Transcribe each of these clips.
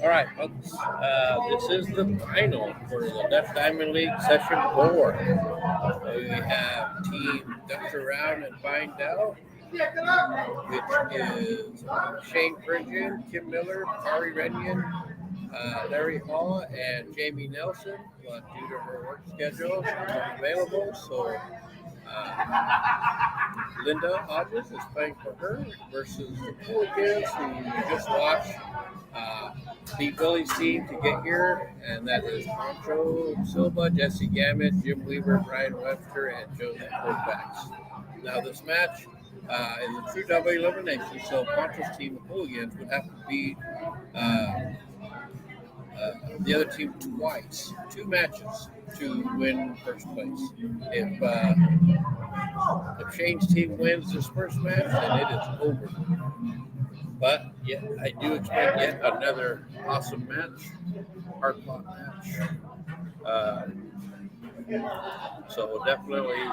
All right, folks. This is the final for the Dutch Diamond League Session 4. We have Team Dutch Around and Find Out, which is Shane Phrygian, Kim Miller, Kari Renyon, Larry Hall, and Jamie Nelson. But due to her work schedule, she's not available. So Linda Hodges is playing for her versus the Pooligans, who you just watched beat Billy's team to get here, and that is Pancho Silva, Jesse Gammett, Jim Weaver, Brian Webster, and Joseph Kovacs. Now this match is a true double elimination, so Pancho's team, the Pooligans, would have to beat the other team twice, 2 matches to win first place. If Shane's team wins this first match, then it is over. But yeah, I do expect yet another awesome match, hard-fought match. So definitely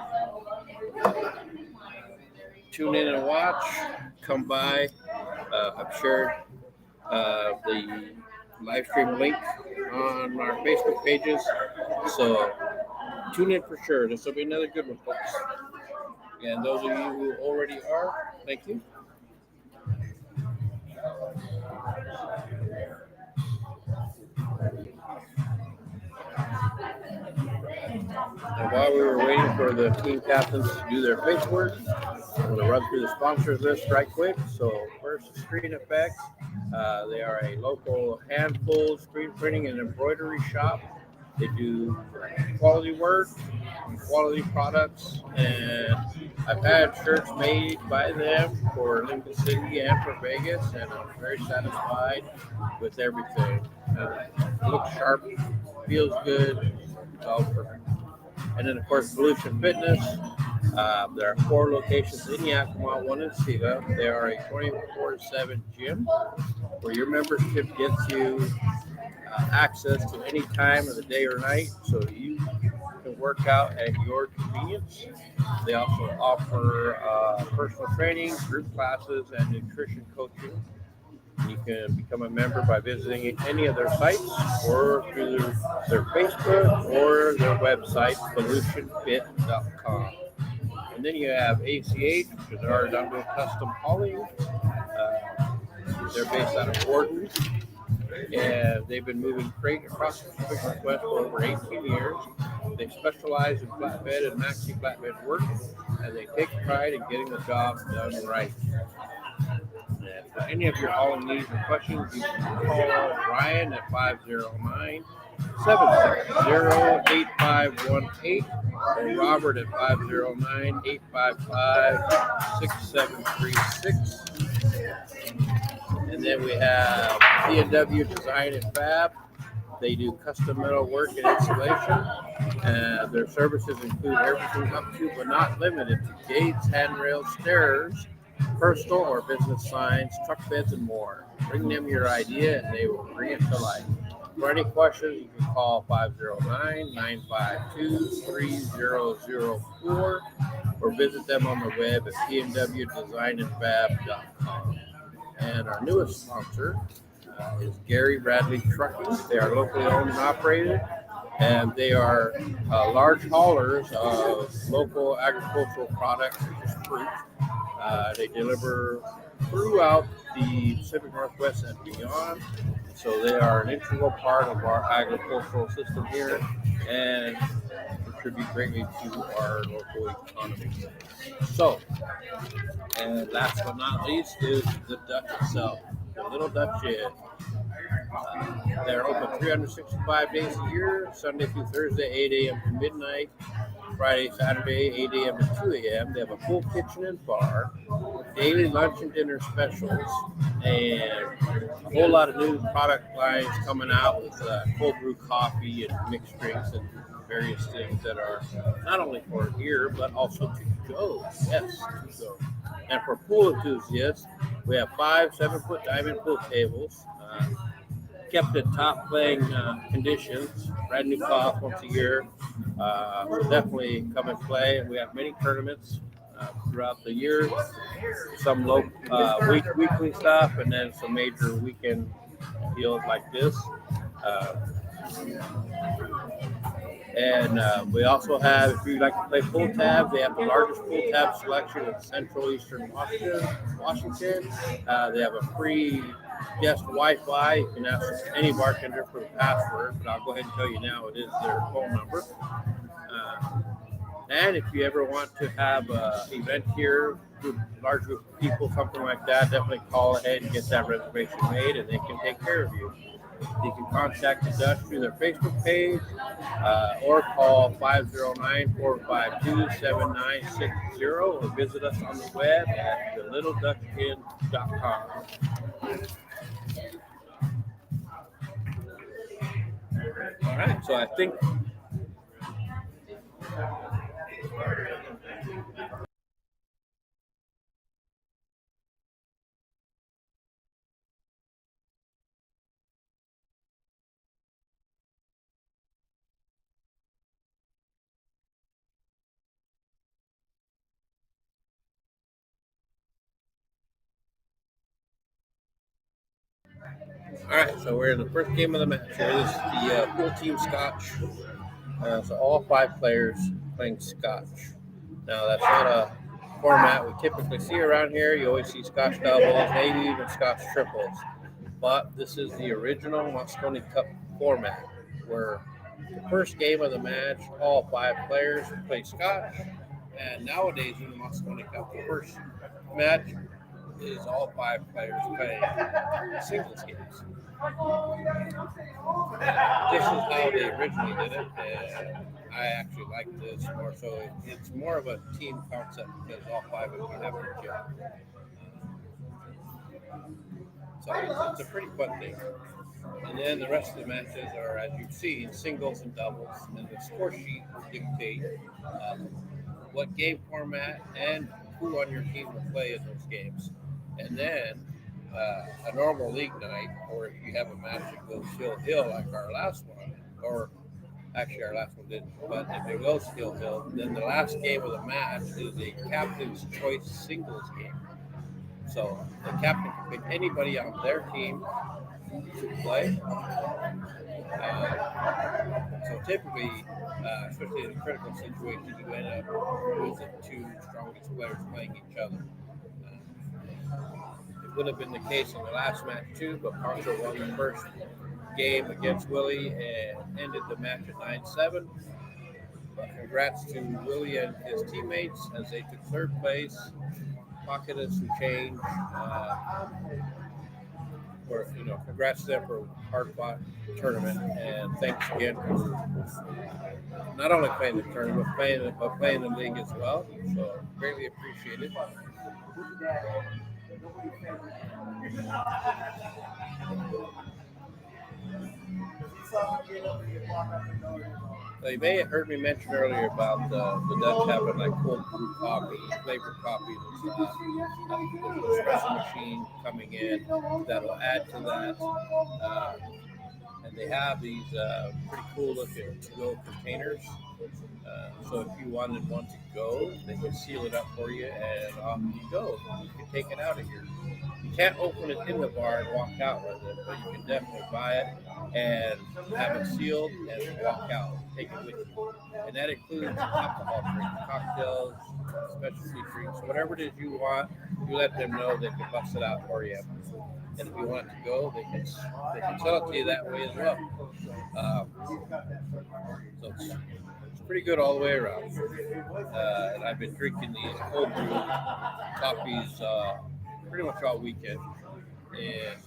tune in and watch. Come by. I've shared the live stream link on our Facebook pages. So tune in for sure. This will be another good one, folks. And those of you who already are, thank you. And while we were waiting for the team captains to do their face work, I'm going to run through the sponsors list right quick. So first, Screen Effects. They are a local hand-pulled screen printing and embroidery shop. They do quality work and quality products, and I've had shirts made by them for Lincoln City and for Vegas, and I'm very satisfied with everything. It looks sharp, feels good, it's all perfect. And then, of course, Volution Fitness. There are 4 locations in Yakima, 1 in Siva. They are a 24/7 gym where your membership gets you access to any time of the day or night, so you can work out at your convenience. They also offer personal training, group classes, and nutrition coaching. You can become a member by visiting any of their sites or through their Facebook or their website, solutionfit.com. And then you have ACH, which is our Dunville Custom Hauling. They're based out of Gordon, and they've been moving freight across the Pacific Northwest for over 18 years. They specialize in flatbed and maxi flatbed work, and they take pride in getting the job done right. And for any of your hauling needs or questions, you can call Ryan at 509-760-8518 or Robert at 509-855-6736. And then we have PNW Design Fab. They do custom metal work and installation. Their services include everything up to but not limited to gates, handrails, stairs, personal or business signs, truck beds, and more. Bring them your idea and they will bring it to life. For any questions, you can call 509-952-3004 or visit them on the web at pnwdesignandfab.com. And our newest sponsor is Gary Bradley Trucking. They are locally owned and operated, and they are large haulers of local agricultural products such as fruit. They deliver throughout the Pacific Northwest and beyond. So they are an integral part of our agricultural system here and contribute greatly to our local economy. So, and last but not least is the Dutch itself, the Little Dutch Inn. They're open 365 days a year, Sunday through Thursday, 8 a.m. to midnight, Friday, Saturday, 8 a.m. to 2 a.m. They have a full kitchen and bar, daily lunch and dinner specials, and a whole lot of new product lines coming out with cold brew coffee and mixed drinks and various things that are not only for here, but also to go. Yes, to go. And for pool enthusiasts, we have 5 7-foot diamond pool tables, kept in top playing conditions, brand new cost once a year. So definitely come and play. And we have many tournaments throughout the year. Some weekly stuff, and then some major weekend deals like this. Uh, And we also have, if you like to play pull tabs, they have the largest pull tab selection in Central Eastern Washington. They have a free guest Wi-Fi. You can ask any bartender for the password, but I'll go ahead and tell you now it is their phone number. And if you ever want to have an event here, large group of people, something like that, definitely call ahead and get that reservation made, and they can take care of you. You can contact the Dutch through their Facebook page or call 509-452-7960 or visit us on the web at thelittledutchinn.com. All right, so I think all right, so we're in the first game of the match. Here is the full team Scotch. So all 5 players playing Scotch. Now that's not a format we typically see around here. You always see Scotch doubles, maybe even Scotch triples. But this is the original Moscone Cup format, where the first game of the match, all 5 players play Scotch. And nowadays in the Moscone Cup, the first match is all 5 players playing singles games. This is how they originally did it, and I actually like this more. So it's more of a team concept because all 5 of you have to gel. So it's a pretty fun thing. And then the rest of the matches are, as you've seen, singles and doubles. And the score sheet will dictate what game format and who on your team will play in those games. And then a normal league night, or if you have a match that goes hill like our last one, or actually our last one didn't, but if it goes hill, then the last game of the match is a captain's choice singles game. So the captain can pick anybody on their team to play. So typically, especially in a critical situation, you end up with the 2 strongest players playing each other. It would have been the case in the last match too, but Poncho won the first game against Willie and ended the match at 9-7. But congrats to Willie and his teammates as they took 3rd place, pocketed some change. Congrats to them for a hard-fought tournament, and thanks again for not only playing the tournament, but playing the league as well. So greatly appreciated. So you may have heard me mention earlier about the Dutch having like cold brew coffee, flavored coffees and stuff. There's an espresso machine coming in that'll add to that. And they have these pretty cool looking to-go containers. So if you wanted one to go, they can seal it up for you and off you go. You can take it out of here. You can't open it in the bar and walk out with it, but you can definitely buy it and have it sealed and walk out. Take it with you. And that includes alcohol drinks, cocktails, specialty drinks, whatever it is you want. You let them know they can bust it out for you. And if you want it to go, they can sell it to you that way as well. So it's pretty good all the way around. And I've been drinking these cold brew coffees pretty much all weekend. And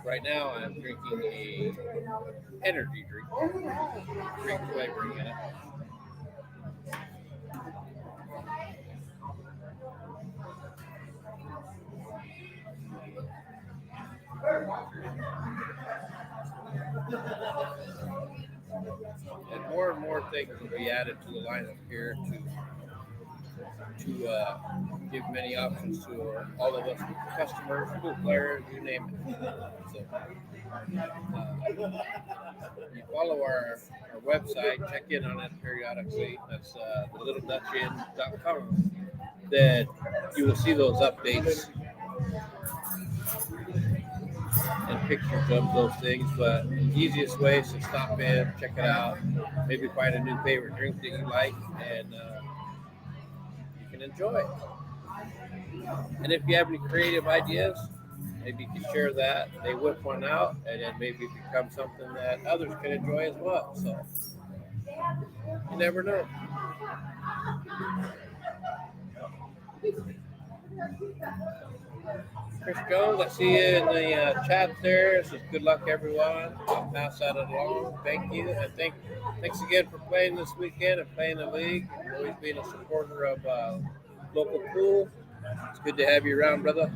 right now I'm drinking a energy drink, great flavoring in it. And more things will be added to the lineup here to give many options to all of us customers, pool players, you name it. So You follow our website, check in on it periodically. That's thelittledutchinn.com. Then you will see those updates and pictures of those things. But the easiest way is to stop in, check it out, maybe find a new favorite drink that you like, and you can enjoy it. And if you have any creative ideas, maybe you can share that. They whip one out, and then maybe it becomes something that others can enjoy as well. So you never know. Chris Jones, I see you in the chat there. Says good luck, everyone. I'll pass that along. Thank you, and thanks again for playing this weekend and playing the league. Always being a supporter of local pool. It's good to have you around, brother.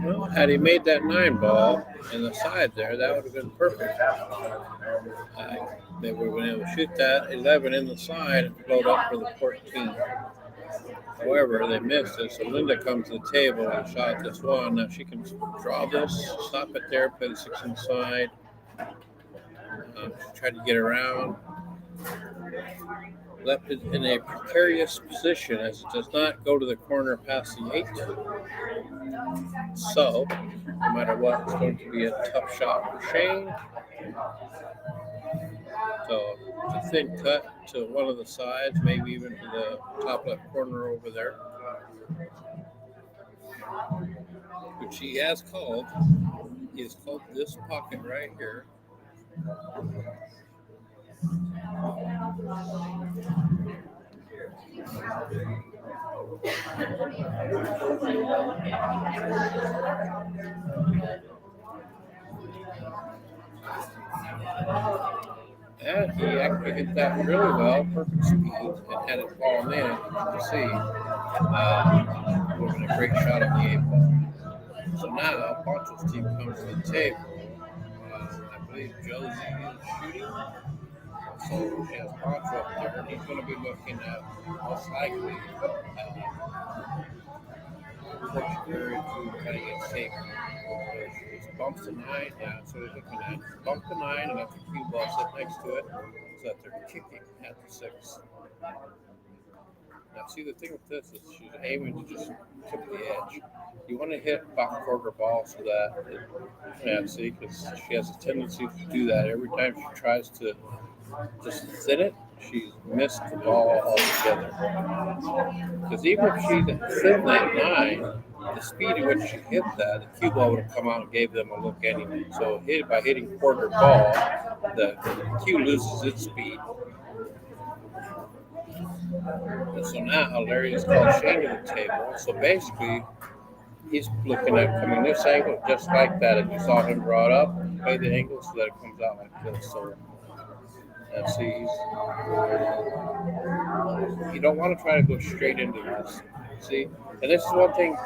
Well, had he made that 9 ball in the side there, that would have been perfect. They would have been able to shoot that 11 in the side and float up for the 14. However, they missed it, so Linda comes to the table and shot this one. Now she can draw this, stop it there, play the 6 inside. She tried to get around. Left it in a precarious position as it does not go to the corner past the 8. So, no matter what, it's going to be a tough shot for Shane. So, it's a thin cut to one of the sides, maybe even to the top left corner over there, which he has called. He has called this pocket right here. And he actually hit that really well, perfect speed, and had it fall in. You can see, would have been a great shot on the 8 ball. So now Poncho's team comes to the table. I believe Josie is shooting. So she has Poncho up there, and he's going to be looking at most likely where to kind of get safe. She bumps the 9, yeah, so they're looking at bump the 9 and got the cue ball sit next to it, so that they're kicking at the 6. Now, see, the thing with this is she's aiming to just tip the edge. You want to hit back quarter ball so that, see, because she has a tendency to do that every time she tries to just thin it. She's missed the ball altogether. Because even if she thin that 9, the speed at which she hit that, the cue ball would have come out and gave them a look anyway. So by hitting quarter ball, the cue loses its speed. And so now Larry has called Shane to the table. So basically, he's looking at coming this angle just like that. As you saw him draw it up, play the angle so that it comes out like this. So see, you don't want to try to go straight into this. See, and this is one thing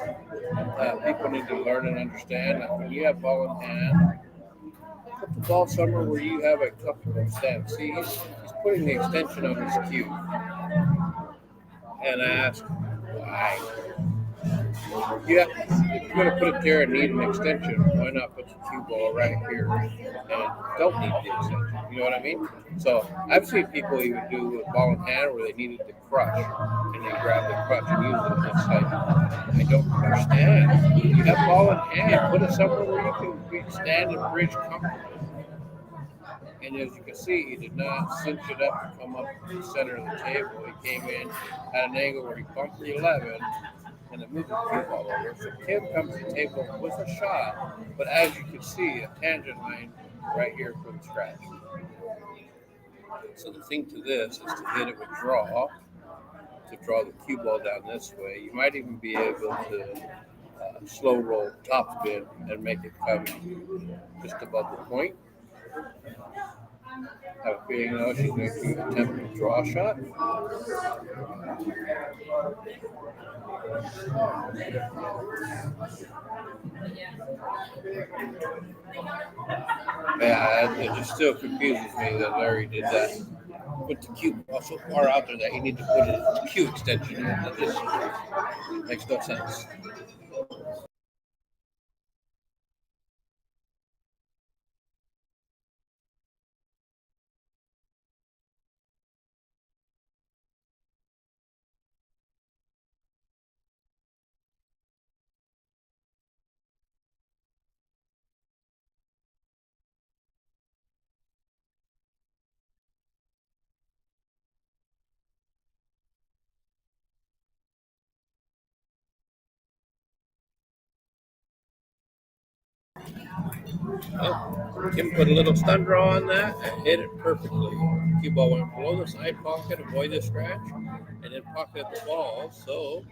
people need to learn and understand. Like when you have ball in hand, put the ball somewhere where you have a comfortable stance. See, he's putting the extension on his cue. And I ask, why? If you're going to put it there and need an extension, why not put the cue ball right here and don't need the extension? You know what I mean? So I've seen people even do with ball in hand where they needed the crutch and they grab the crutch and use it. And it's like, I don't understand. You have ball in hand, put it somewhere where you can stand and bridge comfortably. And as you can see, he did not cinch it up to come up to the center of the table. He came in at an angle where he bumped the 11 and it moved the cue ball over. So Tim comes to the table with a shot, but as you can see, a tangent line right here for the scratch. So the thing to this is to hit it with draw, to draw the cue ball down this way. You might even be able to slow roll top spin and make it come just above the point. I have a feeling now she's going to attempt a draw shot. Yeah, it just still confuses me that Larry did that. Put the cue ball so far out there that he needed to put a cue extension in. That just makes no sense. Well, Kim put a little stun draw on that and hit it perfectly. Cue ball went below the side pocket, avoid the scratch, and then pocketed the ball. So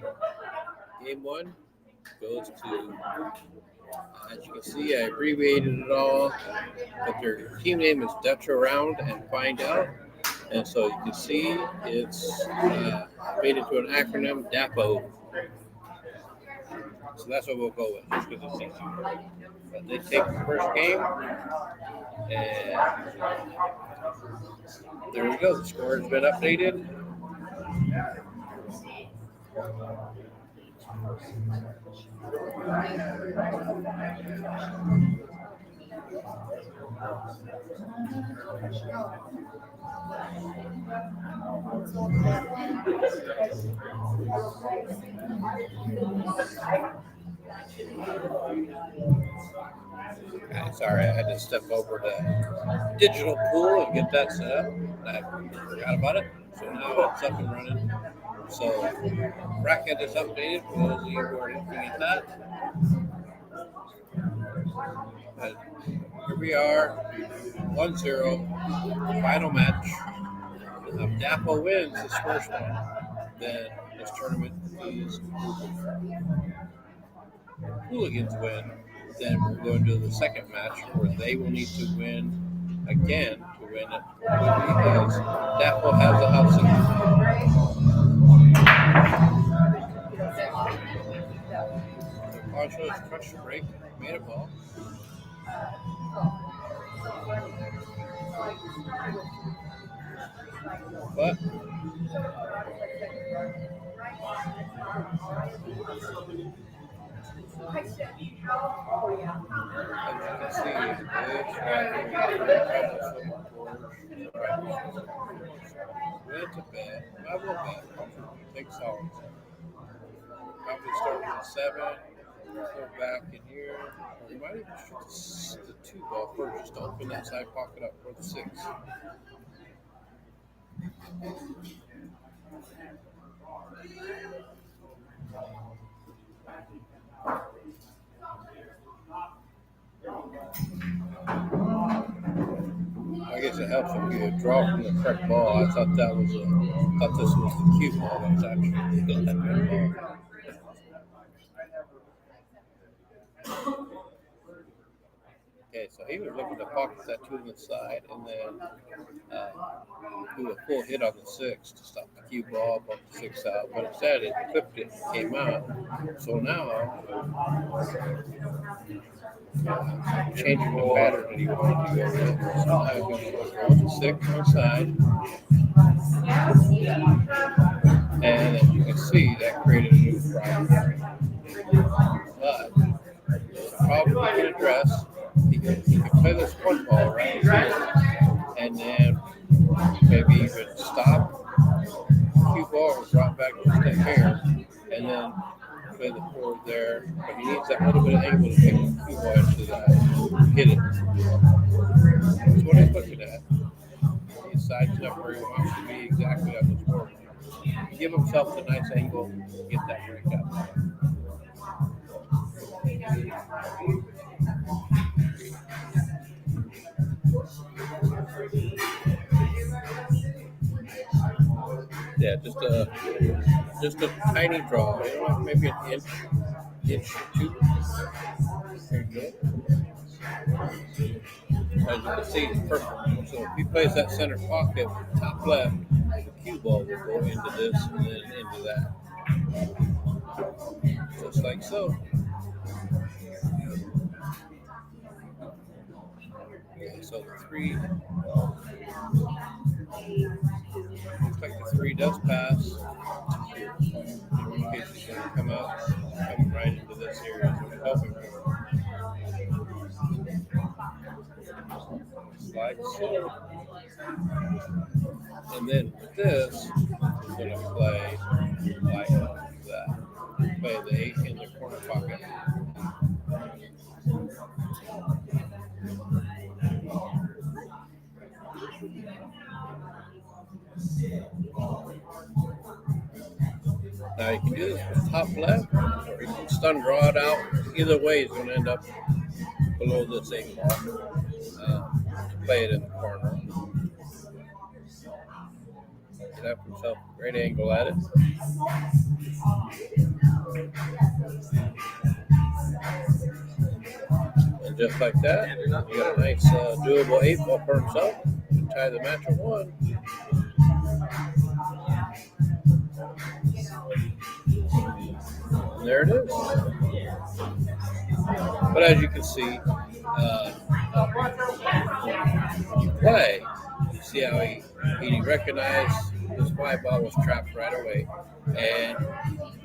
game 1 goes to As you can see, I abbreviated it all, but their team name is Dutch Around and Find Out. And so you can see it's made into an acronym, DA&FO. So that's what we'll go with, just because it's easy. But they take the first game, and there we go. The score has been updated. Okay, sorry, I had to step over to digital pool and get that set up. I forgot about it, so now it's up and running. So bracket is updated for those of you who are looking at that. And here we are, 1-0, final match. If DA&FO wins this first one, then this tournament is over. Hooligans win, then we're going to the second match where they will need to win again to win it, because DA&FO has the house seat. The Poncho has crushed the break, made a ball. But as you can see, went to bed. I will bet. Take solids. Probably start with a 7. Go back in here. Or you might even shoot the 2 ball first. Just open that side pocket up for the 6. I guess it helps if you draw from the correct ball. I thought this was the cue ball, but it's actually the left ball. Okay, so he was looking to pocket that 2 on the side and then do a full hit on the 6 to stop the cue ball, bump the 6 out. But instead, it clipped it, came out. So now, changing the pattern that he wanted to go with. So now he's going to go with the 6 on the side. And as you can see, that created a new problem. But the problem he can address, he can play this 1 ball right here, and then maybe even stop, cue ball, or drop back just a hair, and then play the forward there. But he needs that little bit of angle to take the cue ball into that, hit it. That's what he's looking at. He decides up where he wants to be exactly on this board. Give himself a nice angle, get that break up. Yeah, just a tiny draw, maybe an inch or 2. There you go. As you can see, it's perfect. So if he plays that center pocket, top left, the cue ball will go into this and then into that. Just like so. Okay, so the 3, looks like the 3 does pass. In one case, he's going to come right into this area. So we're helping him. Slide slow. And then with this, we're going to play like that. Play the 8 in the corner pocket. Now you can do this with top left, or you can stun draw it out. Either way, it's going to end up below this 8 ball. Play it in the corner. Get up himself a great angle at it. And just like that, you got a nice doable 8-ball for himself. Tie the match at 1. And there it is. But as you can see, when you play, you see how he recognized his 5-ball was trapped right away. And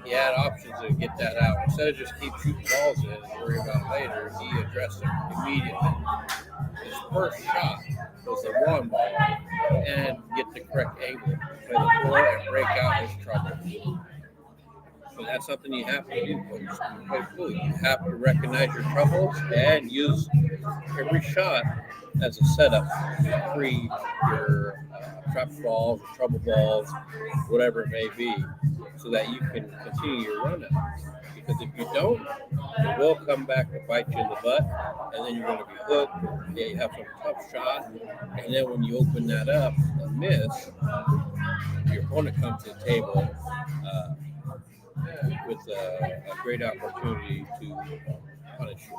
he had options to get that out. Instead of just keep shooting balls in and worry about it later, he addressed it immediately. His first shot was the 1 ball and get the correct angle, play the floor and break out his trouble. So that's something you have to do when you play pool. You have to recognize your troubles and use every shot as a setup to free your trap balls, or trouble balls, whatever it may be, so that you can continue your run out. Because if you don't, it will come back to bite you in the butt, and then you're going to be hooked. Yeah, you have some tough shot, and then when you open that up and miss, your opponent comes to the table with a great opportunity to punish you.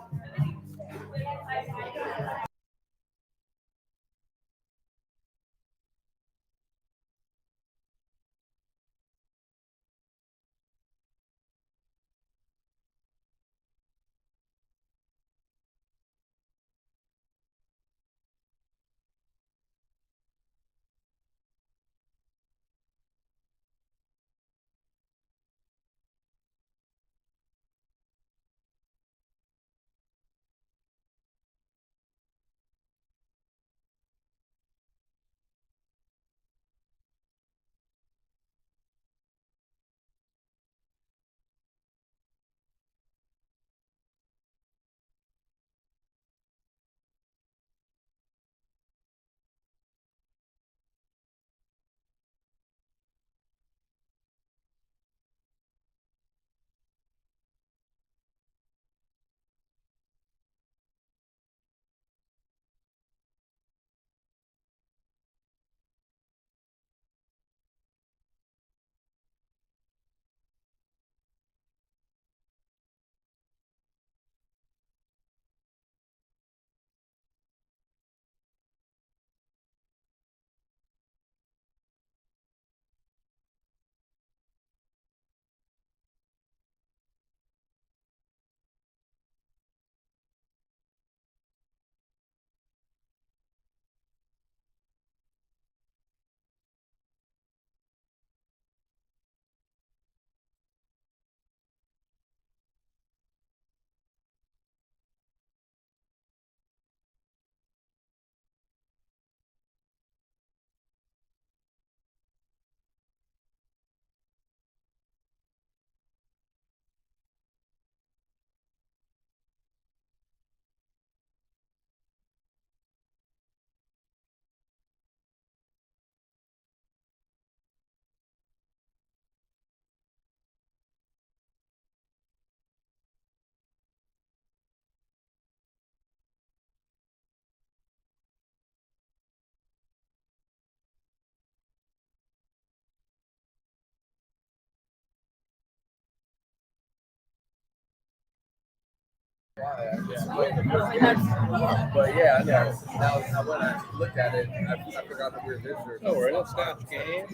But yeah, I know. Now when I looked at it, I forgot that we were visitors. So we're in a Scotch game.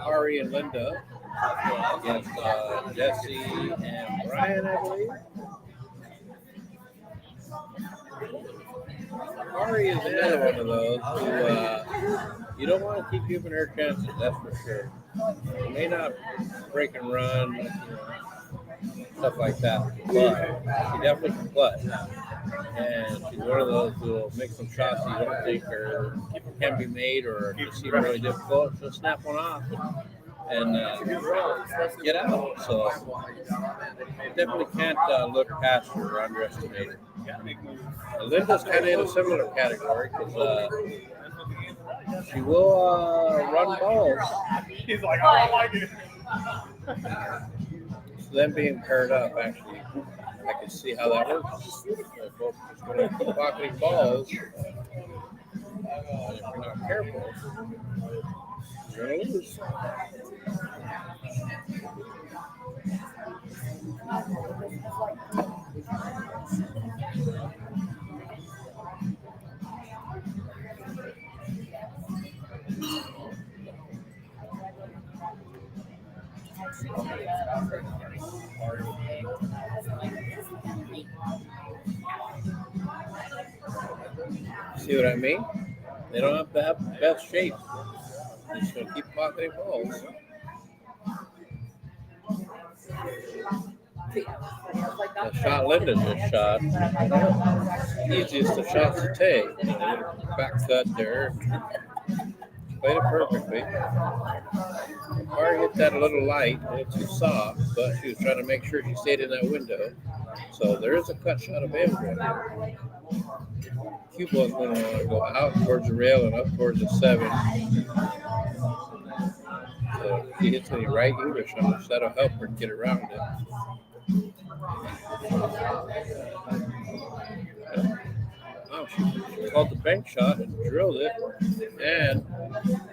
Ari and Linda against Jesse and Brian, I believe. Ari is another one of those who you don't want to keep giving her chances, that's for sure. She may not break and run, stuff like that, but she definitely can play. And she's one of those who will make some shots you don't think can be made or just seem really difficult. She'll snap one off and get out. So definitely can't look past her or underestimate her. Linda's kind of in a similar category because she will run balls. He's like, I don't like it. So them being paired up, actually, I can see how that works. If both just going to keep pocketing balls, and if you're not careful, you're going to lose. See what I mean? They don't have to have the best shape. They're just going to keep pocketing balls. The shot Linda just shot, easiest of shots to take. A little back cut there. Played it perfectly. Car hit that a little light, a little too soft, but she was trying to make sure she stayed in that window. So there is a cut shot available. Cue ball's going to want to go out towards the rail and up towards the 7. So if she hits any right English on this, that'll help her get around it. Oh, she called the bank shot and drilled it, and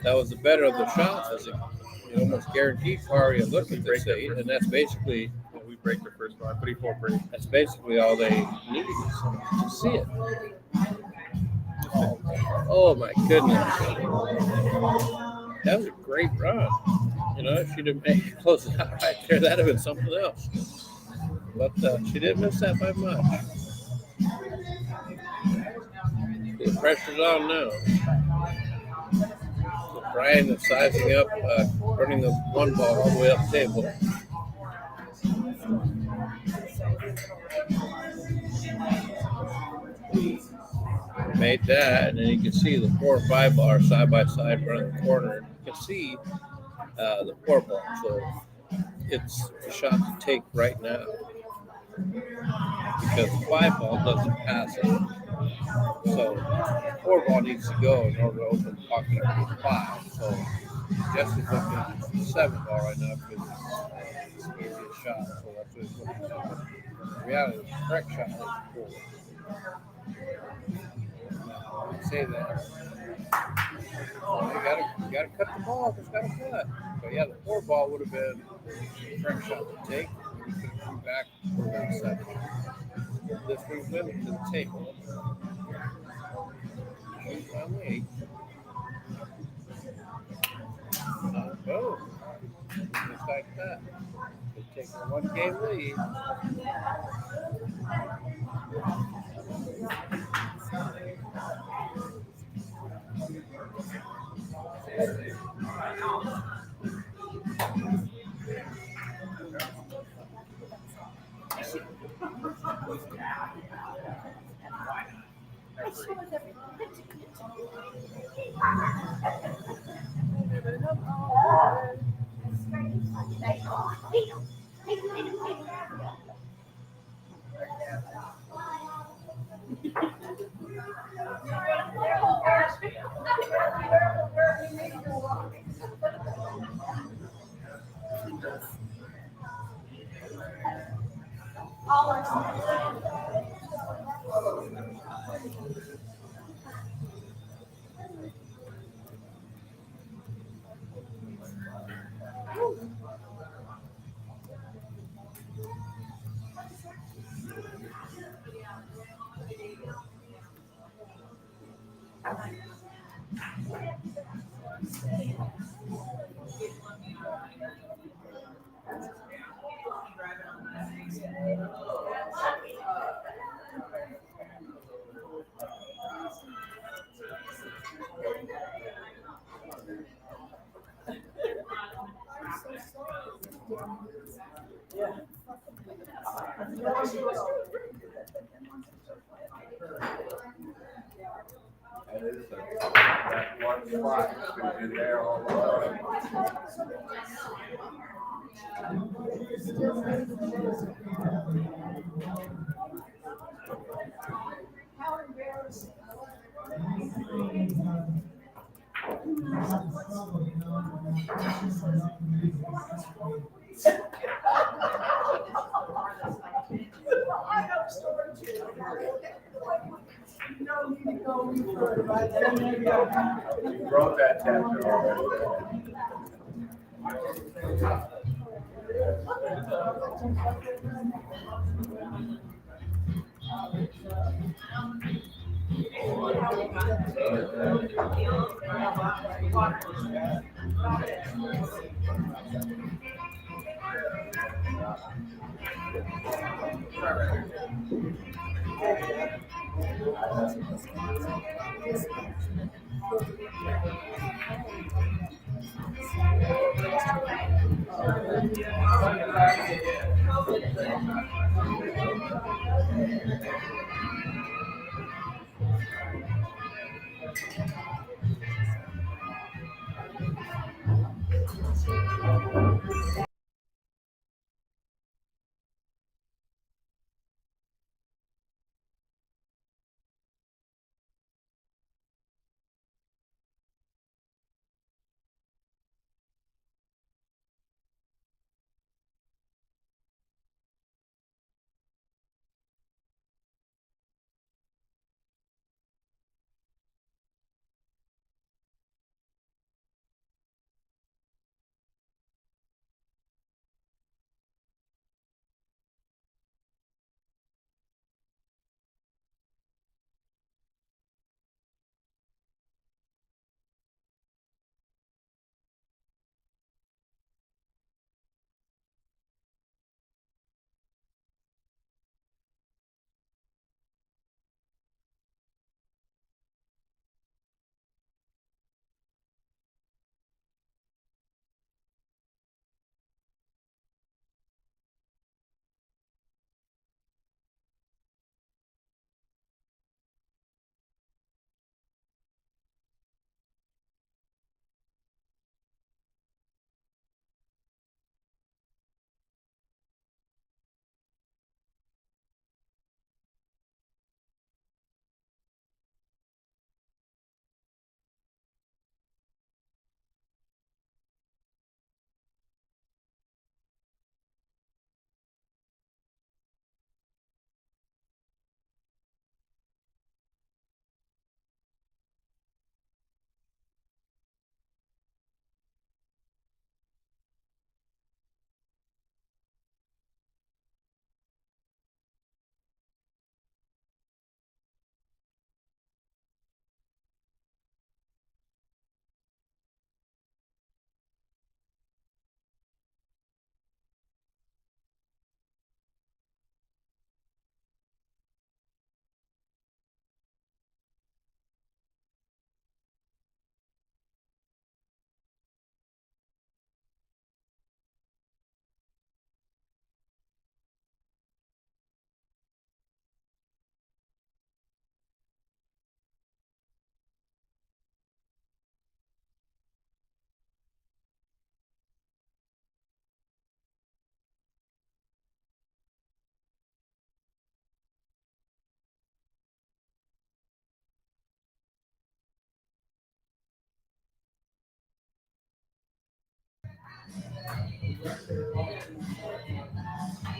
that was the better of the shots. As it almost guaranteed Kari a look at this 8, and that's basically we break the first one. Pretty full break. that's basically all they needed to see it. Oh my goodness, that was a great run. If she didn't make it close out right there, that'd have been something else. But she didn't miss that by much. The pressure's on now. So Brian is sizing up, running the one ball all the way up the table. Made that, and then you can see the 4 and 5 ball are side by side running the corner. You can see the 4 ball, so it's a shot to take right now because the 5 ball doesn't pass it. So the 4 ball needs to go in order to open the pocket up to 5. So Jesse's looking at the 7 ball right now because it's the easiest shot. So that's what he's looking at. The reality is the correct shot is 4. Say that. You gotta cut the ball. It's gotta cut. But yeah, the 4 ball would have been the correct shot to take. We could have come back for that 7. This brings them to the table. Shoot on the 8. Boom. Just like that. They take a 1-game lead. That one spot is going to be there all the way. You broke that chapter already.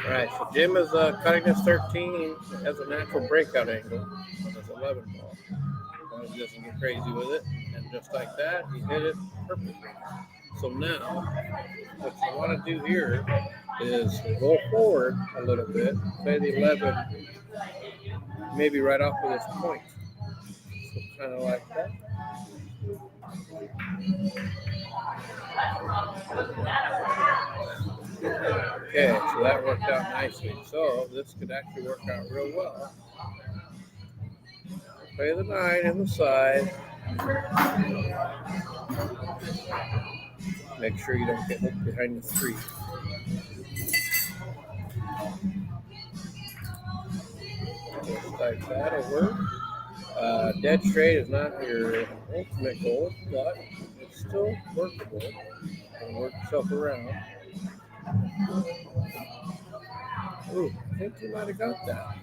All right, so Jim is cutting his 13. It has a natural breakout angle on his 11 ball. As long as he doesn't get crazy with it. And just like that, he hit it perfectly. So now, what you want to do here is go forward a little bit, say the 11, maybe right off of this point. So kind of like that. Okay, so that worked out nicely. So this could actually work out real well. Play the 9 in the side. Make sure you don't get hooked behind the 3. Just like that'll work. Dead straight is not your ultimate goal, but it's still workable. And work yourself around. Ooh, I think you might have got that.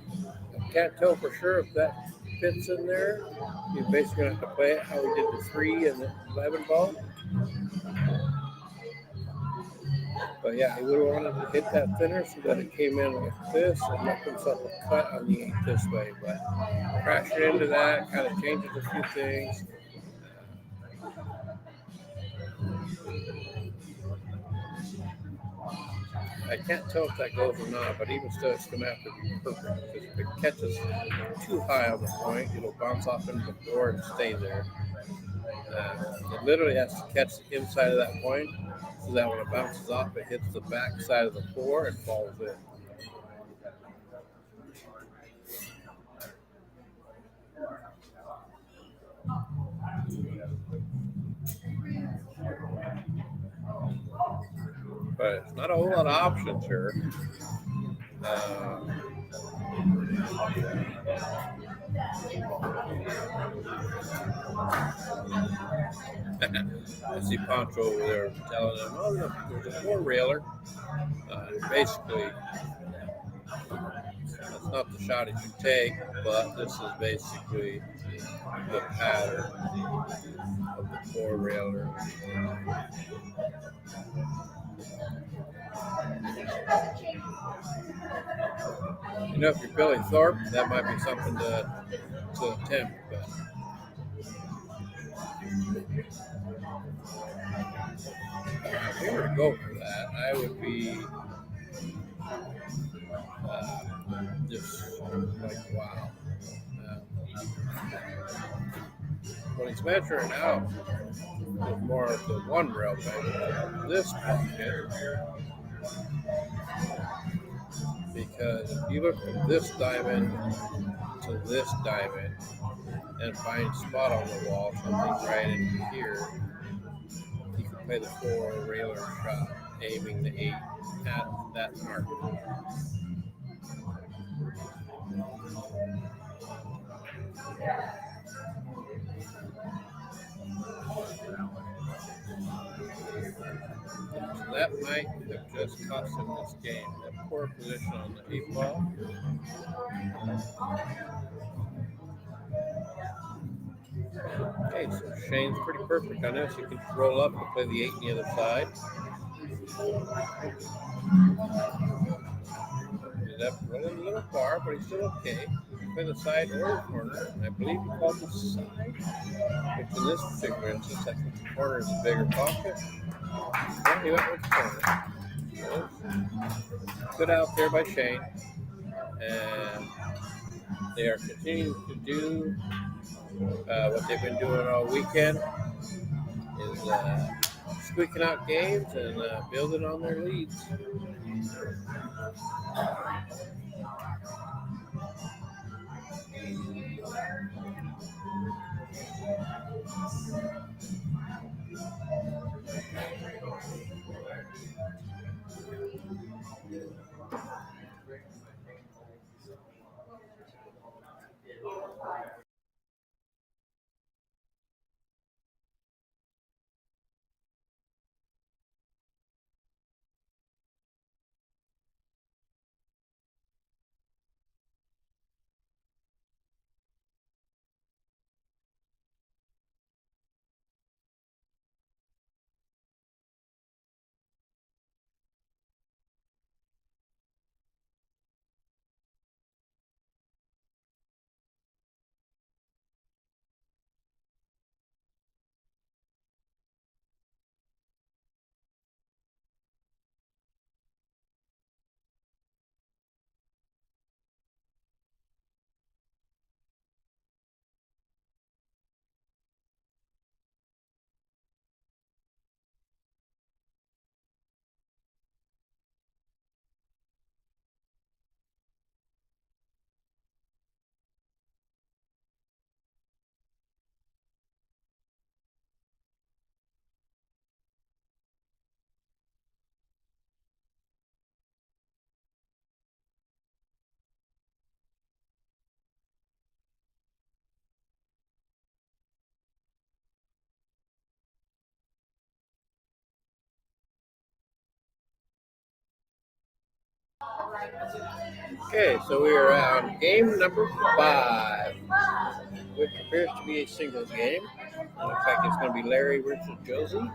I can't tell for sure if that fits in there. You're basically going to have to play it how we did the 3 and the 11 ball. But yeah, he would have wanted to hit that thinner so that it came in like this and left himself a cut on the 8 this way. But crashing into that kind of changes a few things. I can't tell if that goes or not, but even still, it's going to have to be perfect. Because if it catches too high on the point, it'll bounce off into the floor and stay there. It literally has to catch the inside of that point so that when it bounces off, it hits the back side of the floor and falls in. But it's not a whole lot of options here. I see Poncho over there telling them, oh, look, there's a four-railer. Basically, that's not the shot it should take, but this is basically the pattern of the four-railer. You know, if you're Billy Thorpe, that might be something to attempt. But if we were to go for that, I would be just like, wow. What he's measuring out is more of the one rail thing, this pocket, because if you look from this diamond to this diamond and find a spot on the wall, something right in here, you can play the four-railer shot, aiming the 8 at that mark. So that might have just cost him this game. That poor position on the 8 ball. Okay, so Shane's pretty perfect on this. You can just roll up and play the 8 on the other side. Ended up rolling a little far, but he's still okay. You can play the side or the corner. I believe he called the side, which in this particular instance, I think the corner is a bigger pocket. Yeah, he went with the corner. Good out there by Shane. And they are continuing to do what they've been doing all weekend, is squeaking out games and building on their leads. Okay, so we are on game number 5, which appears to be a singles game. It looks like it's going to be Larry versus Josie.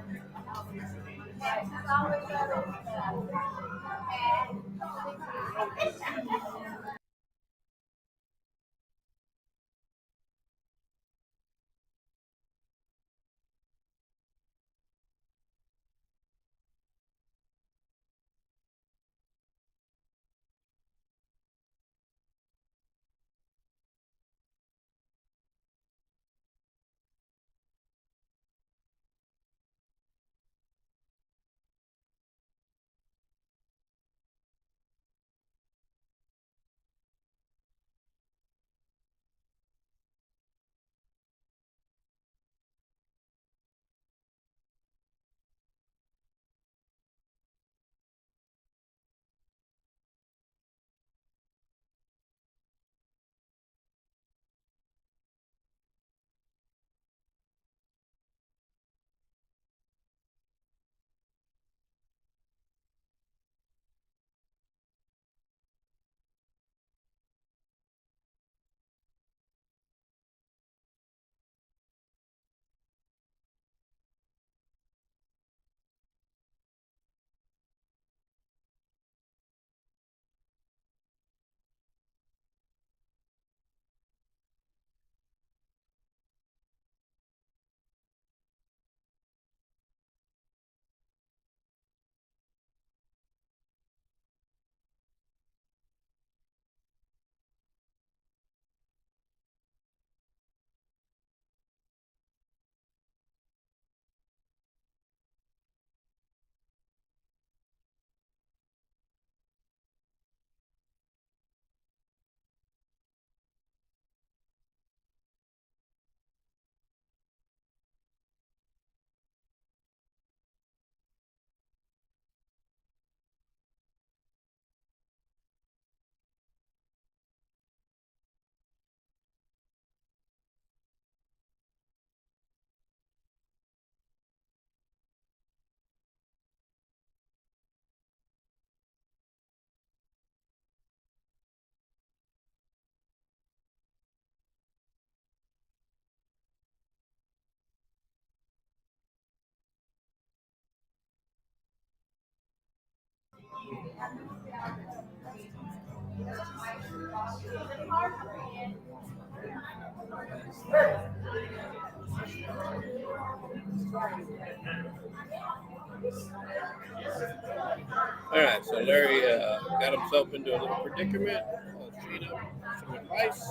All right, so Larry got himself into a little predicament. Let's read up some advice.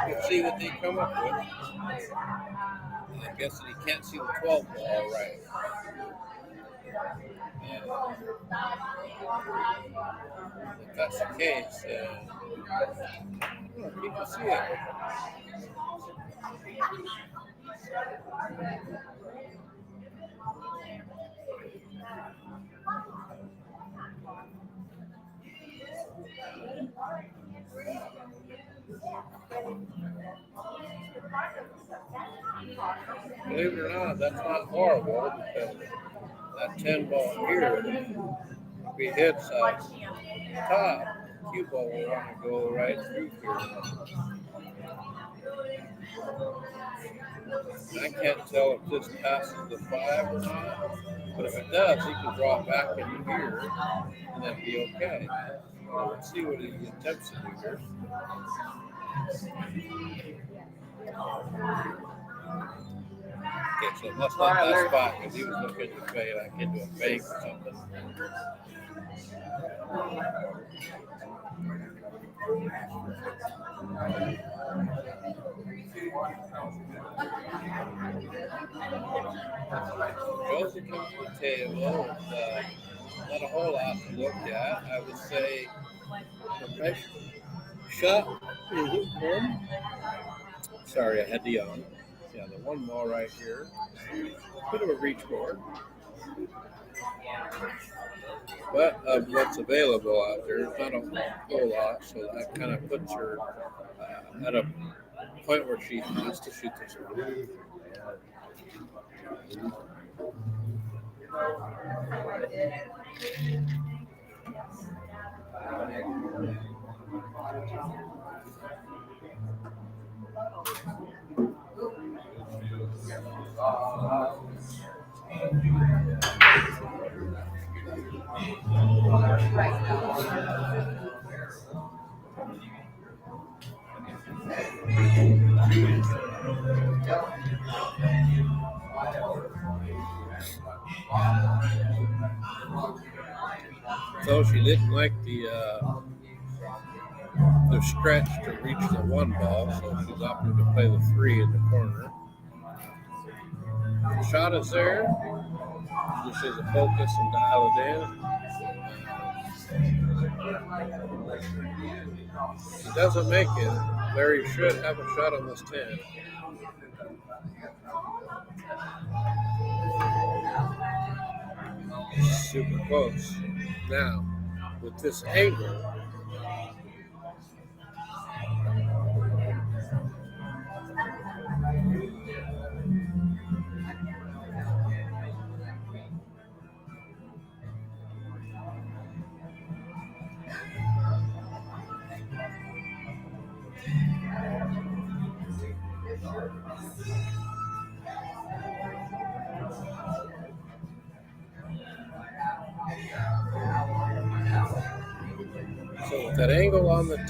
Let's see what they come up with. I'm guessing he can't see the 12 ball right. If that's the case, he can see it. Believe it or not, that's not horrible because that 10 ball here, if he hits that top, cue ball will want to go right through here. I can't tell if this passes the 5 or not, but if it does, he can draw it back into here and then be okay. Well, let's see what he attempts to do here. Okay, so it must not that spot because he was looking to fade like into a bank or something. Goes to the table with not a whole lot to look at. I would say professional shot. Sorry, I had the yawn. Yeah, the one ball right here. Bit of a reach board. But of what's available out there, it's not a whole lot, so that kind of puts her at a point where she has to shoot this one. So she didn't like the stretch to reach the one ball, so she's opted to play the 3 in the corner. The shot is there. Just as a focus and dial it in. If he doesn't make it, Larry should have a shot on this 10. Super close. Now, with this angle, so with that angle on the 10,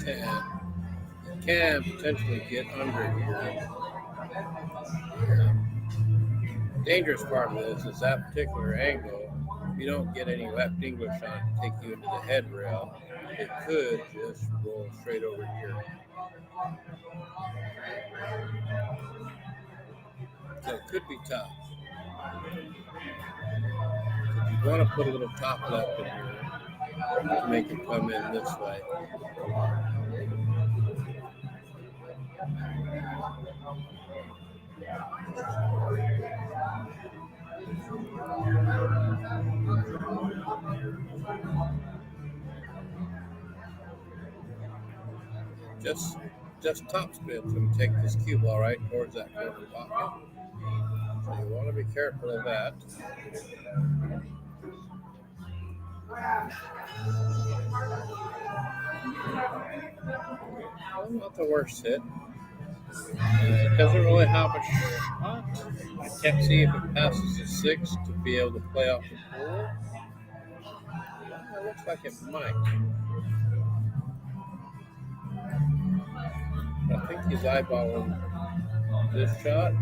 you can potentially get under here. Dangerous part of this is that particular angle. You don't get any left English on it to take you into the head rail. It could just roll straight over here. So it could be tough. So you want to put a little top left in here to make it come in this way. Just top spins and take this cue ball right towards that corner pocket. So you want to be careful of that. Well, not the worst hit. It doesn't really have a shot. I can't see if it passes the 6 to be able to play off the pool. looks like it might. I think he's eyeballing this shot.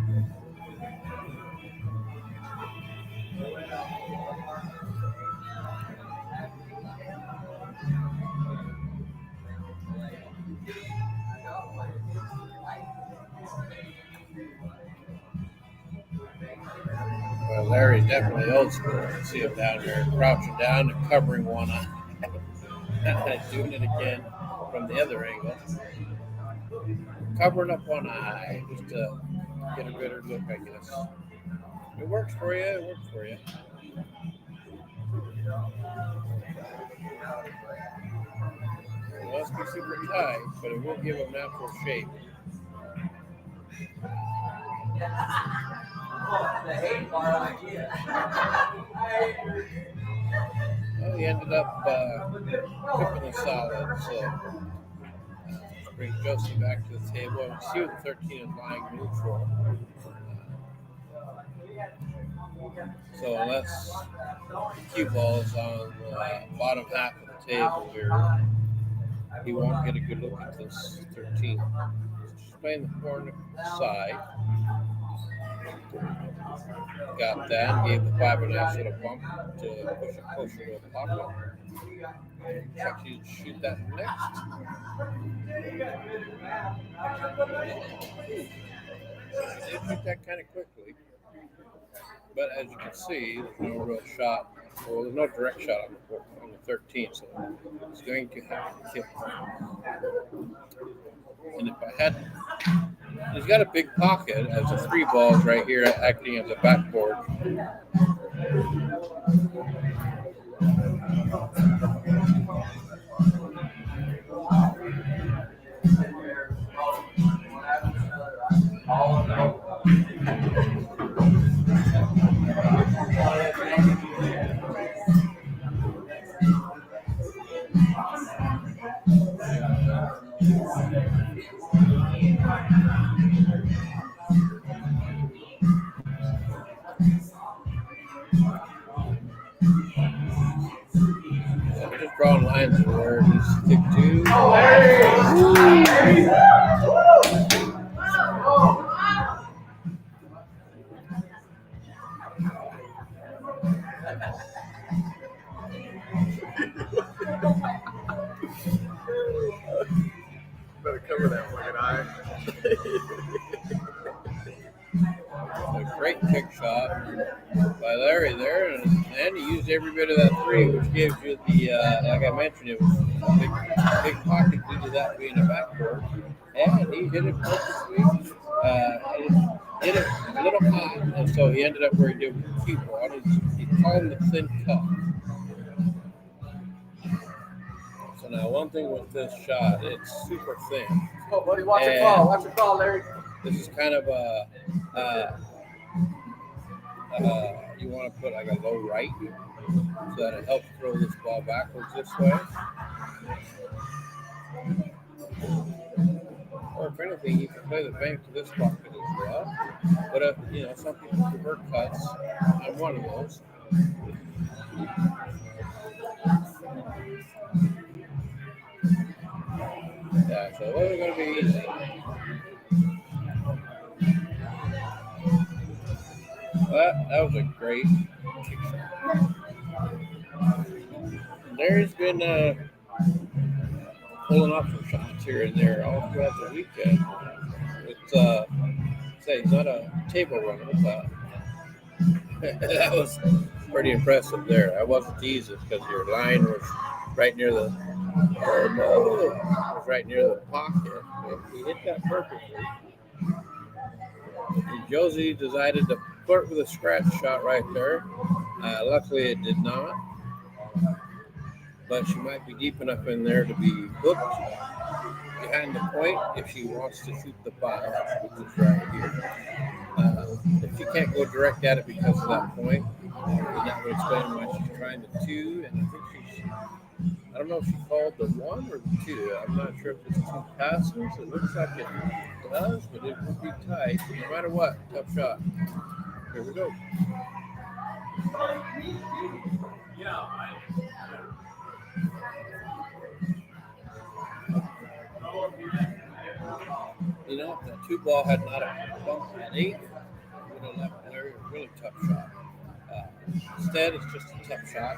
Well, Larry's definitely old school. You can see him down there, crouching down and covering one eye. Doing it again from the other angle. Covering up one eye just to get a better look, I guess. It works for you. It works for you. It must be super tight, but it will give a natural shape. Well, he ended up cooking the solid, so bring Josie back to the table. And see what the 13 is lying neutral. So unless the cue ball is on the bottom half of the table here, he won't get a good look at this 13. Just playing the corner side. Got that. Gave the 5 a nice little bump to push it closer to the pocket. Check you shoot that next. She did shoot that kind of quickly. But as you can see, there's no real shot. Well, there's no direct shot on the 13, so it's going to have to kill. And if I had, he's got a big pocket as the 3 balls right here acting as a backboard. Just drawing lines in where it needs to stick to. Better cover that fucking eye. A great kick shot by Larry there, and he used every bit of that 3, which gives you the, like I mentioned, it was a big pocket due to that being a backboard, and he hit it perfectly. Hit it a little hot, and so he ended up where he did with the cue ball. He called the thin cut. So now, one thing with this shot, it's super thin. Oh, buddy, watch your call. Watch your call, Larry. This is kind of a, you want to put like a low right so that it helps throw this ball backwards this way. Or if anything, you can play the bank to this pocket as well. But some people prefer cuts. I'm one of those. Yeah, so it wasn't going to be easy. But that was a great kick shot. Larry's been pulling off some shots here and there all throughout the weekend. It's he's not a table runner, but that was pretty impressive there. I wasn't teasing because your line was right near the pocket. He hit that perfectly. And Josie decided to flirt with a scratch shot right there. Luckily, it did not. But she might be deep enough in there to be hooked behind the point if she wants to shoot the 5, which is right here. If she can't go direct at it because of that point, then that would explain why she's trying the 2. And I don't know if she called the 1 or the 2. I'm not sure if it's 2 passes. It looks like it does, but it would be tight. No matter what, tough shot. Here we go. You know, if that two ball had not have bumped an eight, it would have left Larry a really tough shot. Instead, it's just a tough shot.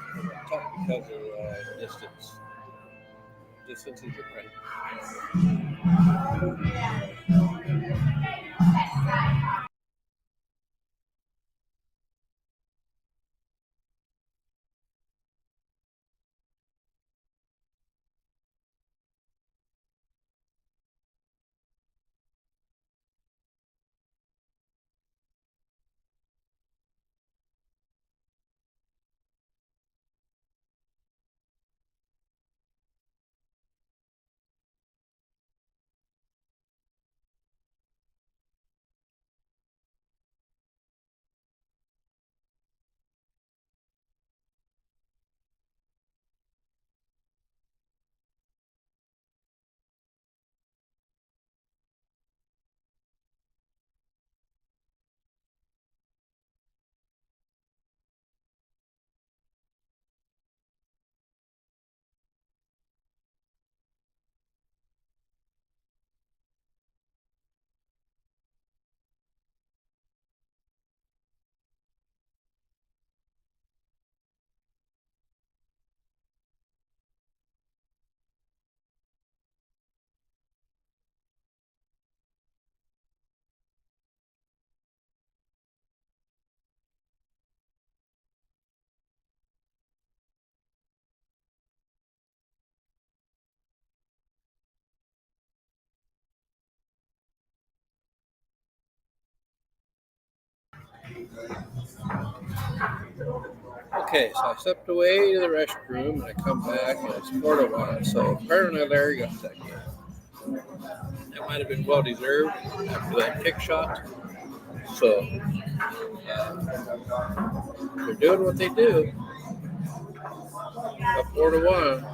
Tough because of distance. Distance is your friend. Okay, so I stepped away to the restroom and I come back and it's 4-1. So apparently Larry got that game. That might have been well deserved after that kick shot. So they're doing what they do. Up 4-1.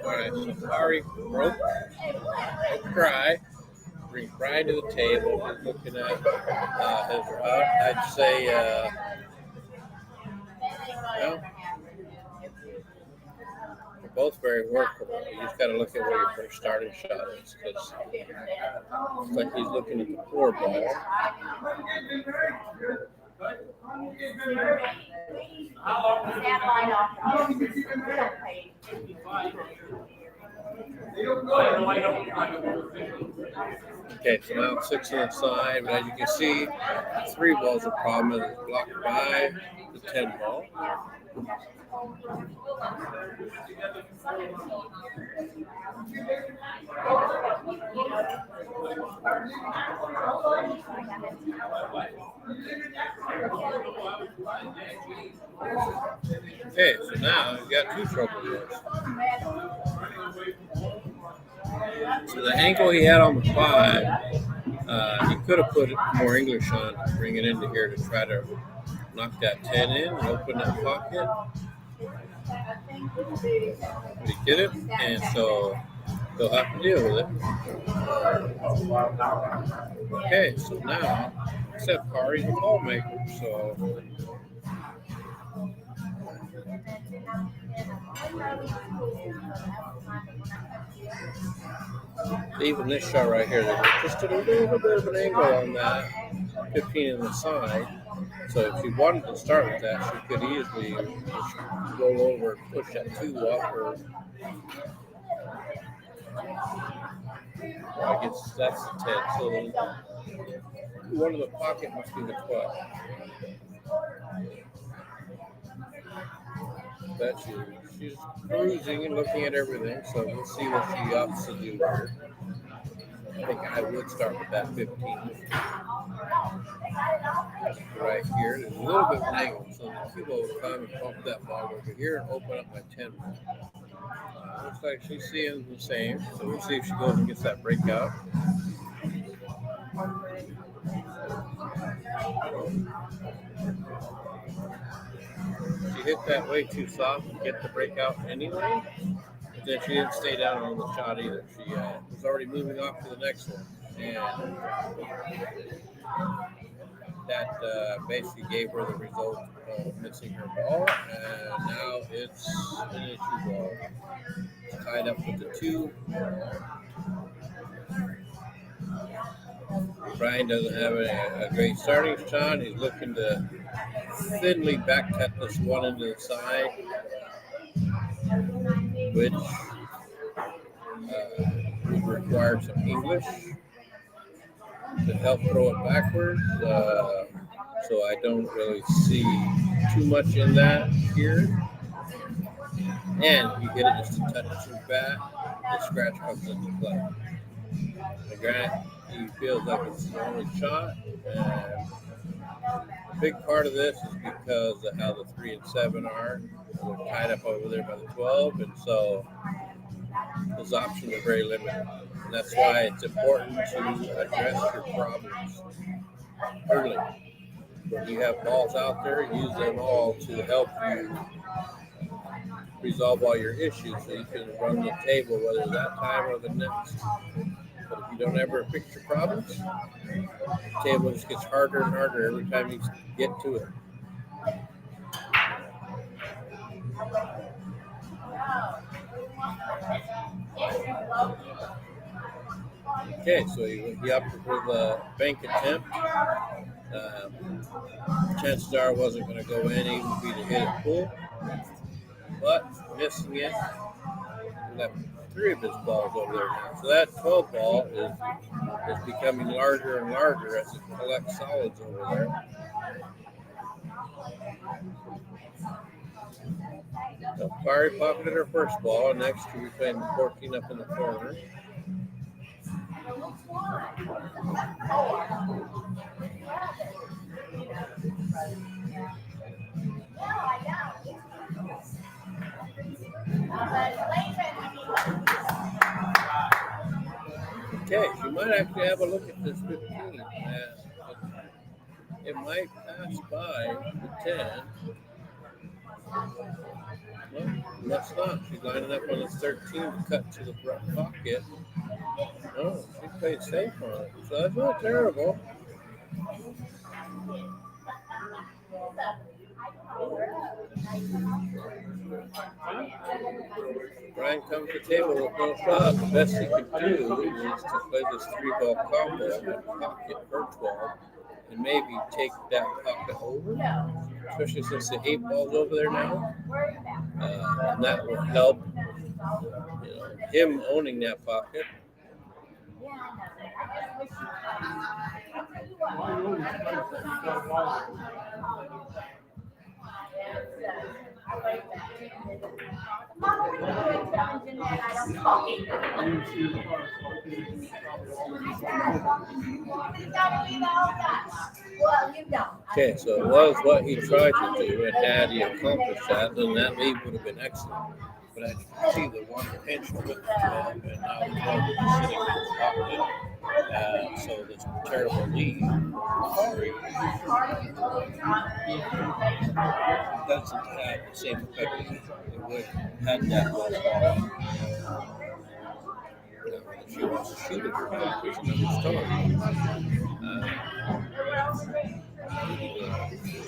Alright, so Ari broke Fry, bring Fry to the table. He's looking at his route. I'd say, well, they're both very workable. You just got to look at where your first starting shot is because it's like he's looking at the 4 ball. Okay, so now it's 6 inside, but as you can see, the 3 ball's a problem. It's blocked by the 10 ball. Okay, so now we've got 2 trouble balls. So the angle he had on the 5, he could have put more English on to bring it into here to try to knock that 10 in and open that pocket. But he didn't, and so they'll have to deal with it. Okay, so now, except Kari's a ball maker, so even this shot right here, there's just a little bit of an angle on that 15 in the side. So if she wanted to start with that, she could easily just roll over and push that 2 off her. Well, I guess that's the 10. So one of the pocket must be the 12. But she's cruising and looking at everything, so we'll see what she opts to do here. I think I would start with that 15. Right here, there's a little bit of an angle, so the people will come and pump that ball over here and open up my 10. Looks like she's seeing the same, so we'll see if she goes and gets that breakout. She hit that way too soft to get the breakout anyway, but then she didn't stay down on the shot either. She was already moving off to the next one, and that basically gave her the result of missing her ball, and now it's an issue ball. It's tied up with the 2. Brian doesn't have a great starting shot. He's looking to thinly back cut this one into the side, which would require some English to help throw it backwards. So I don't really see too much in that here. And you hit it just a touch too fat, the scratch comes into play. And granted, he feels like it's the only shot. And a big part of this is because of how the 3 and 7 are. They're tied up over there by the 12, and so his options are very limited. And that's why it's important to address your problems early. When you have balls out there, use them all to help you resolve all your issues so you can run the table, whether that time or the next. But if you don't ever fix your problems, the table just gets harder and harder every time you get to it. Okay, so he opted for the bank attempt. Chances are it wasn't going to go in, even if he'd hit it full. But missing it, he left 3 of his balls over there now. So that 12 ball is becoming larger and larger as it collects solids over there. So Kari pocketed her first ball, and next she'll be playing 14 up in the corner. Okay, she might actually have a look at this 15. It might pass by the 10. Well, let's not. She's lining up on the 13 to cut to the front pocket. Oh, she played safe on it. So that's not terrible. Brian comes to the table with no shot. The best he could do is to play this 3-ball combo and pocket her 12 and maybe take that pocket over, especially since the 8 ball's over there now. And that will help him owning that pocket. Okay, so it was what he tried to do, and had he accomplished that, then that lead would have been excellent. but as you can see, the one pinched with the 12, and now the 12 is sitting on top of it. So this terrible lead doesn't have the same effect as it would had that was falling. If she wants to shoot it or not is another story.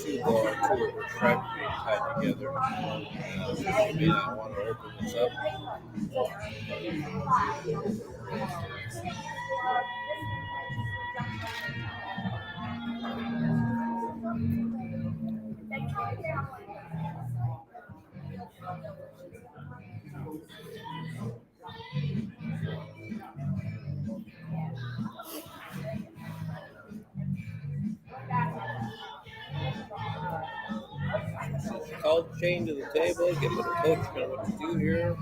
Two ball and two of her stripes being tied together. You may not want to open this up. Call the chain to the table, get with the coach on what to do here.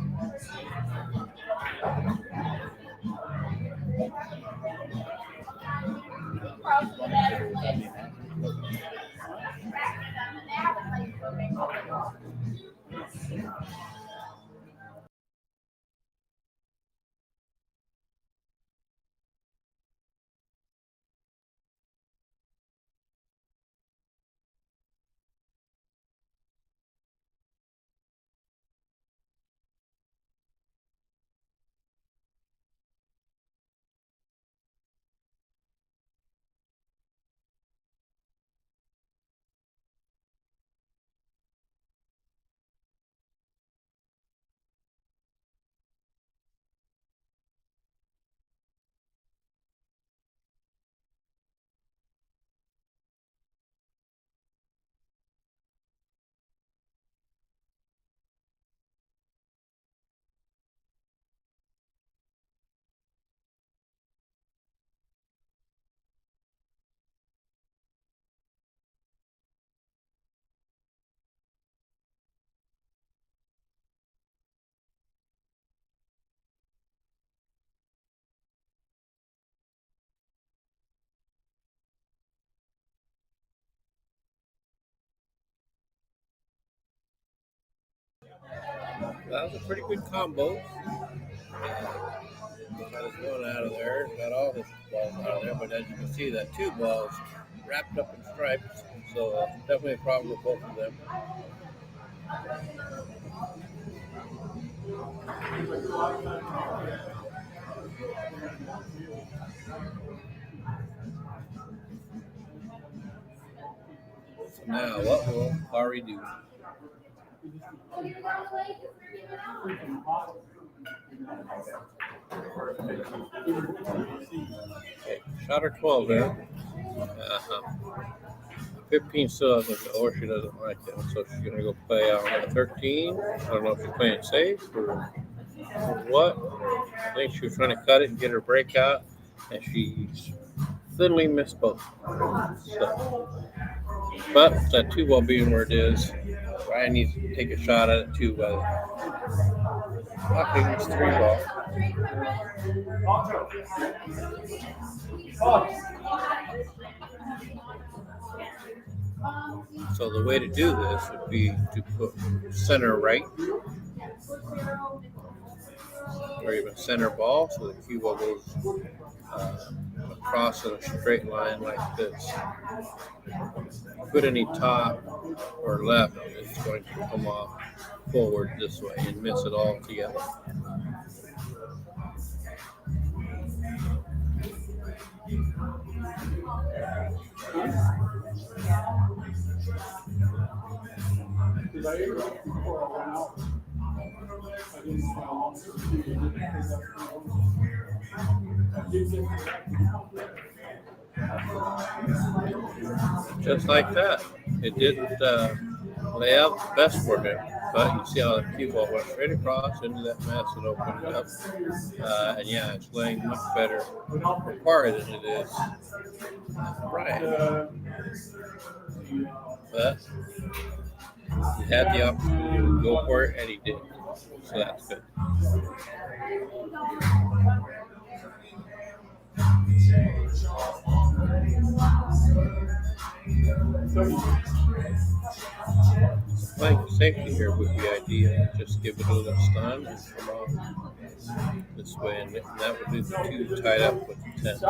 That was a pretty good combo. Got his one out of there, got all his balls out of there, but as you can see, that two balls wrapped up in stripes, so definitely a problem with both of them. So now, what will Ari do? Okay, shot her 12 there. 15 still doesn't go, or she doesn't like it, so she's going to go play out on 13. I don't know if she's playing safe or what. I think she was trying to cut it and get her break out, and she thinly missed both. So, but that two ball being where it is, Ryan needs to take a shot at it too. I think it's three ball. So the way to do this would be to put center right, or even center ball, so the cue ball goes across in a straight line like this. Put any top or left, it's going to come off forward this way and miss it all together. Just like that. It didn't lay out the best for him, but you see how the cue ball went straight across into that mess and opened it up. And yeah, it's laying much better for par than it is right. But he had the opportunity to go for it, and he did. So that's good. Applying safety here would be ideal. Just give it a little stun and come off this way, and that would leave the two tied up with the tent.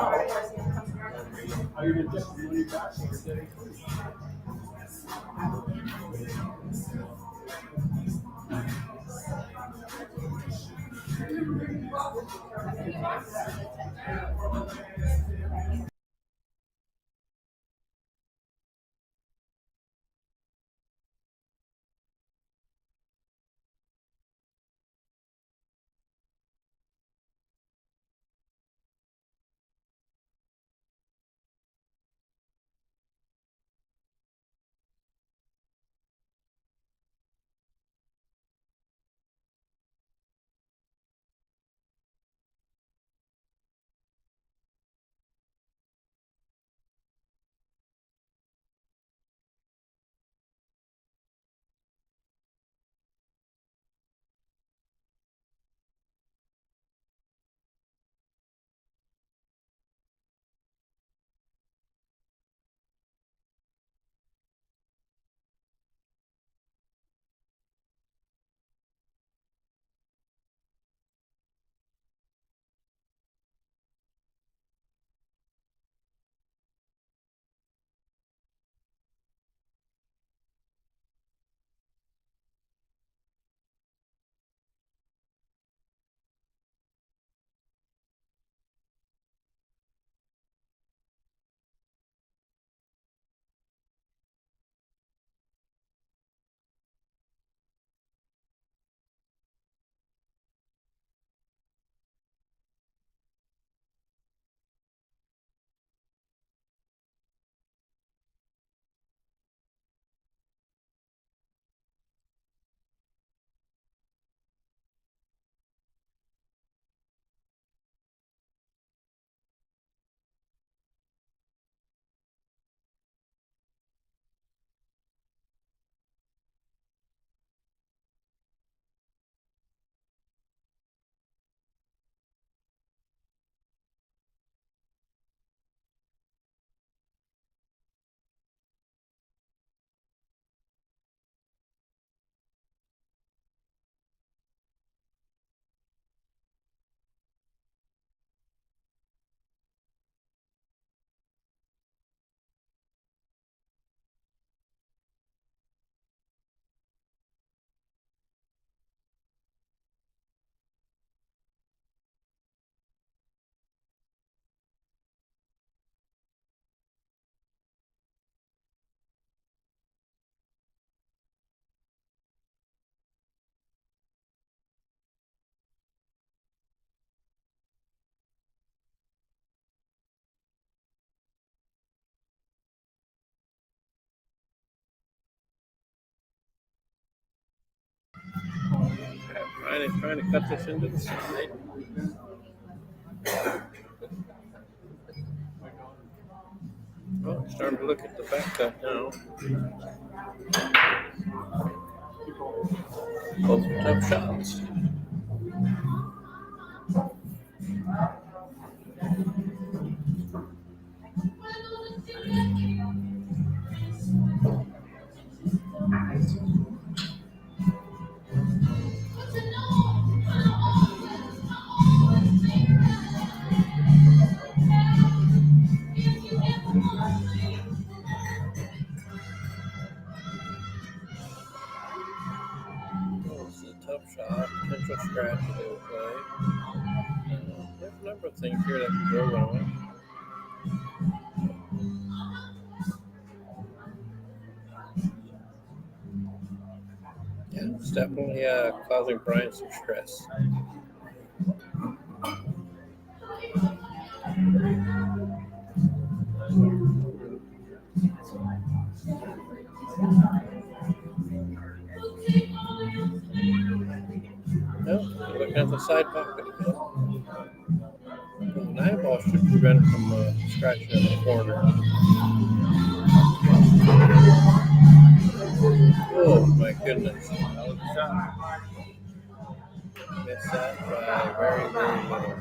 Trying to cut this into the side. Oh, starting to look at the back cut now. Both are tough shots. Oh, this is a tough shot. Potential scratch a little play. There's a number of things here that can go wrong. Yeah, it's definitely causing Brian some stress. Well, looking at the side pocket again. An eyeball should prevent it from scratching in the corner. Oh my goodness. Missed that by very, very little.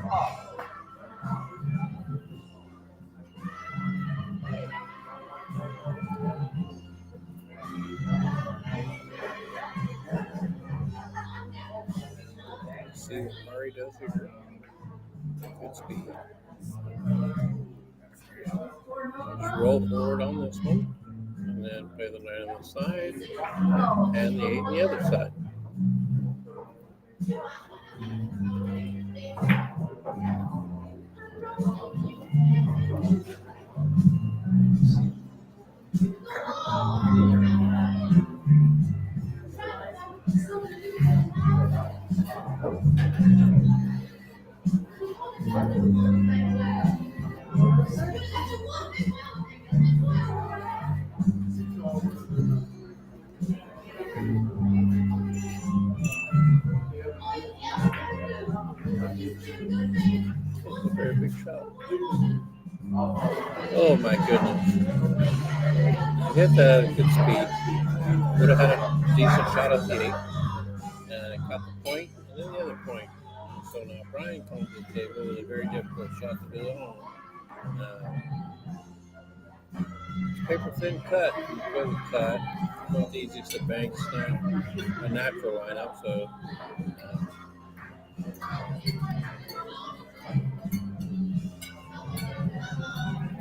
see what Mari does here. Good speed. Just roll forward on this one, and then play the 9 on the side, and the 8 on the other side. It's a very big shot. Oh my goodness. He hit that at good speed. Would have had a decent shot at the 8. And it caught the point, and then the other point. So now Brian comes to the table with a very difficult shot to do at home. Paper thin cut, good cut. Not the easiest to bank. It's not a natural lineup, so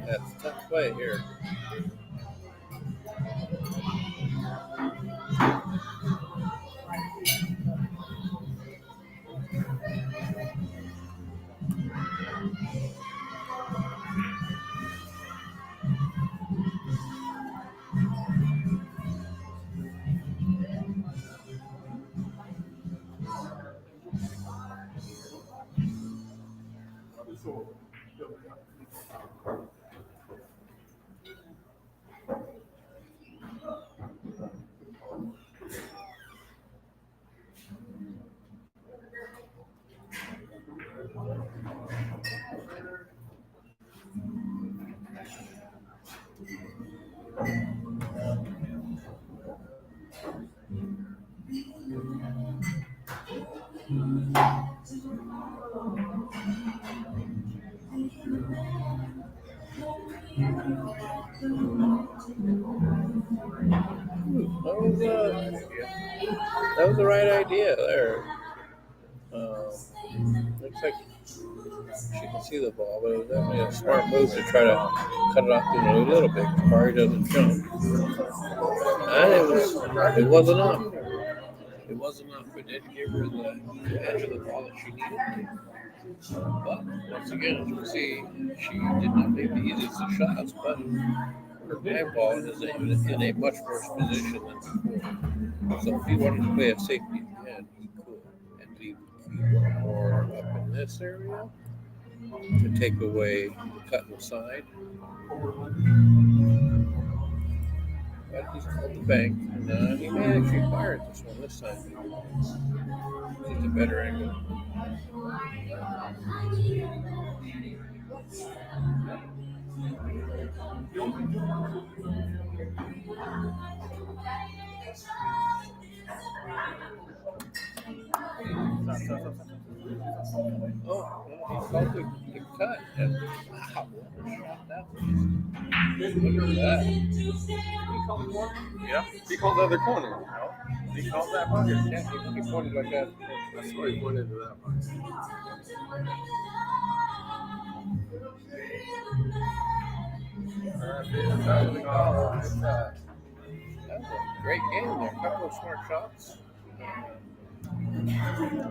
that's a tough play here. That was the right idea there. Looks like she can see the ball, but it was definitely a smart move to try to cut it off a little bit. Mari doesn't jump. And it was enough. It was enough. It didn't give her the edge of the ball that she needed. But once again, as you can see, she did not make the easiest of shots, but her bag ball is in a much worse position than before. So if he wanted to play a safety again, he could. And leave one more up in this area to take away the cut in the side. But he's called the bank, and he may actually fire at this one this time. He's a better angle. Oh, well, he called the cut, and wow, what a shot that was. Look at that. He called the corner? Yeah. He called the other corner. No. He called that bucket. Yeah, he pointed like that. That's why he pointed to that bucket. That was a great game there. A couple of smart shots.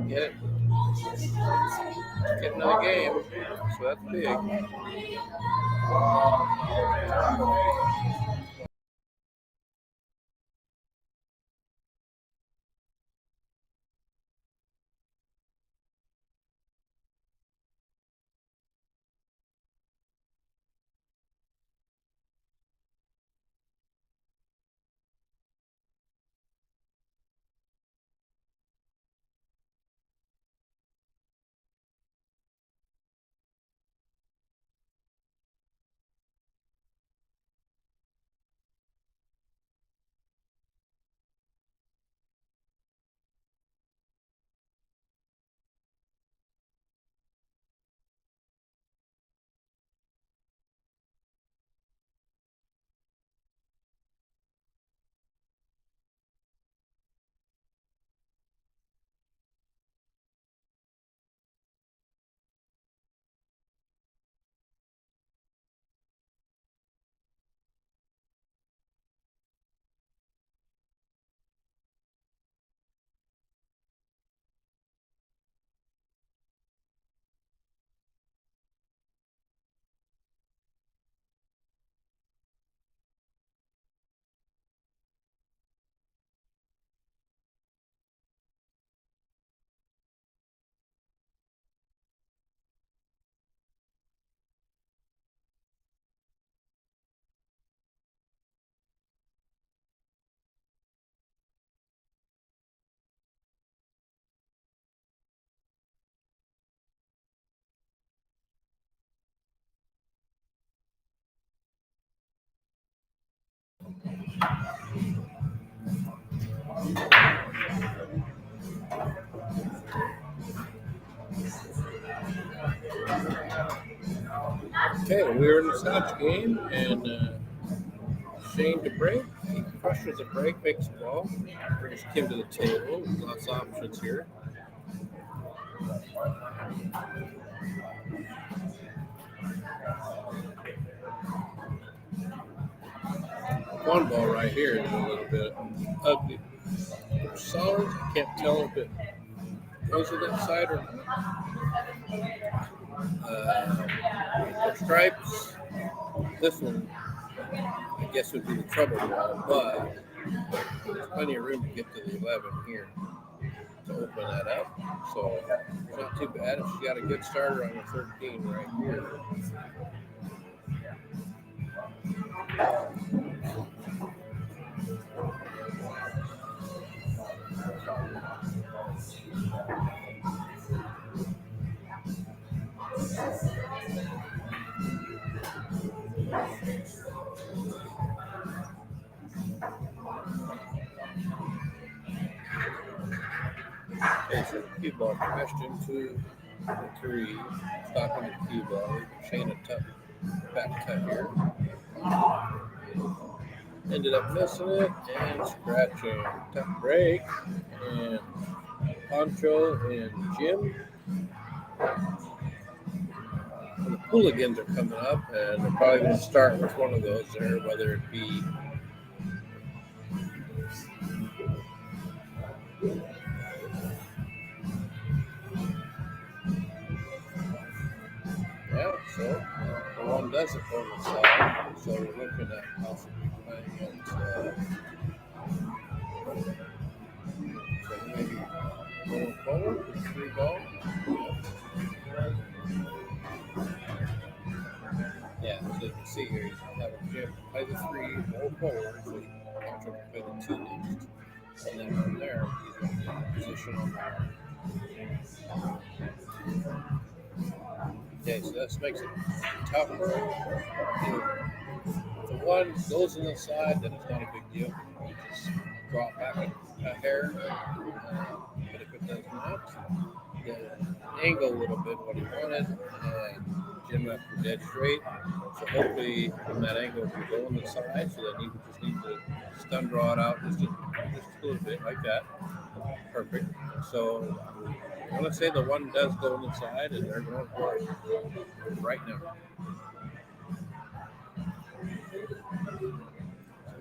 Get another game. So that's big. Okay, we're in the Scotch game, and Shane to break. He crushes a break, makes a ball, brings Kim to the table. Lots of options here. One ball right here is a little bit ugly. Solid. I can't tell if it goes to that side or not. The stripes. This one, I guess, would be the trouble ball, but there's plenty of room to get to the 11 here to open that up. So it's not too bad. She got a good starter on the 13 right here. Okay, so the cue ball crashed into the 3, stopping the cue ball. Shane a tough back cut here. Ended up missing it and scratching. Tough break. And Poncho and Jim. And the POOLIGANS are coming up, and they're probably going to start with one of those there, whether it be so the one doesn't go on the side, so we're looking at possibly playing it so maybe going forward with 3 ball. Yeah, so you can see here, you have a Jim play the 3, roll forward, so you can play the 2 next. And then from there, he's going to get in position on there. Okay, so this makes it tougher. If the 1 goes on the side, then it's not a big deal. You just drop back a hair. But if it does not, then angle a little bit what he wanted, and Jim left for dead straight. So hopefully from that angle we go on the side, so then you just need to stun draw it out just a little bit like that. Perfect. So I want to say the 1 does go on the side, and they're going for it right now.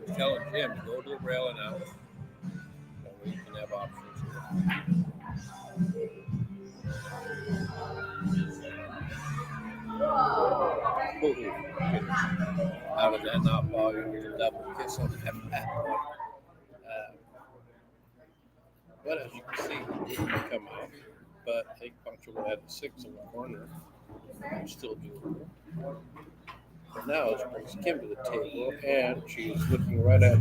So telling Jim to go to the rail and out. That way you can have options here. Out of that not ball, you get a double kiss on that bat. But as you can see, it didn't come out. But I think Poncho will add the 6 in the corner. Still doable. So now it brings Kim to the table, and she's looking right at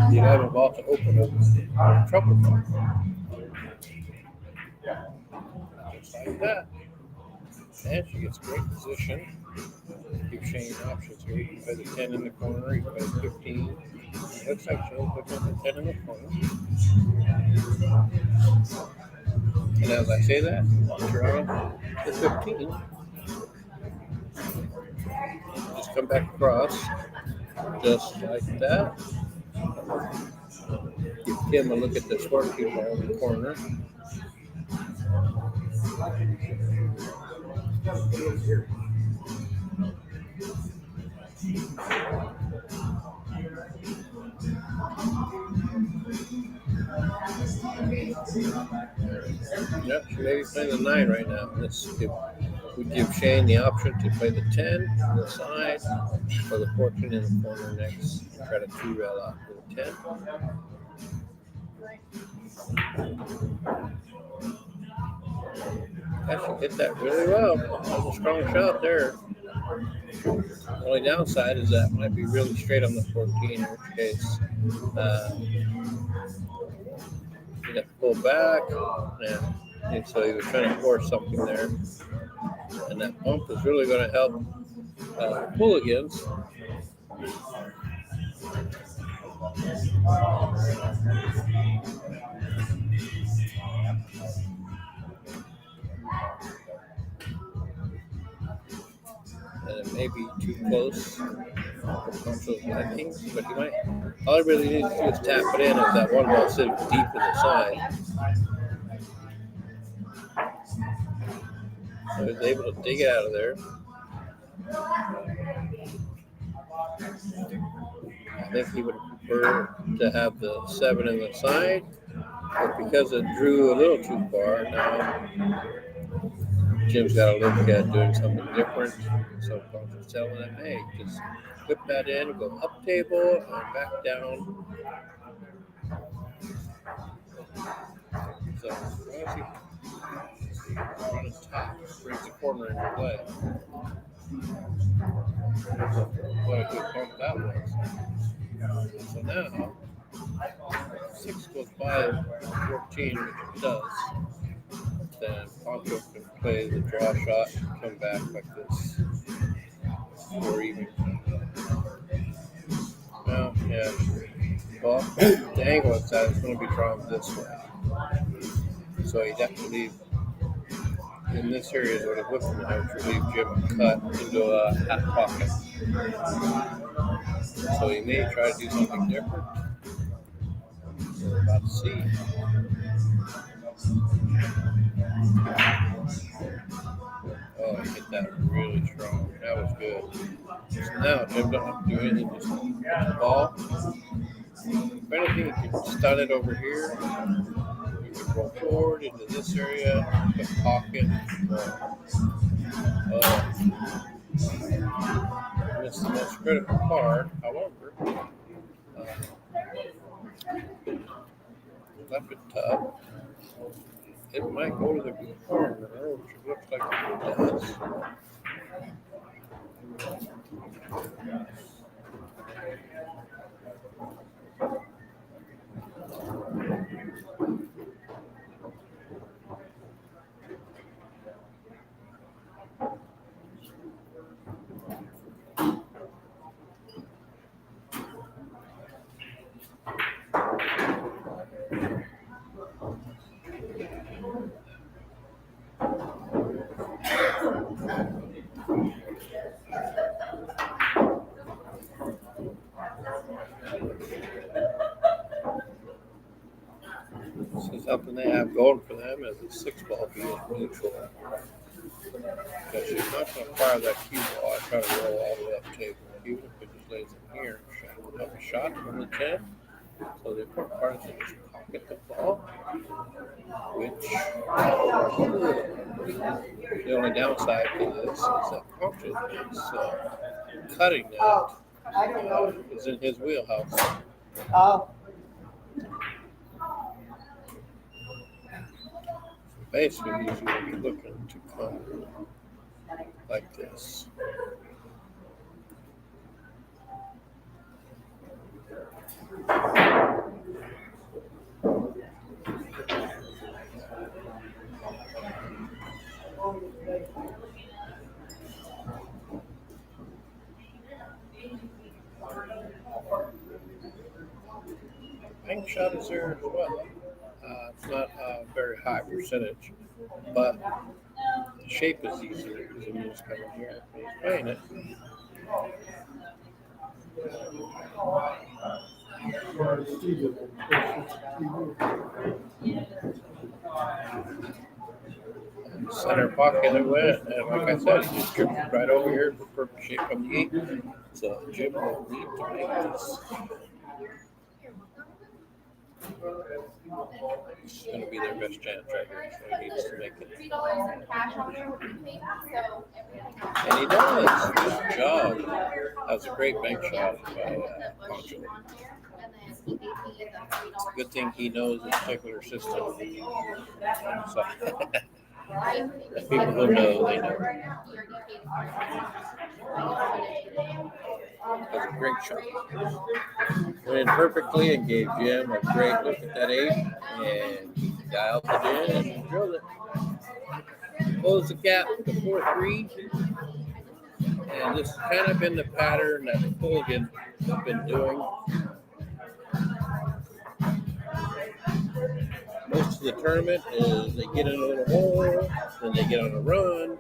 the 11 ball to open up trouble ball. Just like that. And she gets great position. Give Shane options here. You can play the 10 in the corner, you can play the 15. It looks like Shane's looking at the 10 in the corner. And as I say that, draw the 15. Just come back across, just like that. Give Kim a look at this 14 ball in the corner. Yep, she may be playing the 9 right now. We give Shane the option to play the 10 on the side, or the 14 in the corner next. Try to 2-rail out for the 10. Actually hit that really well. That was a strong shot there. The only downside is that might be really straight on the 14, in which case you'd have to pull back. And so he was trying to force something there. And that bump is really going to help POOLIGANS. And it may be too close for Poncho's liking, but he might. All he really needs to do is tap it in as that one ball sitting deep in the side. So he's able to dig it out of there. I think he would prefer to have the 7 in the side, but because it drew a little too far, now Jim's got to look at doing something different. So Poncho's telling him, hey, just whip that in, go up table, and back down. So as he on the top, brings the corner into play. What a good pump that was. So now, 6 goes by 14, which it does. Then Poncho can play the draw shot and come back like this. Or even. Well, yeah. Well, the angle it's at is going to be drawn this way. So he definitely, in this area, is what a whip knife to leave Jim cut into a hat pocket. So he may try to do something different. We're about to see. Oh, I hit that really strong. That was good. So now Jim don't have to do anything, just hit the ball. If anything, you can stun it over here. You can roll forward into this area, the pocket. It's the most critical part. However, left it tub. It might go to the corner, which it looks like it does. So something they have going for them is a 6-ball being neutral. Because she's not going to fire that cue ball. I try to roll all the way up table. Even if it just lays in here, have a shot from the 10. So the important part is to just pocket the ball, which the only downside to this is that Poncho is cutting that is in his wheelhouse. Basically, he's going to be looking to come like this. Bank shot is there as well. It's not a very high percentage, but the shape is easier because it means coming here. He's playing it. Center pocket it went, and like I said, he just dripped right over here for perfect shape from the 8. So Jim will need to make this. It's going to be their best chance right here, so he needs to make it. $3 in cash on there would be paid, so everything else. And he does. Good job. That was a great bank shot by Poncho. It's a good thing he knows the particular system. So, people who know, they know. That was a great shot. Went in perfectly and gave Jim a great look at that 8, and he dialed it in and drilled it. Closed the gap to 4-3. And this has kind of been the pattern that the Pooligans have been doing. Most of the tournament is they get in a little hole, then they get on a run.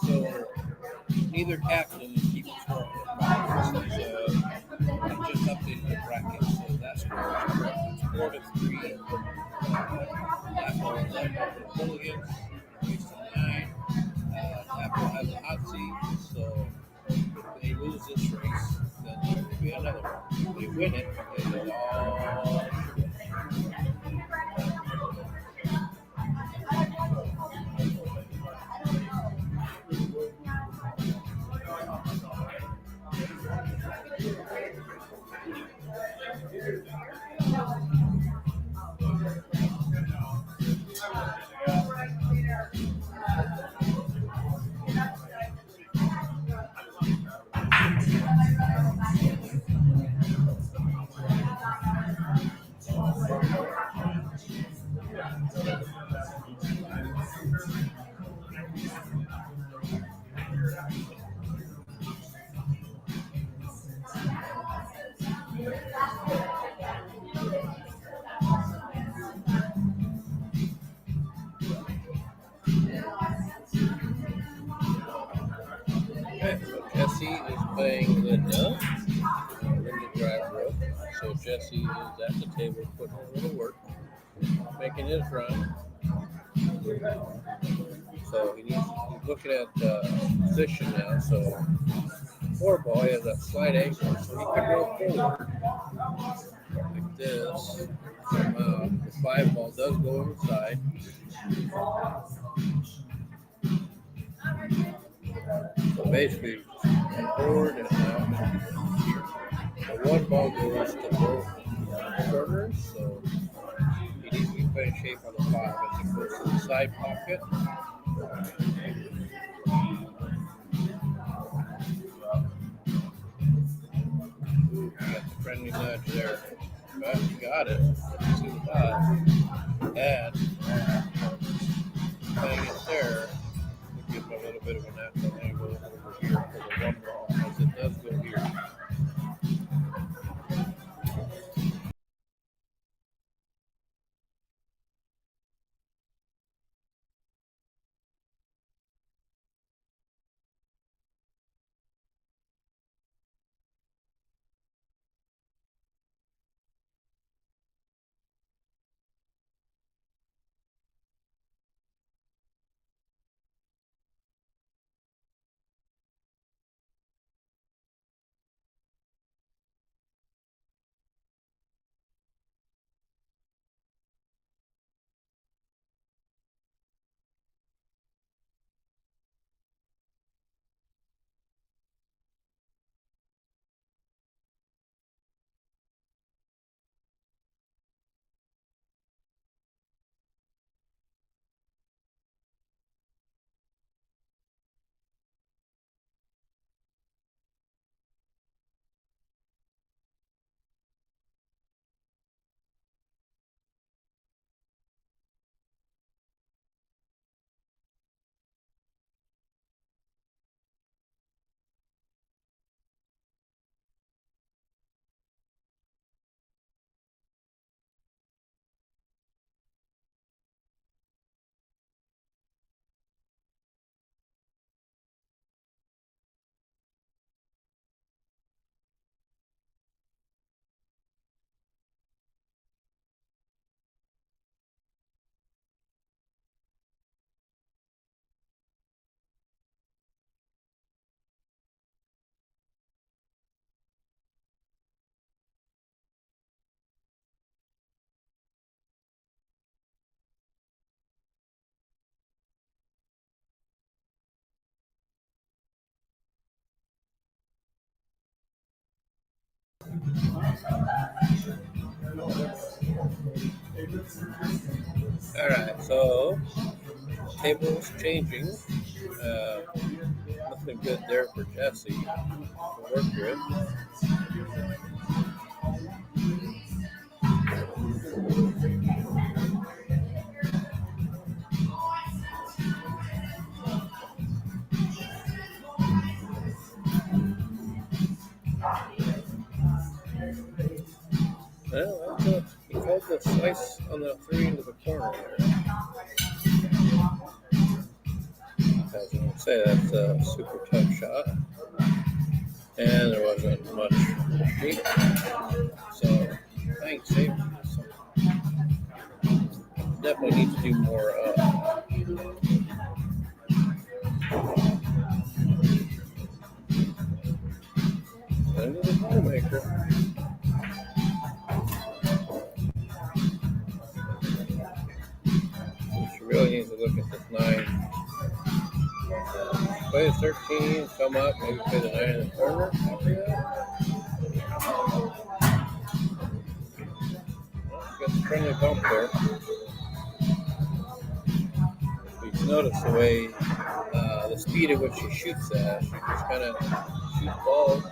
So neither captain keeps score. I just updated the bracket, so that score is correct. It's 4-3. DA&FO is up over Hooligans, based on 9. DA&FO has a hot seat, so if they lose this race, then there will be another one. If they win it, they go all. Okay, so Jesse is playing Linda drive rope. So Jesse is at the table putting a little work, making his run. So he's looking at position now. So 4-ball has a slight angle, so he can roll forward like this. The 5-ball does go inside. So basically, forward and out. The 1-ball goes to both corners, so he needs to be put in shape on the 5 as it goes to the side pocket. Ooh, got the friendly nudge there. But he got it. Too high. And playing it there would give him a little bit of a natural angle over here for the 1-ball, as it does go here. All right, so tables changing. Nothing good there for Jesse to work with. Well, he called the slice on the 3 into the corner there. I was going to say that's a super tough shot. And there wasn't much meat. So, thanks, Dave. So, definitely need to do more under the ball maker. She really needs to look at this 9. Play the 13, come up, maybe play the 9 in the corner. Got the friendly bump there. You can notice the way, the speed at which she shoots at. She just kind of shoot ball.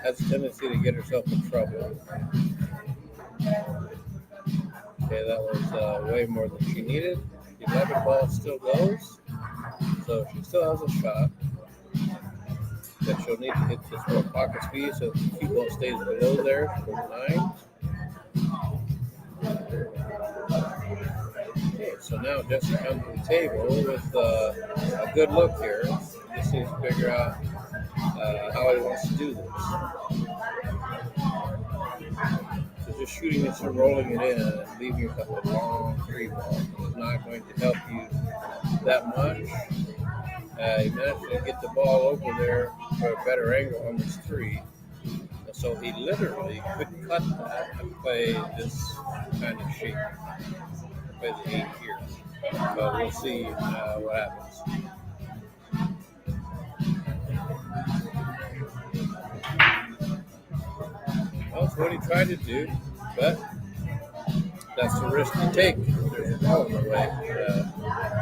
Has a tendency to get herself in trouble. Okay, that was way more than she needed. The 11 ball still goes, so she still has a shot. But she'll need to hit this more pocket speed so the cue ball stays below there for the 9. Okay, so now Jesse comes to the table with a good look here. Just needs to figure out how he wants to do this. So just shooting this and rolling it in and leaving yourself a long 3 ball is not going to help you that much. He managed to get the ball over there for a better angle on this 3. So he literally could cut that and play this kind of shape. Play the 8 here. But we'll see what happens. Well, that's what he tried to do, but that's the risk you take. There's a ball in the way.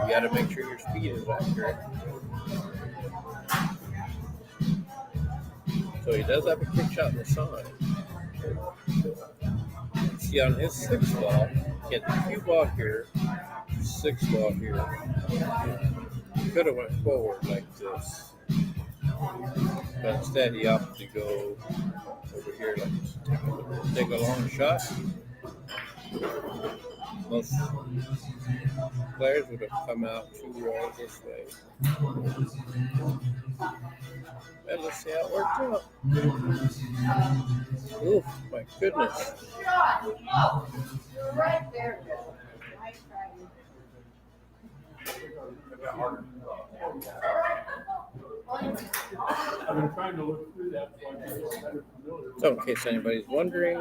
You got to make sure your speed is accurate. So he does have a kick shot in the side. See, on his 6 ball, he had the cue ball here, 6 ball here. He could have went forward like this, but instead he opted to go over here like this. Take a long shot. Most players would have come out 2 rows this way. And let's see how it worked out. Oof, my goodness. You're right there. I've been trying to look through that so I can get better familiar. So in case anybody's wondering,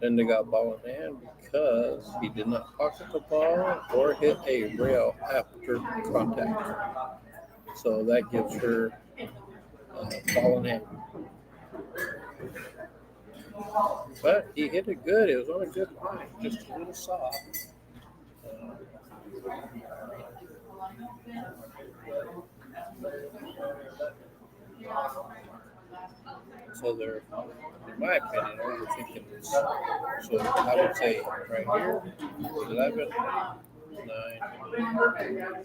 Linda got ball in hand because he did not pocket the ball or hit a rail after contact. So that gives her ball in hand. But he hit it good. It was on a good line, just a little soft. So they're, in my opinion, overthinking this. So I would say right here, 11, 9,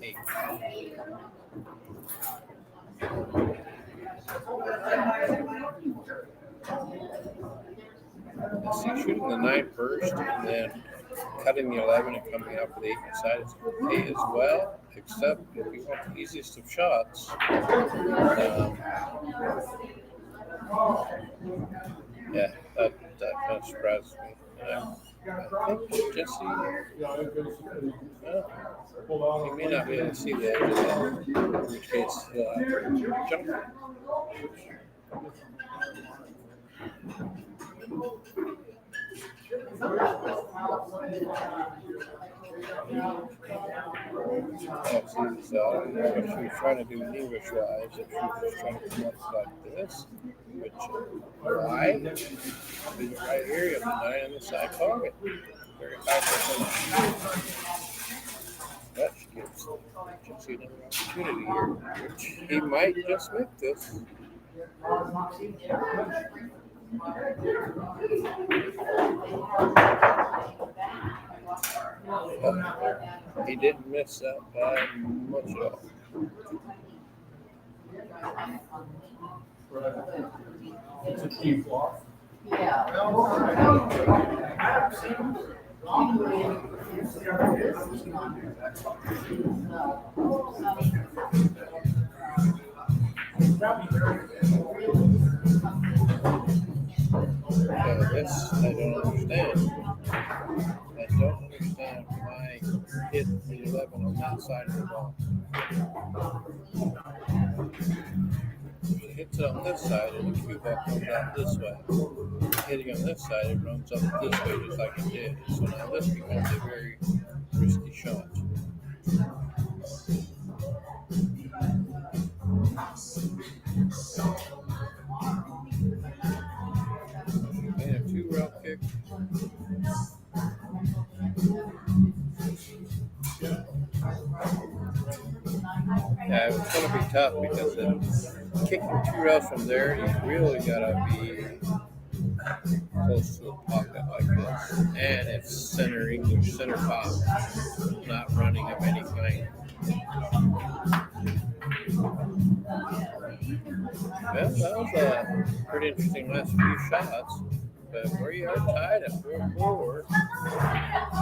8. See, shooting the 9 first and then cutting the 11 and coming out for the 8 inside is okay as well, except if you want the easiest of shots, yeah, that kind of surprises me. I think Jesse, he may not be able to see the edge of that, in which case he'll have to jump. So I don't know if she was trying to do English wise, if she was trying to come up like this, which wide, is right here, you have the 9 on the side pocket. Very high percentage. But she gives Jesse another opportunity here, which he might just make this. But he didn't miss that by much at all. It's a key flaw. So this I don't understand. I don't understand why he hit the 11 on that side of the ball. If it hits it on this side and the cue ball comes out this way. Hitting on this side, it runs up this way just like it did. So now this becomes a very risky shot. And a 2-rail kick. Yeah, it's going to be tough because kicking 2 rails from there, you really got to be close to the pocket like this. And it's center English, center pop, not running of any kind. Well, that was a pretty interesting last few shots. But we are tied at 4-4.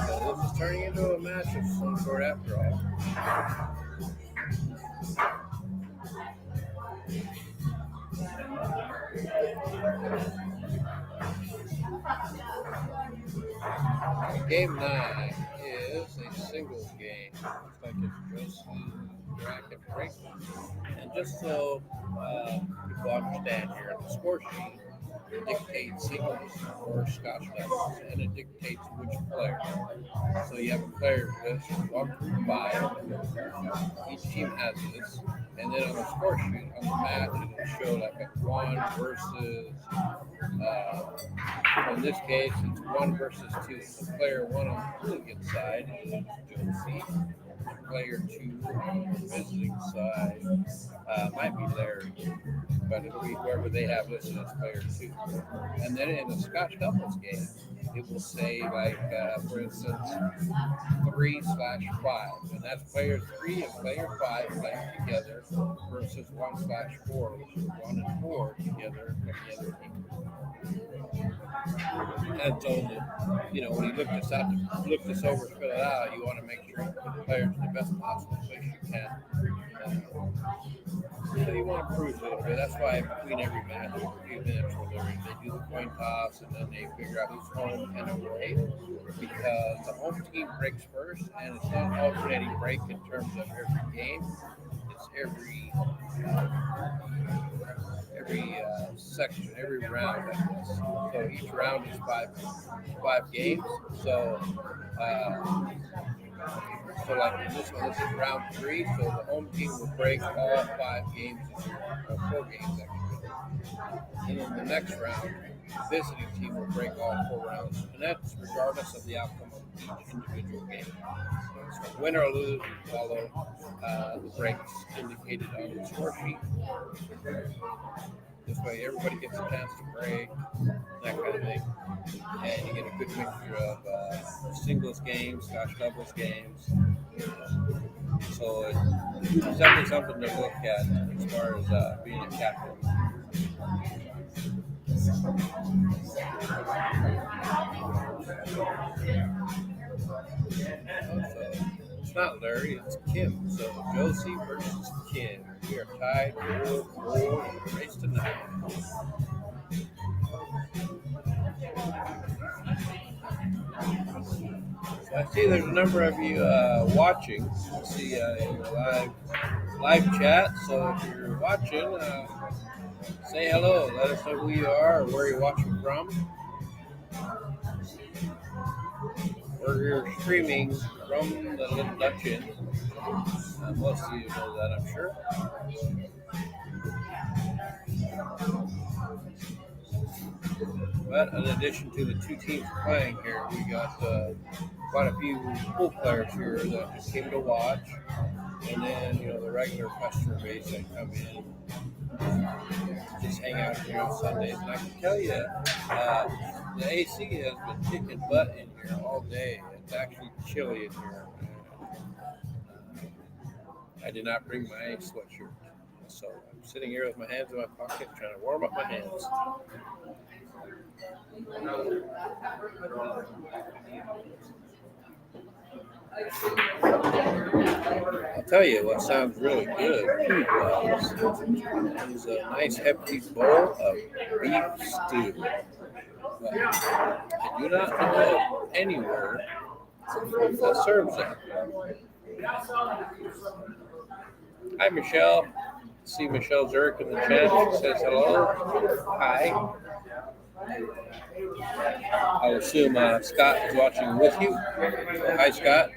So this is turning into a match of some sort after all. Game 9 is a singles game. Looks like it's Joseph bracket break. And just so people understand here, the score sheet dictates singles or Scotch doubles, and it dictates which player. So you have a player list 1 through 5. Each team has this, and then on the score sheet on the match, it'll show like a 1 versus. In this case, it's 1 versus 2. So player 1 on the Hooligan side is Josie. Player 2 on the visiting side might be Larry, but it'll be whoever they have listed as player 2. And then in the Scotch doubles game, it will say like, for instance, 3/5, and that's player 3 and player 5 playing together versus 1/4, which is 1 and 4 together from the other team. And so, when you look this over, fill it out, you want to make sure you put the players in the best possible place you can. So you want to improve a little bit. That's why between every match, a few minutes where they do the coin toss and then they figure out who's home and away, because the home team breaks first, and it's not an alternating break in terms of every game. It's every section, every round, I guess. So each round is five games. So like this one, this is round 3. So the home team will break all 5 games, or 4 games actually. And then the next round, the visiting team will break all 4 rounds, and that's regardless of the outcome of each individual game. So win or lose, follow the breaks indicated on the score sheet. This way, everybody gets a chance to break, that kind of thing. And you get a good mixture of singles games, Scotch doubles games. So it's definitely something to look at as far as being a captain. Also, it's not Larry, it's Kim. So Josie versus Kim. We are tied 4-4 in the race tonight. So I see there's a number of you watching. I see in the live chat. So if you're watching, say hello. Let us know who you are or where you're watching from. We're streaming from the Little Dutch Inn. Most of you know that, I'm sure. But in addition to the two teams playing here, we got quite a few pool players here that just came to watch. And then, the regular customer base that come in, just hang out here on Sundays. And I can tell you, the AC has been kicking butt in here all day. It's actually chilly in here. I did not bring my sweatshirt. So I'm sitting here with my hands in my pocket trying to warm up my hands. I'll tell you what sounds really good is a nice hefty bowl of beef stew. But I do not know anywhere that serves that. Hi, Michelle. See Michelle Zirk in the chat. She says hello. Hi. I assume Scott is watching with you. So, hi, Scott.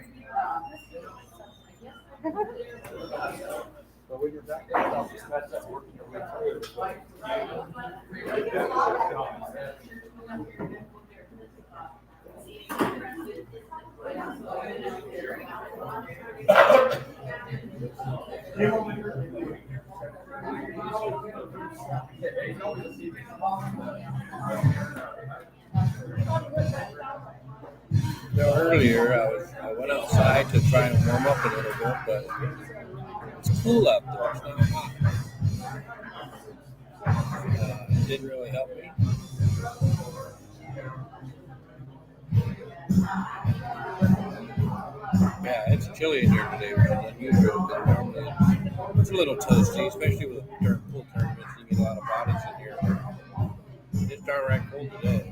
So when you're back, that's working your way through. Earlier, I went outside to try and warm up a little bit, but it's cool out there. It's not hot. It didn't really help me. Yeah, it's chilly in here today, which is unusual. But normally it's a little toasty, especially with during pool tournaments. You get a lot of bodies in here. It's darn right cold today.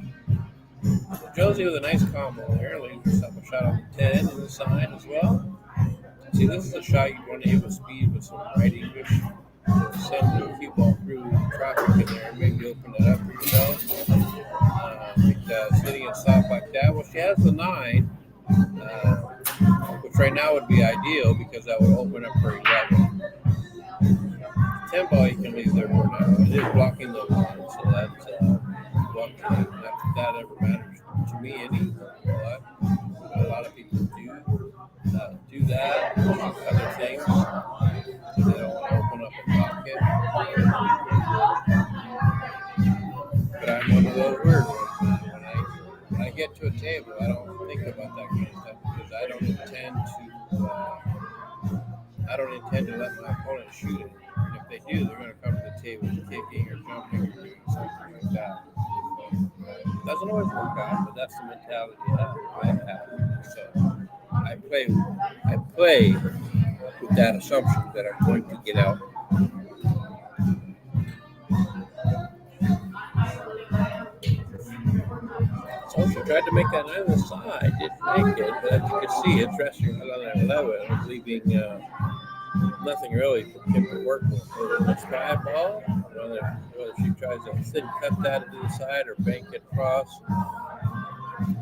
So Josie with a nice combo there. Leaves herself a shot on the 10 in the sign as well. See, this is a shot you'd want to hit with speed with some right English. Send the cue ball through traffic in there and maybe open it up for yourself. Hitting it soft like that. Well, she has the 9, which right now would be ideal because that would open up her 11. 10 ball you can leave there for now. It is blocking the 1, so that's not that ever matters to me any. But a lot of people do that, other things. So they don't want to open up a pocket. But I'm one of those weird ones. When I get to a table, I don't think about that kind of stuff because I don't intend to let my opponent shoot it. And if they do, they're going to come to the table kicking or jumping or doing something like that. It doesn't always work out, but that's the mentality I have. So I play with that assumption that I'm going to get out. So she tried to make that 9 on the side, didn't make it, but as you can see, it's resting on that 11, leaving nothing really for Kim to work with. Whether it's 5 ball, whether she tries to thin cut that to the side or bank it across.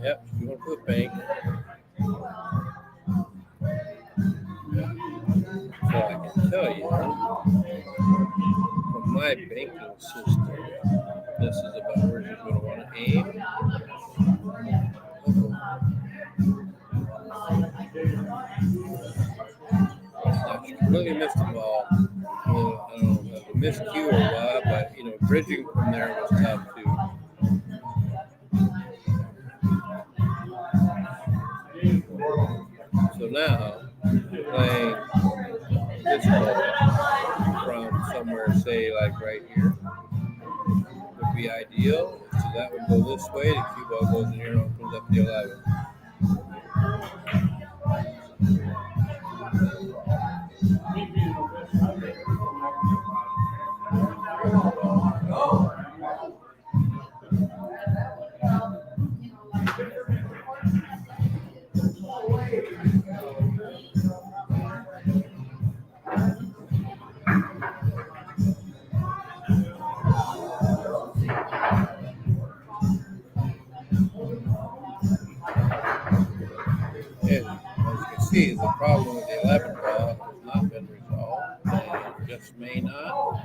Yep, she's going for the bank. So I can tell you, from my banking system, this is about where she's going to want to aim. She really missed the ball. I don't know if it was a miscue or what, but bridging from there was tough too. So now playing this ball from somewhere, say like right here, would be ideal. So that would go this way. The cue ball goes in here and opens up the 11. problem with the 11 ball has not been resolved. It just may not.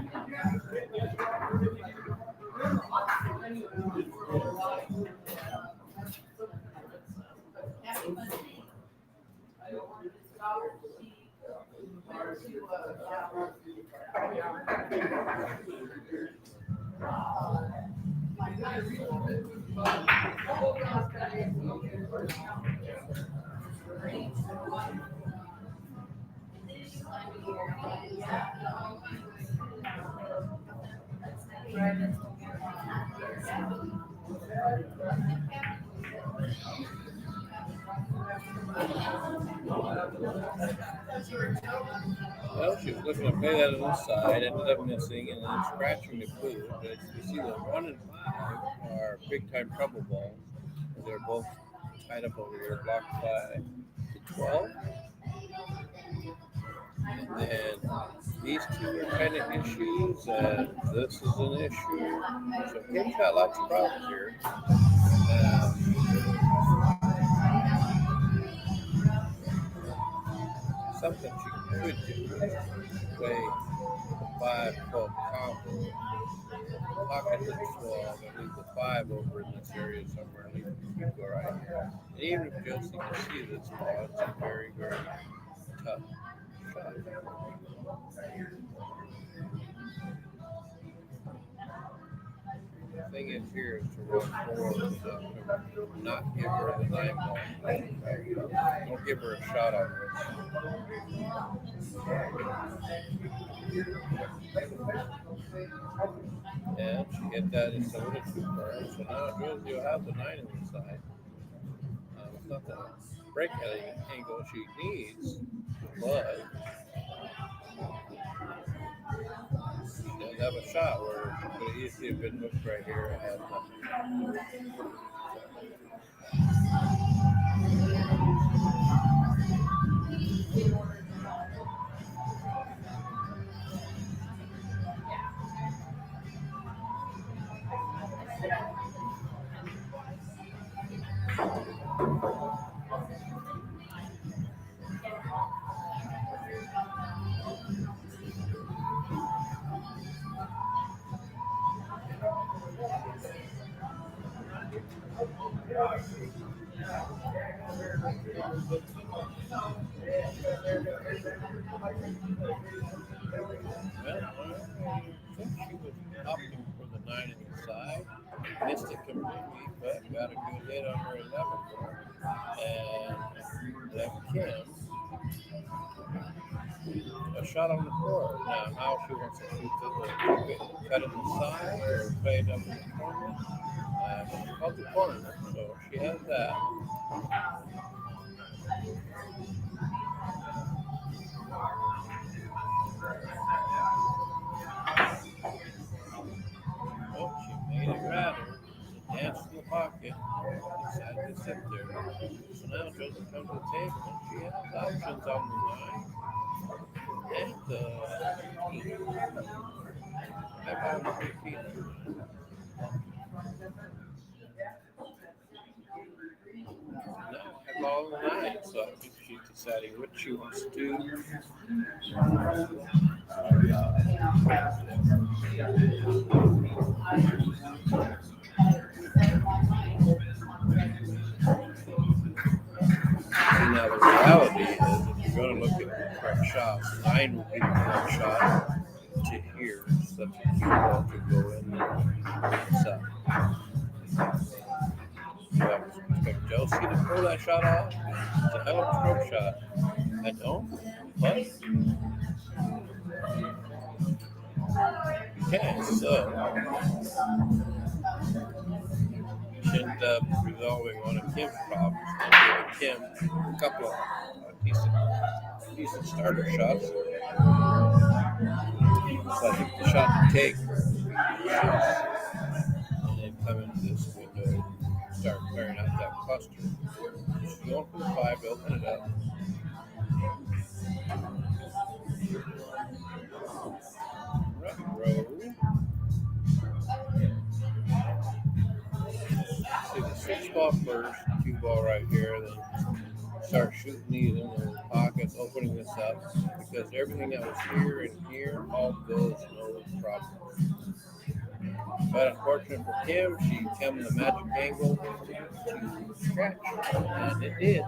Well, she was looking to play that on the side, ended up missing, and then scratching the clue. But you see, the 1 and 5 are big time trouble balls. They're both tied up over here, blocked by the 12. And then these two are kind of issues, and this is an issue. So Kim's got lots of problems here. Something she could do is play the 5-12 combo, pocket the 12, and leave the 5 over in this area somewhere, and leave the 2 go right here. And even if Josie can see this ball, it's a very, very tough shot. The thing is here is to run forward, not give her the 9 ball. Don't give her a shot on this. And she hit that into the 2 bar. So now Josie will have the 9 inside. It's not the breakhead angle she needs, but she does have a shot where it could easily have been hooked right here and had nothing. Opting for the 9 inside, missed it completely, but got a good hit on her 11 ball. And left Kim a shot on the floor. Now, how she wants to shoot the cut in the side or play it up in the corner. She called the corner, so she has that. Oh, she made it rather. Danced in the pocket. Decided to sit there. So now Josie comes to the table and she has options on the 9 and the 8. I found the 15. Now I have all the 9, so I think she's deciding what she wants to do. Now the reality is, if you're going to look at the correct shots, 9 would be the correct shot to here, such a cue ball to go in there. So you expect Josie to pull that shot off. It's a hell of a stroke shot. I don't, but you can. So she ended up resolving one of Kim's problems and giving Kim a couple of decent starter shots. So I think the shot to take and then come into this window and start clearing out that cluster. She's going for the 5 to open it up. Right row. See the 6 ball first, 2 ball right here, then start shooting these in those pockets, opening this up, because everything that was here and here all goes no problem. But unfortunately for Kim, she came the magic angle to scratch, and it did.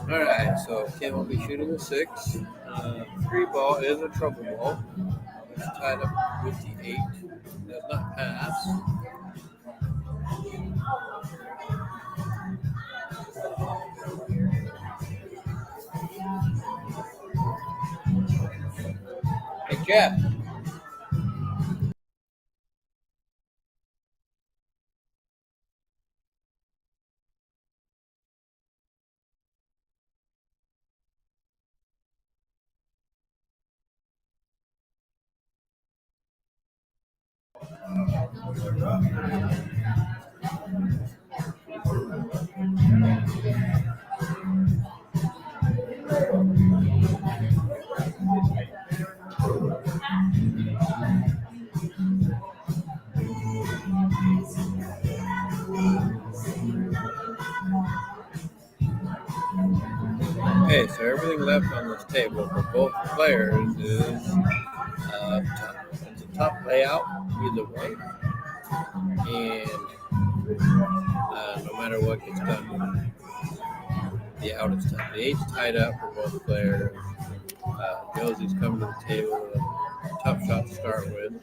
All right, so Kim will be shooting a 6. 3 ball is a trouble ball. It's tied up with the 8. Does not pass. Hey, Jeff. Okay, so everything left on this table for both players is it's a top layout either way, and no matter what gets done. the out is tied. The 8's tied up for both players. Josie's coming to the table with a tough shot to start with.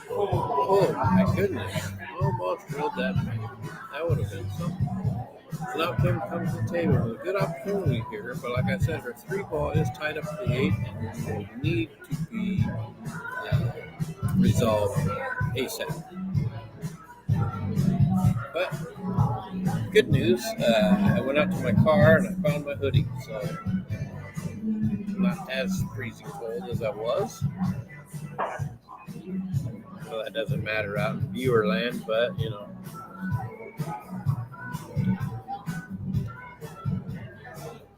Oh my goodness. Almost drilled that. That would have been something. So now Kim comes to the table with a good opportunity here, but like I said, her 3 ball is tied up to the 8 and will need to be resolved ASAP. But good news, I went out to my car and I found my hoodie, so I'm not as freezing cold as I was. Well, that doesn't matter out in viewer land, but you know.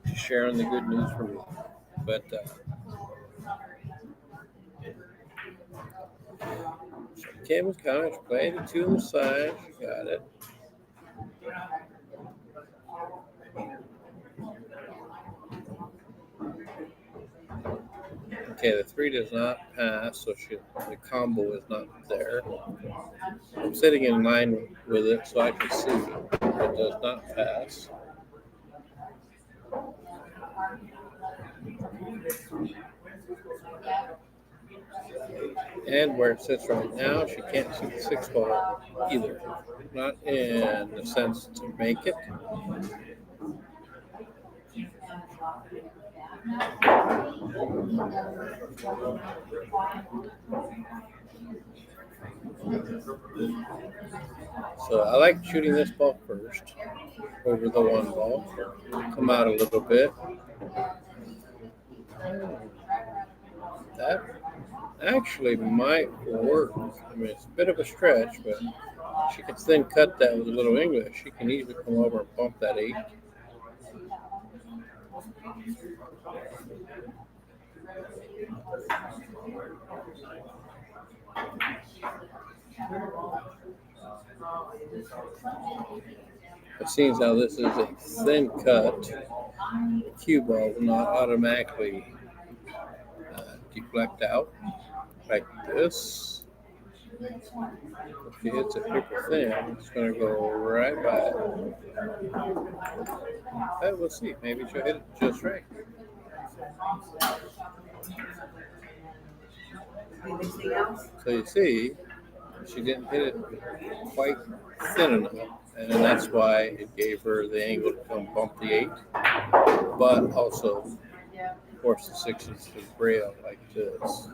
Just sharing the good news from me. But Kim's coming, she's playing the 2 on the side, she got it. Okay, the 3 does not pass, so the combo is not there. I'm sitting in line with it so I can see it does not pass. And where it sits right now, she can't see the 6 ball either. Not in the sense to make it. So I like shooting this ball first over the 1 ball. Come out a little bit. That actually might work. I mean, it's a bit of a stretch, but she can then cut that with a little English. She can easily come over and bump that 8. It seems how this is a thin cut. The cue ball will not automatically deflect out like this. If she hits it super thin, it's going to go right by it. But we'll see. Maybe she'll hit it just right. So you see, she didn't hit it quite thin enough, and then that's why it gave her the angle to come bump the 8, but also force the 6s to braille like this.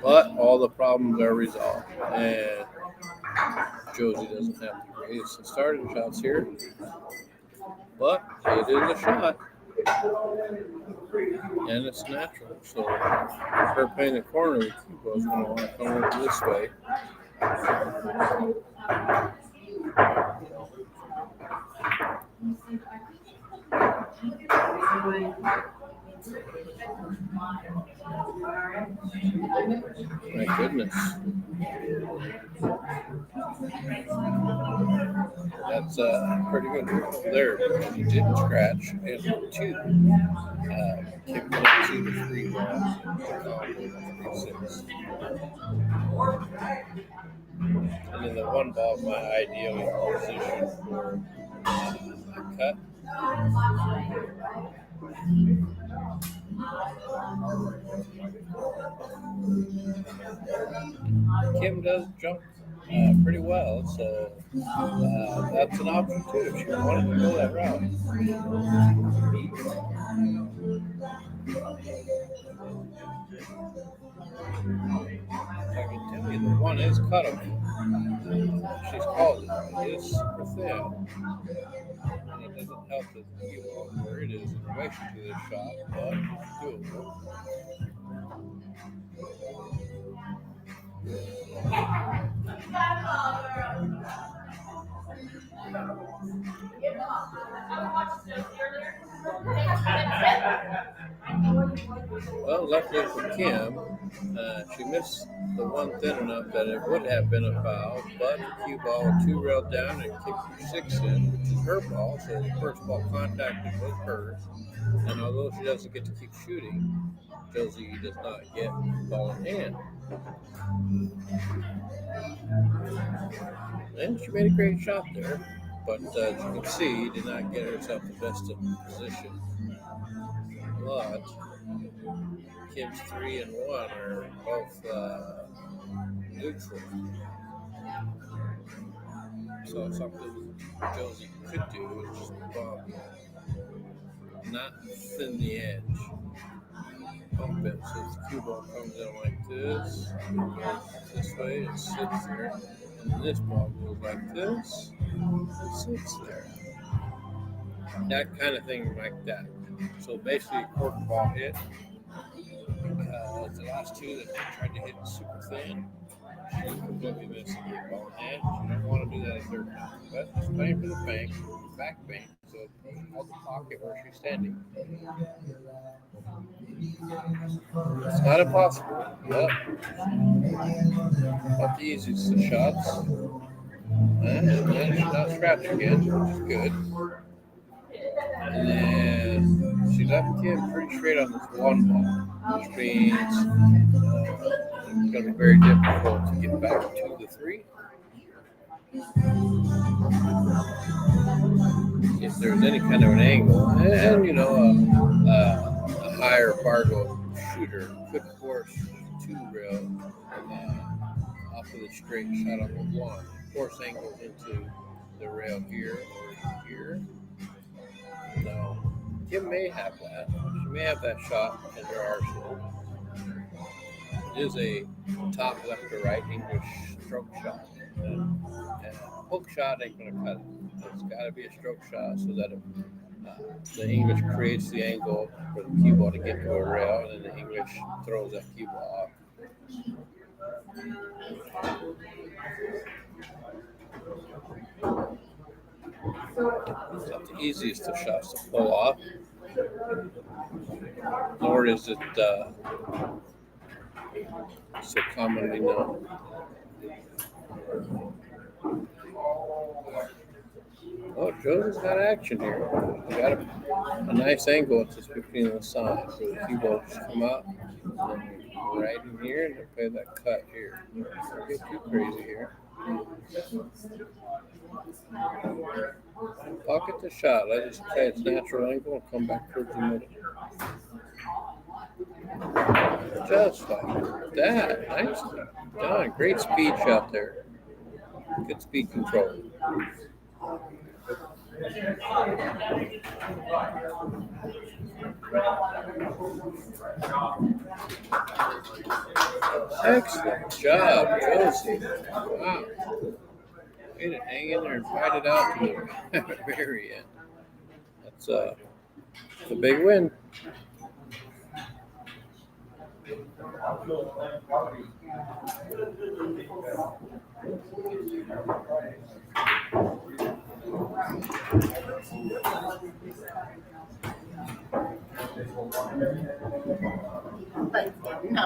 But all the problems are resolved, and Josie doesn't have the greatest of starting shots here, but it is a shot. And it's natural, so her playing the corner, the cue ball is going to want to come over this way. My goodness. That's pretty good there. She didn't scratch. And 2. Kicked it 2 to 3 balls. 3-6. And then the 1 ball is my ideal position for a cut. Kim does jump pretty well, so that's an option too if she wanted to go that route. I can tell you the 1 is cuttable. She's called it. It is super thin. And it doesn't help that the cue ball where it is in relation to this shot, but it's doable. Well, luckily came from Kim. She missed the one thin enough that it would have been a foul, but the cue ball with 2 railed down and kicked her 6 in, which is her ball, so the first ball contacted was hers. And although she doesn't get to keep shooting, Josie does not get ball in hand. And she made a great shot there, but as you can see, did not get herself the best of position. But Kim's 3 and 1 are both neutral. So something Josie could do is just not thin the edge. Pump it so the cue ball comes in like this, goes this way, it sits there, and then this ball goes like this, it sits there. That kind of thing like that. So basically, cork ball hit. The last two that they tried to hit super thin, she completely missed the ball in hand. She didn't want to do that a third time. But she's playing for the bank, back bank, so it held the pocket where she's standing. It's not impossible, but not the easiest of shots. And then she's not scratched again, which is good. And then she left Kim pretty straight on this one ball, which means it's going to be very difficult to get back to the 3. If there's any kind of an angle, and a higher Fargo shooter could force 2 rail off of the straight shot on the 1, force angle into the rail here or here. No, Kim may have that. She may have that shot in her arsenal. It is a top left to right English stroke shot. And a hook shot ain't going to cut it. It's got to be a stroke shot so that the English creates the angle for the cue ball to get to a rail, and then the English throws that cue ball off. It's not the easiest of shots to pull off, nor is it so commonly known. Oh, Josie's got action here. She got a nice angle just between the sides. So the cue ball just come out right in here and play that cut here. Don't get too crazy here. Pocket the shot. Let it play its natural angle and come back towards the middle. Just like that. Nicely done. Great speed shot there. Good speed control. Excellent job, Josie. Wow. Way to hang in there and fight it out to the very end. That's a big win. But no.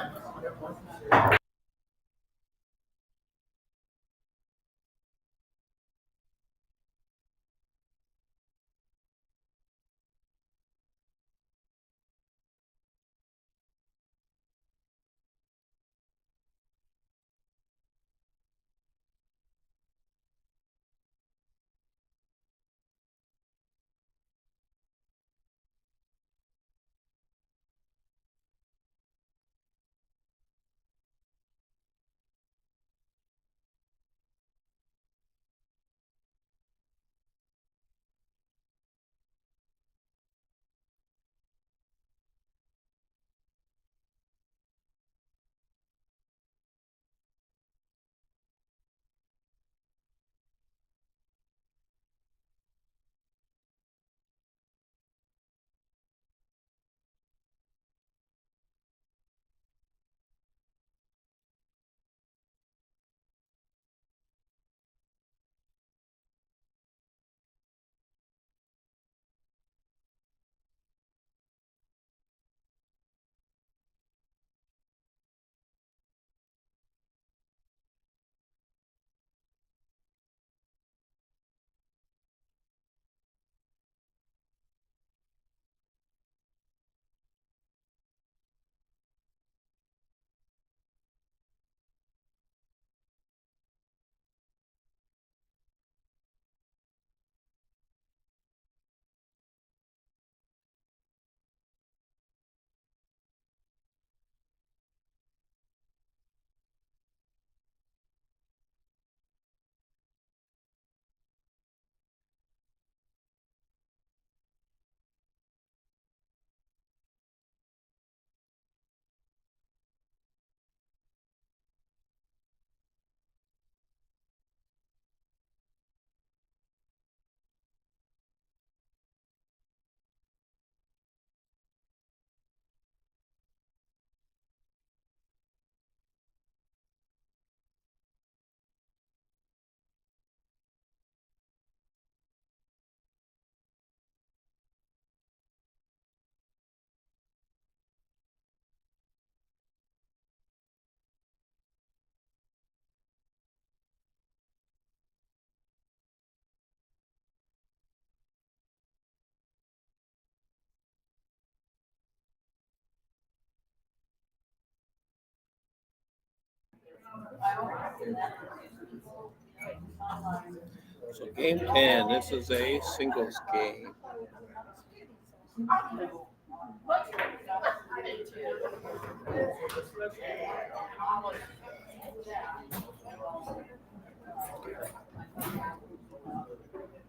So game 10, this is a singles game.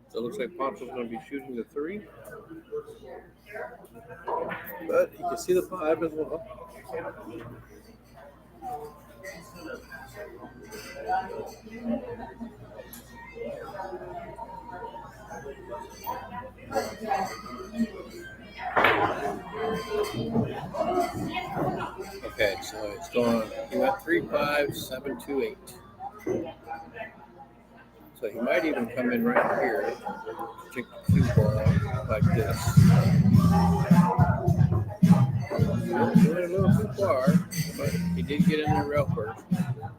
So it looks like Poncho's going to be shooting the 3. But you can see the 5 as well. Okay, so it's going, he went 3-5-7-2-8. So he might even come in right here, take the cue ball like this. He went a little too far, but he did get in there real first.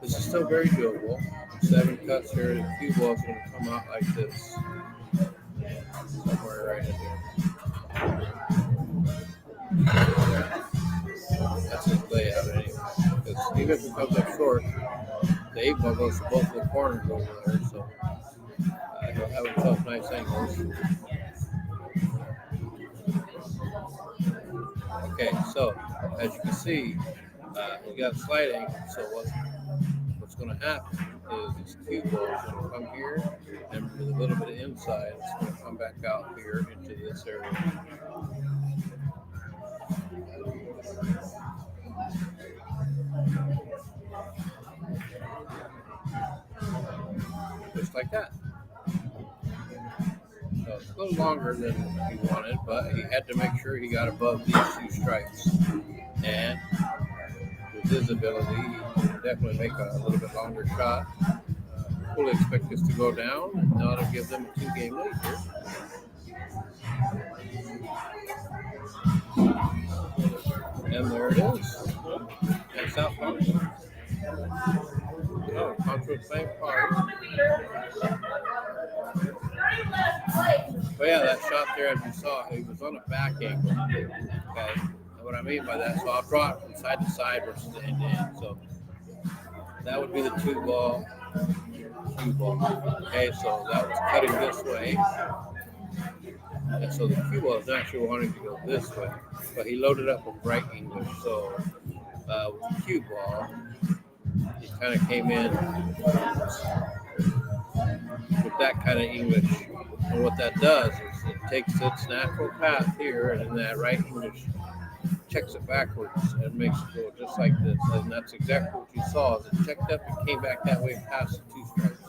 This is still very doable. 7 cuts here, the cue ball is going to come out like this. Somewhere right in there. That's his layout anyway. Because even if it comes up short, the 8 ball goes to both of the corners over there, so he'll have himself nice angles. Okay, so as you can see, we got sliding. So what's going to happen is this cue ball is going to come here, and with a little bit of inside, it's going to come back out here into this area. Just like that. So it's a little longer than he wanted, but he had to make sure he got above these 2 stripes. And with his ability, he can definitely make a little bit longer shot. Fully expect this to go down, and that'll give them a 2-game lead here. And there it is. That's out Poncho. Oh, Poncho's playing part. But yeah, that shot there, as you saw, he was on a back angle. Okay, and what I mean by that, so I'll draw it from side to side versus end to end. So that would be the 2 ball, cue ball. Okay, so that was cutting this way. And so the cue ball is actually wanting to go this way, but he loaded up with right English. So with the cue ball, he kind of came in with that kind of English. And what that does is it takes its natural path here, and then that right English checks it backwards and makes it go just like this. And that's exactly what you saw. As it checked up and came back that way past the 2 stripes.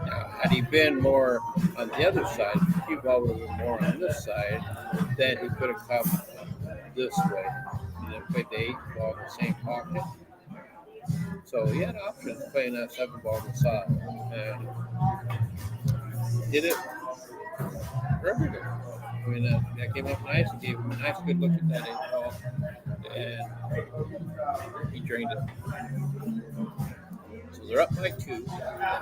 Now, had he been more on the other side, if the cue ball was more on this side, then he could have come this way and then played the 8 ball in the same pocket. So he had options playing that 7 ball on the side. And did it perfectly. I mean, that came up nice. He gave him a nice good look at that 8 ball. And he drained it. So they're up by 2.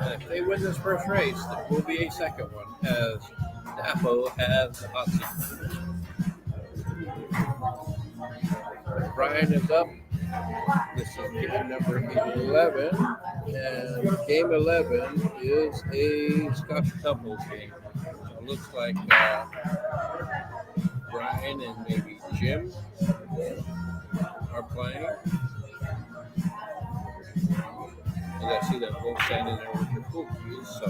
And if they win this first race, there will be a second one, as DA&FO has the hot seat. Brian is up. This is game number 11. And game 11 is a Scotch couples game. So it looks like Brian and maybe Jim are playing. And I see them both standing there with their pool cues. So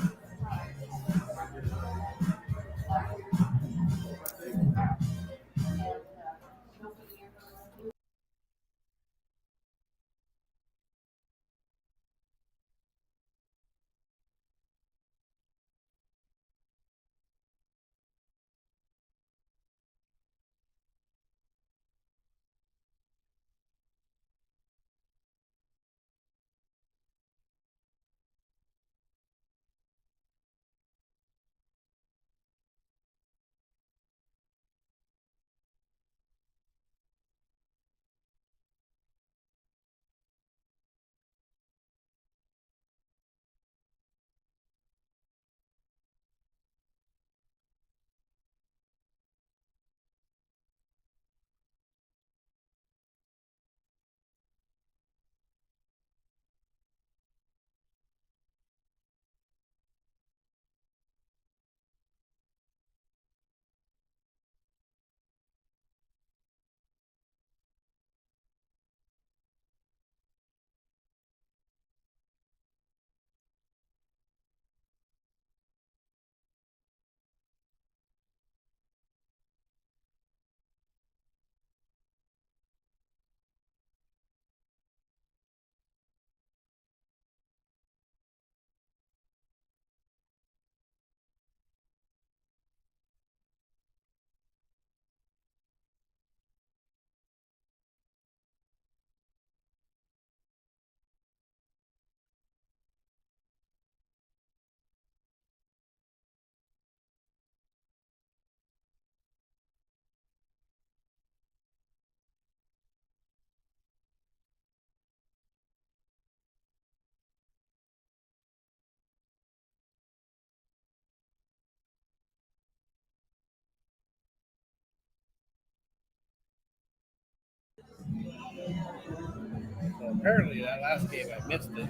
So apparently that last game I missed it.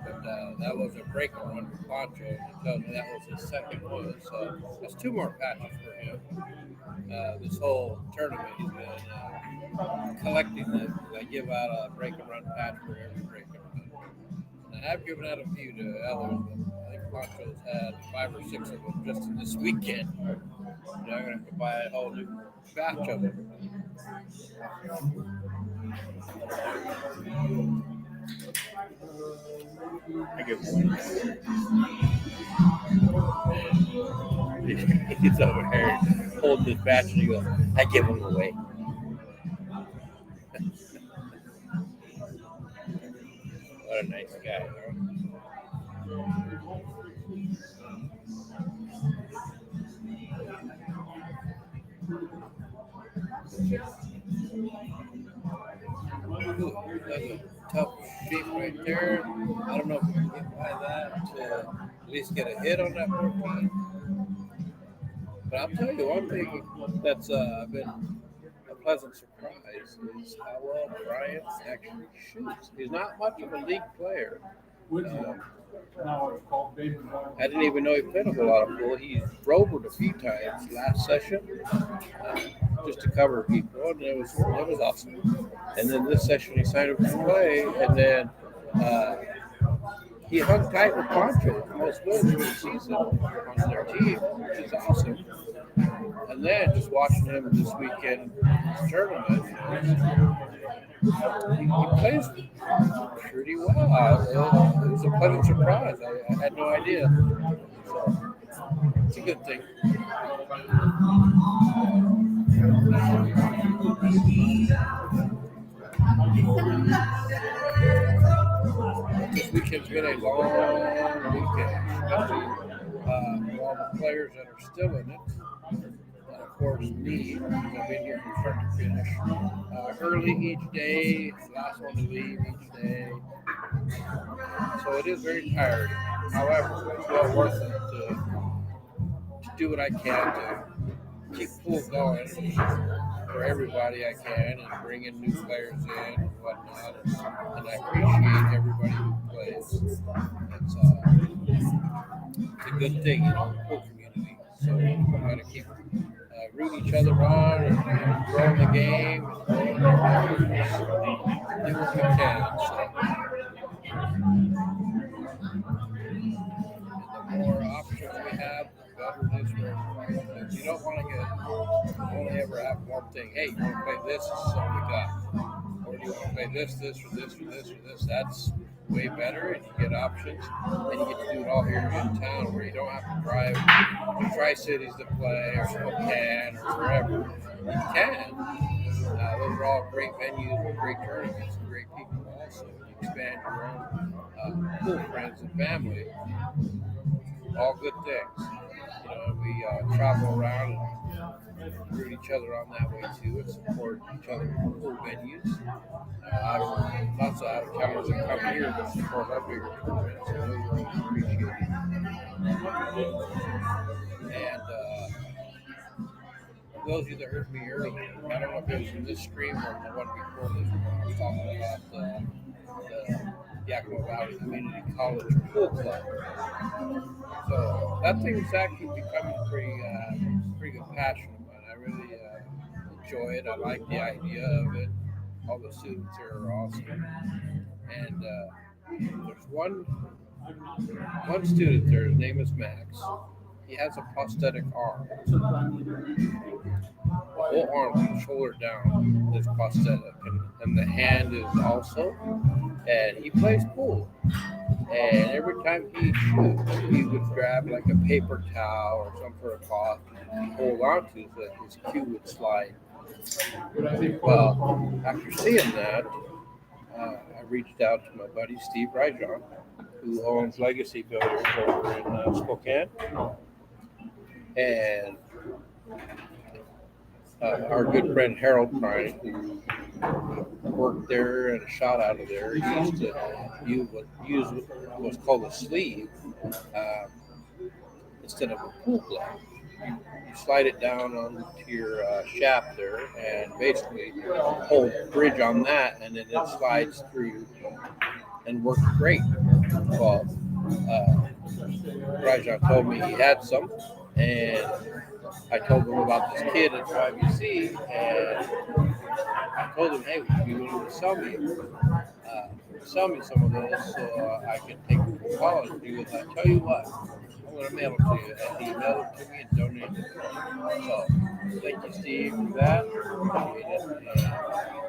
But that was a break and run for Pancho. He tells me that was his second one. So that's 2 more patches for him. This whole tournament, he's been collecting them. I give out a break and run patch for every break and run. And I have given out a few to others, but I think Pancho's had 5 or 6 of them just in this weekend. Now I'm going to have to buy a whole new batch of them. I give one. He's over there holding his batch and he goes, I give them away. What a nice guy, huh? Ooh, that's a tough shape right there. I don't know if we can get by that to at least get a hit on that 14. But I'll tell you one thing that's been a pleasant surprise is how well Bryant actually shoots. He's not much of a league player. Now it's called Baby I didn't even know he played a whole lot of pool. He rovered a few times last session just to cover people, and it was awesome. And then this session he signed up to play, and then he hung tight with Pancho most wins for the season on their team, which is awesome. And then just watching him this weekend tournament, he plays pretty well. It was a pleasant surprise. I had no idea. So it's a good thing. This weekend's been a long weekend, especially for all the players that are still in it. And of course, me, because I've been here from start to finish. Early each day, last one to leave each day. So it is very tiring. However, it's well worth it to do what I can to keep pool going for everybody I can and bring in new players in and whatnot. And I appreciate everybody who plays. It's a good thing, in the pool community. So we got to keep root each other on and growing the game and growing our members. Do what we can. The more options we have, the better it is for everybody. Because you don't want to only ever have one thing. Hey, you want to play this? This is all we got. Or do you want to play this, or this? That's way better, and you get options, and you get to do it all here in town, where you don't have to drive to Tri-Cities to play, or Spokane, or wherever. You can. Those are all great venues with great tournaments and great people also. You expand your own pool friends and family. All good things. We travel around and root each other on that way too, and support each other in pool venues. Lots of out of towners that come here to support our bigger tournaments, so we really appreciate it. And for those of you that heard me earlier, I don't know if it was in this stream or the one before this one, I was talking about the Yakima Valley Community College Pool Club. So that thing is actually becoming pretty good passion of mine. I really enjoy it. I like the idea of it. All the students are awesome. And there's one student there. His name is Max. He has a prosthetic arm. The whole arm from shoulder down is prosthetic, and the hand is also. And he plays pool. And every time he shoots, he would grab like a paper towel or some sort of cloth and hold on to so that his cue would slide. Well, after seeing that, I reached out to my buddy Steve Ryjon, who owns Legacy Builders over in Spokane. And our good friend Harold Prine, who worked there and shot out of there, used to use what was called a sleeve instead of a pool glove. you slide it down onto your shaft there, and basically hold bridge on that, and then it slides through and works great. Well, Rajan told me he had some, and I told him about this kid at YBC, and I told him, hey, would you be willing to sell me some of those so I can take them to college? And he was like, tell you what, I'm going to mail them to you. And he mailed them to me and donated them. So thank you, Steve, for that. Appreciate it. And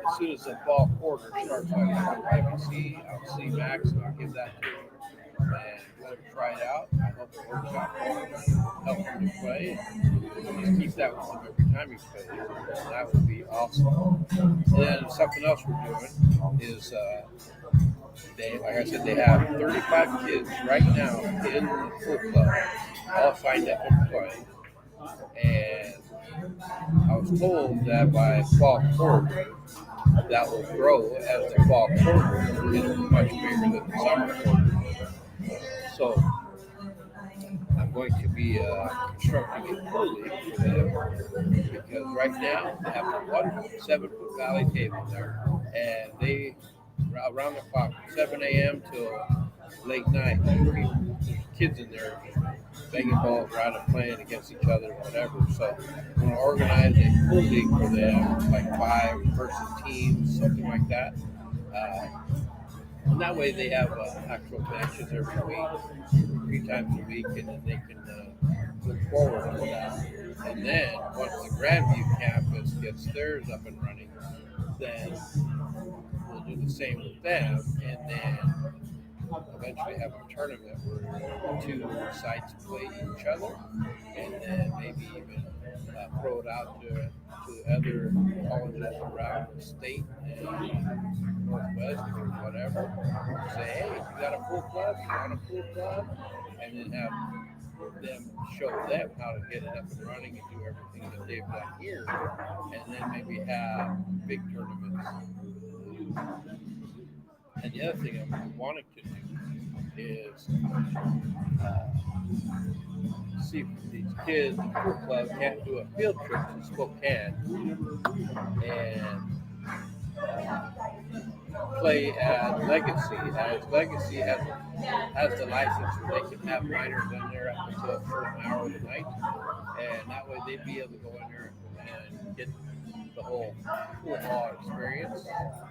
as soon as the fall quarter starts, I'll go to YBC, I'll see Max, and I'll give that to him. And let him try it out. I hope it works out for him. Help him to play. And just keep that with him every time he plays. And that would be awesome. And then something else we're doing is they, like I said, they have 35 kids right now in the pool club, all signed up and playing. And I was told that by fall quarter, that will grow as the fall quarter is much bigger than the summer quarter. So I'm going to be constructing a pool league for them because right now they have one 7-foot valley table there, and they around the clock, 7 a.m. till late night. There's kids in there banging balls around and playing against each other or whatever. So I'm going to organize a pool league for them, like 5-person teams, something like that. And that way they have actual matches every week, 3 times a week, and then they can look forward to that. And then once the Grandview campus gets theirs up and running, then we'll do the same with them, and then eventually have a tournament where 2 sites play each other, and then maybe even throw it out to other colleges around the state and Northwest or whatever. Say, hey, if you got a pool club, you want a pool club, and then have them show them how to get it up and running and do everything that they've done here, and then maybe have big tournaments. And the other thing I'm wanting to do is see if these kids in the pool club can't do a field trip to Spokane and play at Legacy, as Legacy has the license where they can have minors in there up until a certain hour of the night, and that way they'd be able to go in there and get the whole pool hall experience,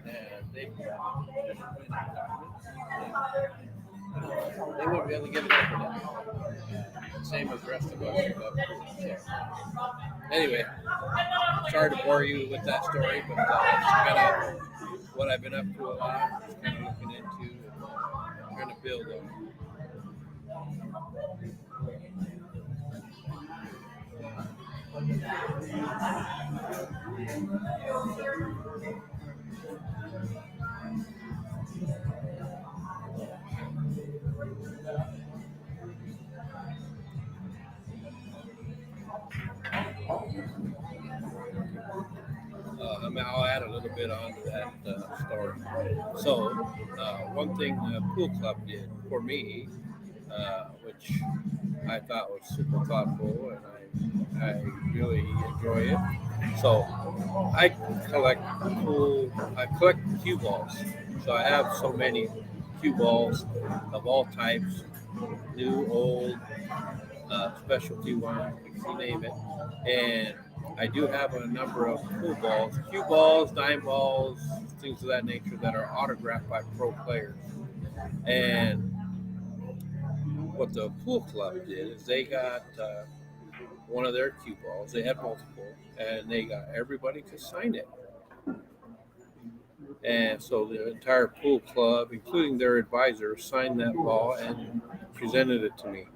and they wouldn't be able to get it for that. Same as the rest of us. So, anyway, sorry to bore you with that story, but it's kind of what I've been up to a lot, just kind of looking into and trying to build on. I'll add a little bit onto that story. So, one thing the pool club did for me, which I thought was super thoughtful, and I really enjoy it. So, I collect cue balls. So I have so many cue balls of all types, new, old, specialty ones, you name it, and I do have a number of pool balls, cue balls, dime balls, things of that nature that are autographed by pro players. And what the pool club did is they got one of their cue balls. They had multiple, and they got everybody to sign it. And so the entire pool club, including their advisor, signed that ball and presented it to me.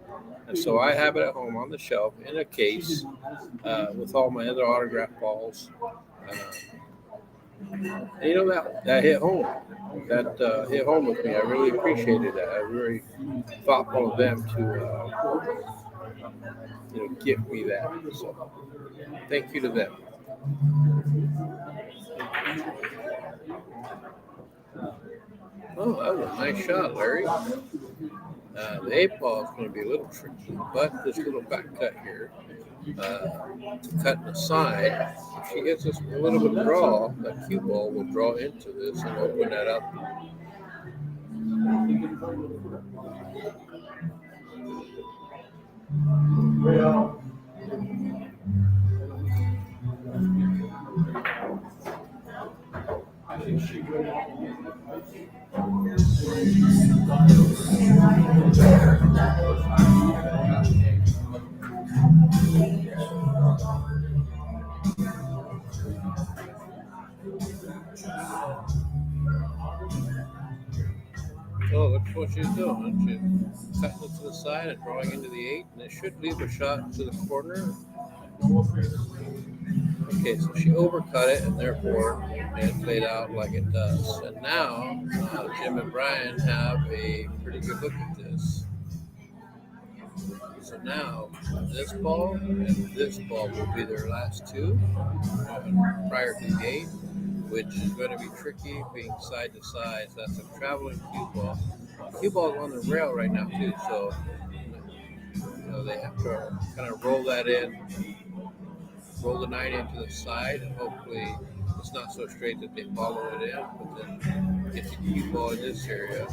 And so I have it at home on the shelf in a case with all my other autographed balls. And you know, that hit home. That hit home with me. I really appreciated that. I was very thoughtful of them to give me that. So thank you to them. Oh, that was a nice shot, Larry. The 8 ball is going to be a little tricky, but this little back cut here to cut the side. If she gets this a little bit of draw, that cue ball will draw into this and open that up. I think she would. Oh, look what she's doing. She's cutting it to the side and drawing into the 8, and it should leave a shot to the corner. Okay, so she overcut it, and therefore it played out like it does. And now Jim and Brian have a pretty good look at this. So now this ball and this ball will be their last two prior to the 8, which is going to be tricky being side to side. So that's a traveling cue ball. Cue ball is on the rail right now too, so they have to kind of roll that in, roll the 9 into the side, and hopefully it's not so straight that they follow it in, but then get the cue ball in this area.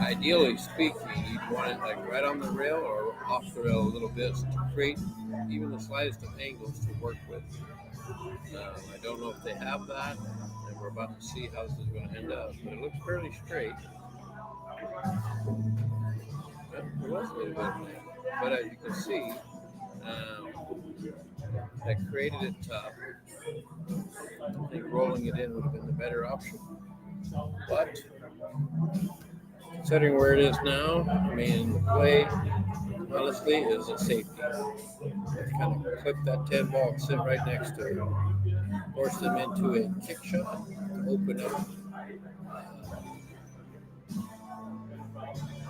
Ideally speaking, you'd want it like right on the rail or off the rail a little bit to create even the slightest of angles to work with. I don't know if they have that, and we're about to see how this is going to end up, but it looks fairly straight. It was a little bit, but as you can see, that created it tough. I think rolling it in would have been the better option, but considering where it is now, I mean, the play, honestly, is a safety. Kind of clip that 10 ball and sit right next to it. Force them into a kick shot to open up.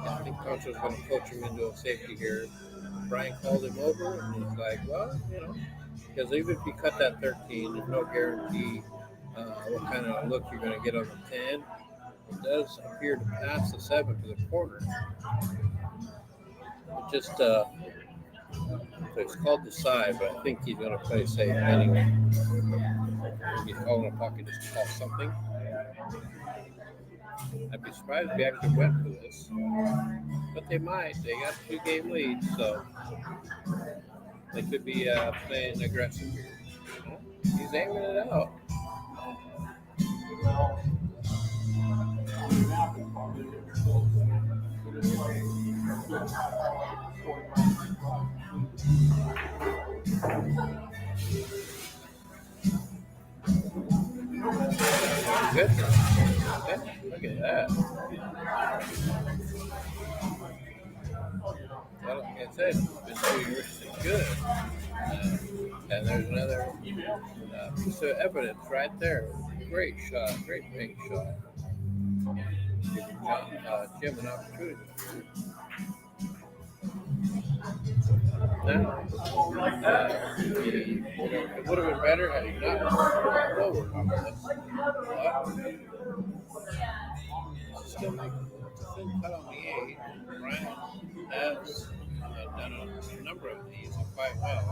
I think Coach was going to coach him into a safety here. Brian called him over, and he's like, well, because even if you cut that 13, there's no guarantee what kind of look you're going to get on the 10. It does appear to pass the 7 to the corner. It just, it's called the side, but I think he's going to play safe anyway. He's calling a pocket just to call something. I'd be surprised if he actually went for this, but they might. They got a 2-game lead, so they could be playing aggressive here. He's aiming it out. Good. Okay, look at that. Well, like I said, it's been doing really good. And there's another piece of evidence right there. Great shot, great paint shot. Jim an opportunity. Now, it would have been better had he not gone forward on this. But still make a thin cut on the 8. Brian has done a number of these quite well.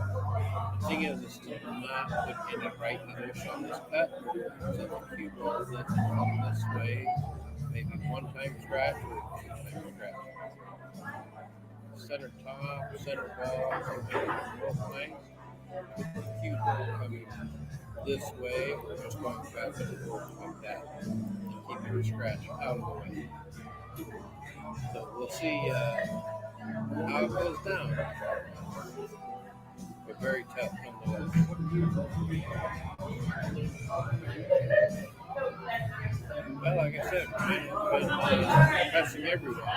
The thing is, it's still not put in it right either. So on this cut, so the cue ball that's come this way, maybe 1-time scratch or 2-time scratch. Center top, center ball, both lengths. With the cue ball coming this way, or just going back and forth like that, and keeping the scratch out of the way. So we'll see how it goes down. But very tough nonetheless. Well, like I said, Brian has been pressing everyone.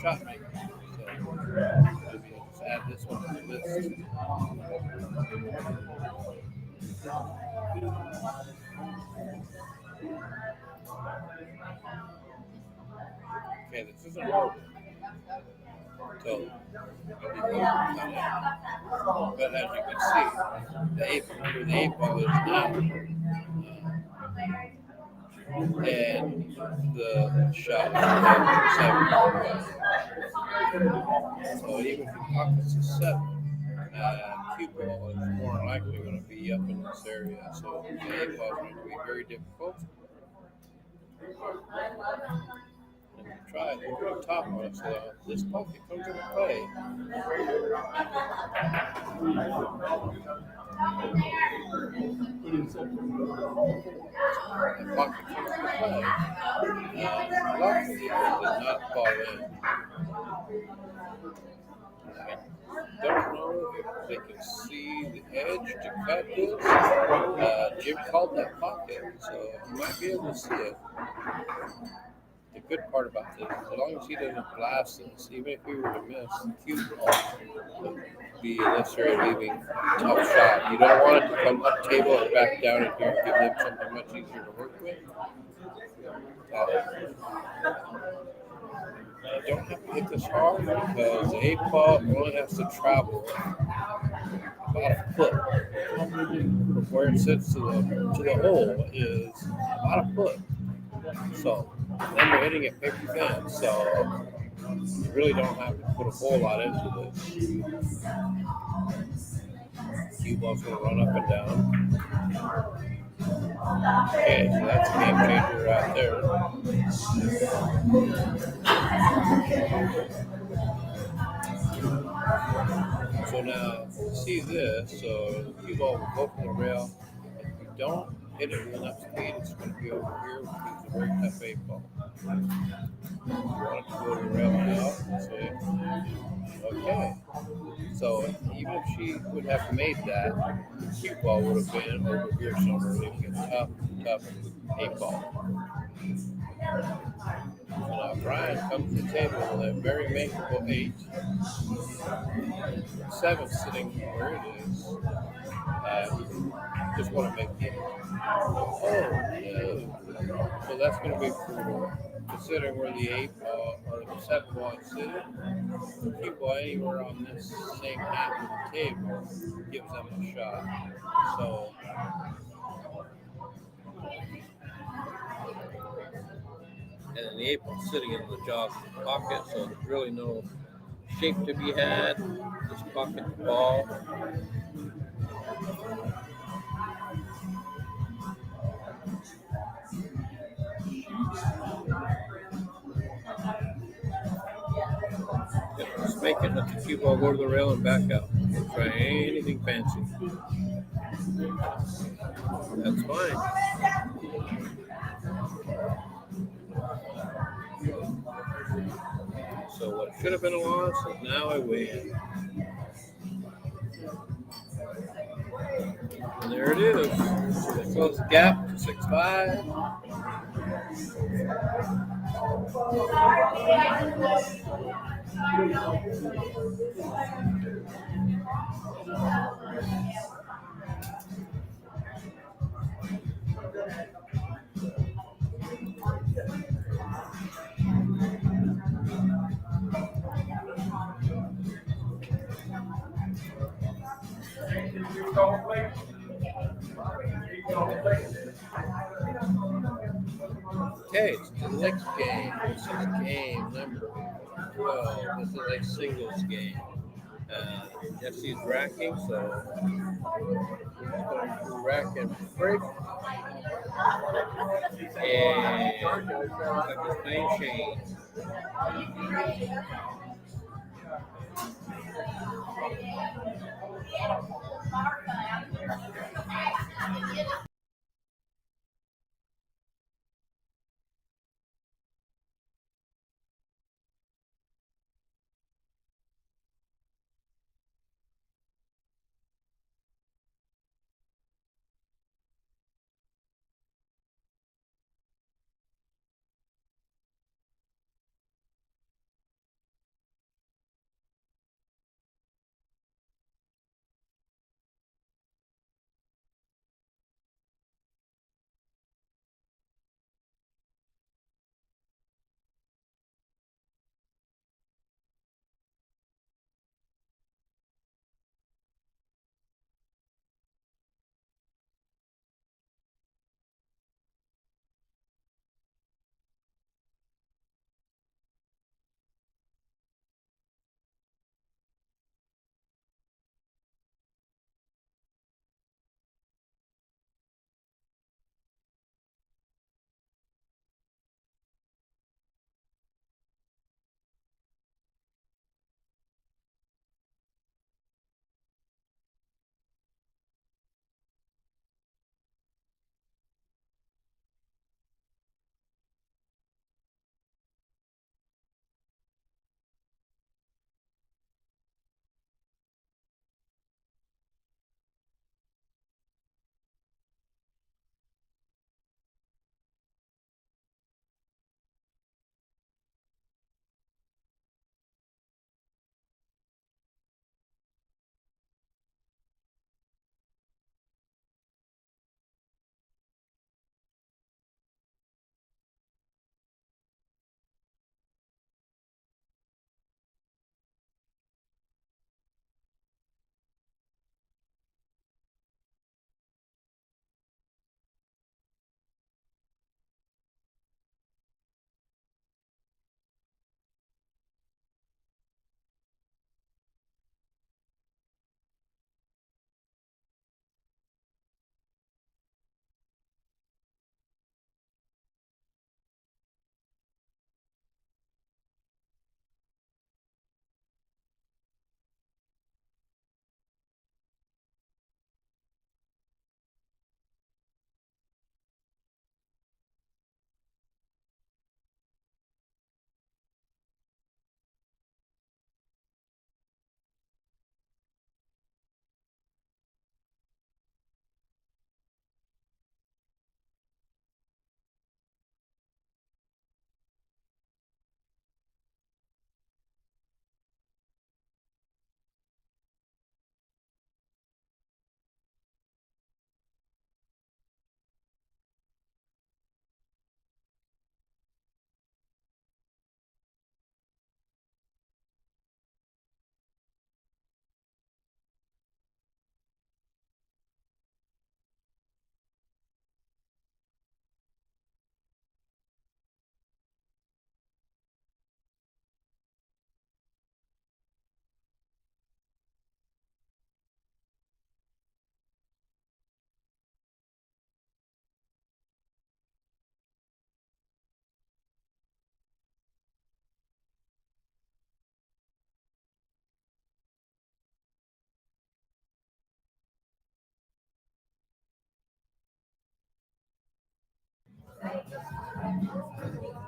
Shot maker. So maybe I'll just add this one to the list. Okay, this isn't horrible. So I'll be focused on it. But as you can see, the 8 ball is now. And the shot is 7. So even if your pockets is 7, cue ball is more than likely going to be up in this area. So the A ball is going to be very difficult. And try to over the top on it so this pocket comes into play. The pocket comes into play. Luckily, it did not fall in. I don't know if they can see the edge to cut this. Jim called that pocket, so you might be able to see it. The good part about this, as long as he doesn't blast this, even if he were to miss, the cue ball would be necessarily leaving a tough shot. You don't want it to come up table or back down in here and give them something much easier to work with. You don't have to hit this hard because the 8-ball only has to travel about a foot from where it sits to the hole is about a foot. So then you're hitting it paper thin. So you really don't have to put a whole lot into this. Cue ball's going to run up and down. Okay, so that's a game changer right there. So now, see this, so the cue ball will go from the rail. If you don't hit it with enough speed, it's going to be over here, which is a very tough 8-ball. You want it to go to the rail now, so okay. So even if she would have made that, the cue ball would have been over here somewhere, making a tough 8-ball. So now Brian comes to the table with a very makeable 8. 7 sitting where it is. Just want to make it. Oh, no. So that's going to be brutal. Considering where the 8-ball or the 7-ball is sitting, the cue ball anywhere on this same half of the table gives them a shot. So and then the 8-ball sitting in the jaws of the pocket, so there's really no shape to be had. Just pocket the ball. Just make it, let the cue ball go to the rail and back out. Don't try anything fancy. That's fine. So what should have been a loss is now a win. And there it is. They close the gap to 6-5. Okay, so the next game. This is game number 12. This is a singles game. Jesse's racking, so we're just going to rack and break. And I'm just playing chain.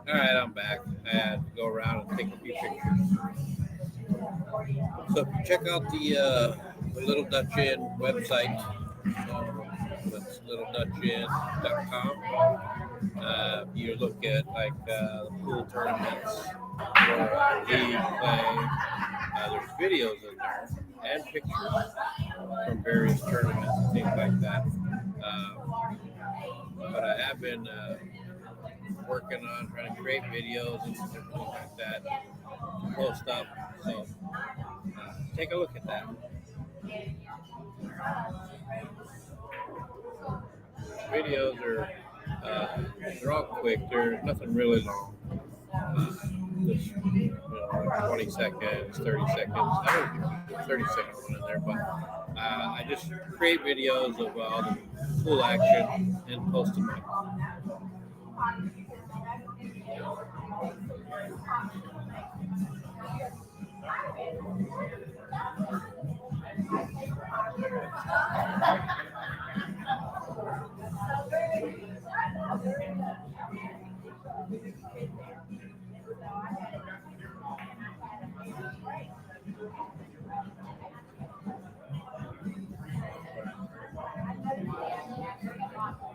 All right, I'm back. I had to go around and take a few pictures. So check out the Little Dutch Inn website. That's littledutchinn.com. You look at like the pool tournaments or league play. There's videos in there and pictures from various tournaments and things like that. But I have been working on trying to create videos and things like that to post up. So take a look at that. Videos are they're all quick. There's nothing really long. Just, 20 seconds, 30 seconds. I don't think 30 second one in there, but I just create videos of all the pool action and post them up.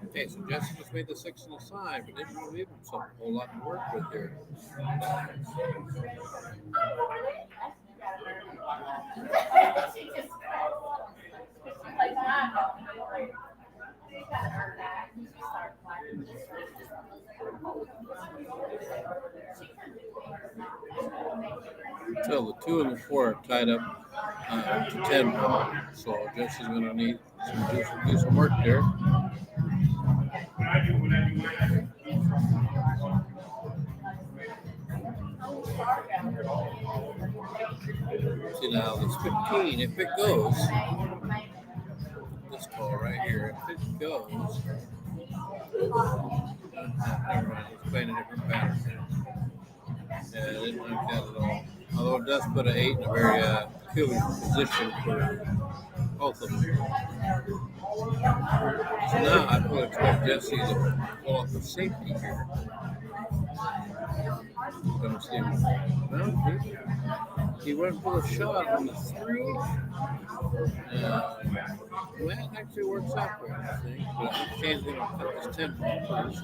Okay, so Jesse just made the 6 on the side, but didn't really leave himself a whole lot to work with here. So the 2 and the 4 are tied up to 10 ball, so Jesse's going to need to do some work there. See now, this 15, if it goes, this ball right here, if it goes, never mind, it's playing a different pattern now. Yeah, I didn't like that at all. Although it does put an 8 in a very peculiar position for both of them. So now I would expect Jesse to pull off the safety here. Don't see him. Well, he went for the shot on the 3. That actually works out for him, I think. But I think Shane's going to cut this 10 ball first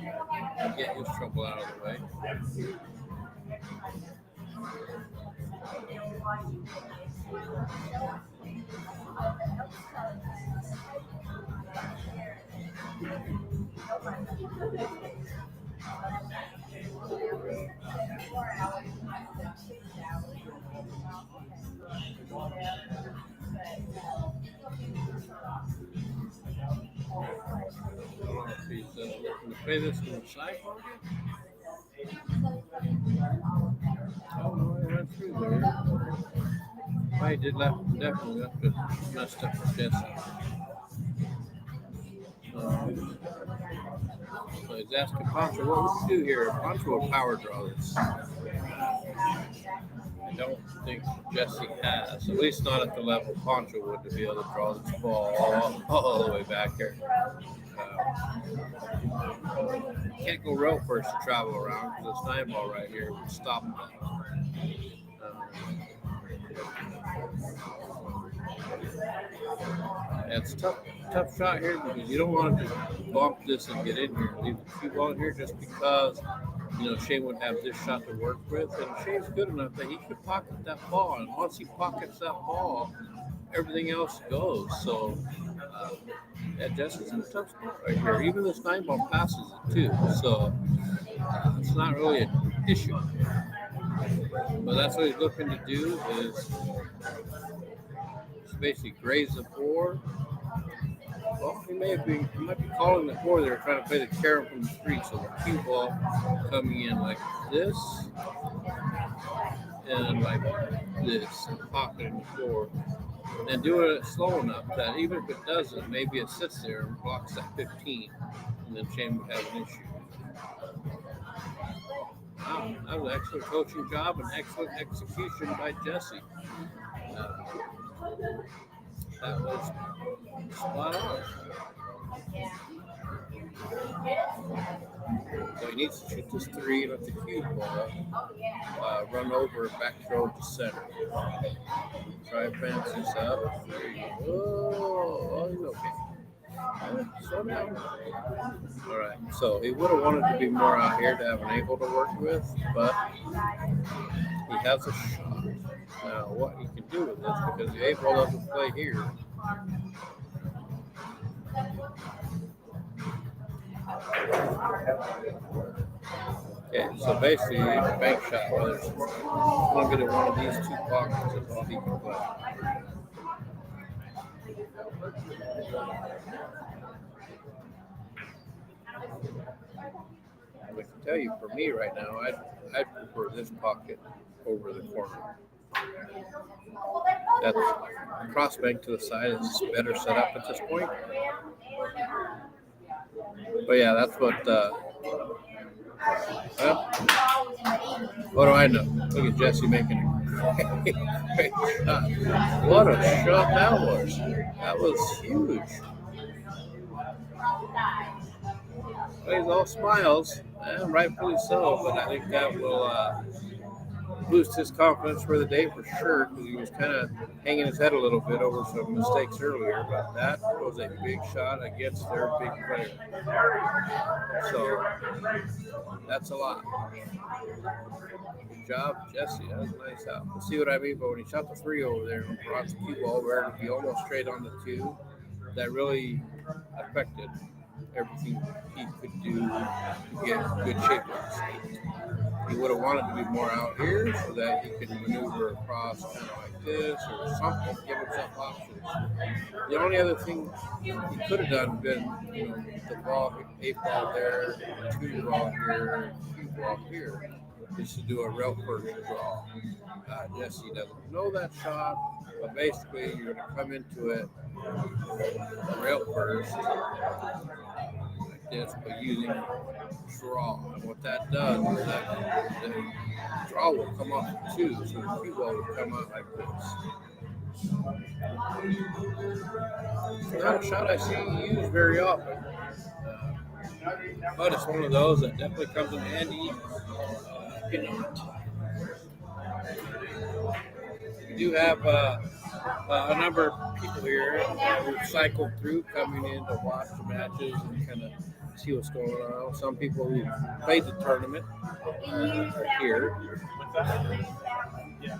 and get his trouble out of the way. He's looking to play this from the side pocket. Oh, no, he went through there. Well, he did definitely left it messed up for Jesse. So he's asking Poncho, what would we do here? Poncho will power draw this. I don't think Jesse has, at least not at the level Poncho would, to be able to draw this ball all the way back here. Can't go rail first to travel around because this 9 ball right here would stop that. It's tough shot here because you don't want to just bump this and get in here. Leave the cue ball in here just because Shane would have this shot to work with, and Shane's good enough that he could pocket that ball, and once he pockets that ball, everything else goes. So Jesse's in a tough spot right here. Even this 9 ball passes it too, so it's not really an issue. But that's what he's looking to do is basically graze the 4. Well, he might be calling the 4 there, trying to play the carry from the 3. So the cue ball coming in like this and like this, and pocketing the 4, and doing it slow enough that even if it doesn't, maybe it sits there and blocks that 15, and then Shane would have an issue. Wow, that was an excellent coaching job and excellent execution by Jesse. That was spot on. needs to shoot this 3 with the cue ball, run over, back throw to center. Try fence this up. There you go. Oh, he's okay. Slow down. All right. So he would have wanted to be more out here to have an able to work with, but he has a shot. Now, what he can do with this, because the able doesn't play here. Okay, so basically, a bank shot, whether it's going to get in one of these two pockets, is all he can play. I can tell you, for me right now, I'd prefer this pocket over the corner. That's cross bank to the side is better set up at this point. But yeah, that's what. Well, what do I know? Look at Jesse making a great shot. What a shot that was! That was huge. Well, he's all smiles, and rightfully so. But I think that will boost his confidence for the day for sure, because he was kind of hanging his head a little bit over some mistakes earlier. But that was a big shot against their big player. So that's a lot. Good job, Jesse. That was a nice out. We'll see what I mean. But when he shot the 3 over there and brought the cue ball where it would be almost straight on the 2, that really affected everything he could do to get good shape on the skate. He would have wanted to be more out here so that he could maneuver across kind of like this or something, give himself options. The only other thing he could have done been, the ball, 8 ball there, 2 ball here, 2 ball here, is to do a rail first draw. Jesse doesn't know that shot, but basically you're going to come into it rail first like this, but using draw. And what that does is that the draw will come off the 2, so the cue ball will come out like this. It's not a shot I see used very often, but it's one of those that definitely comes in handy. We do have a number of people here who've cycled through coming in to watch the matches and kind of see what's going on. Some people who played the tournament are here. Yeah.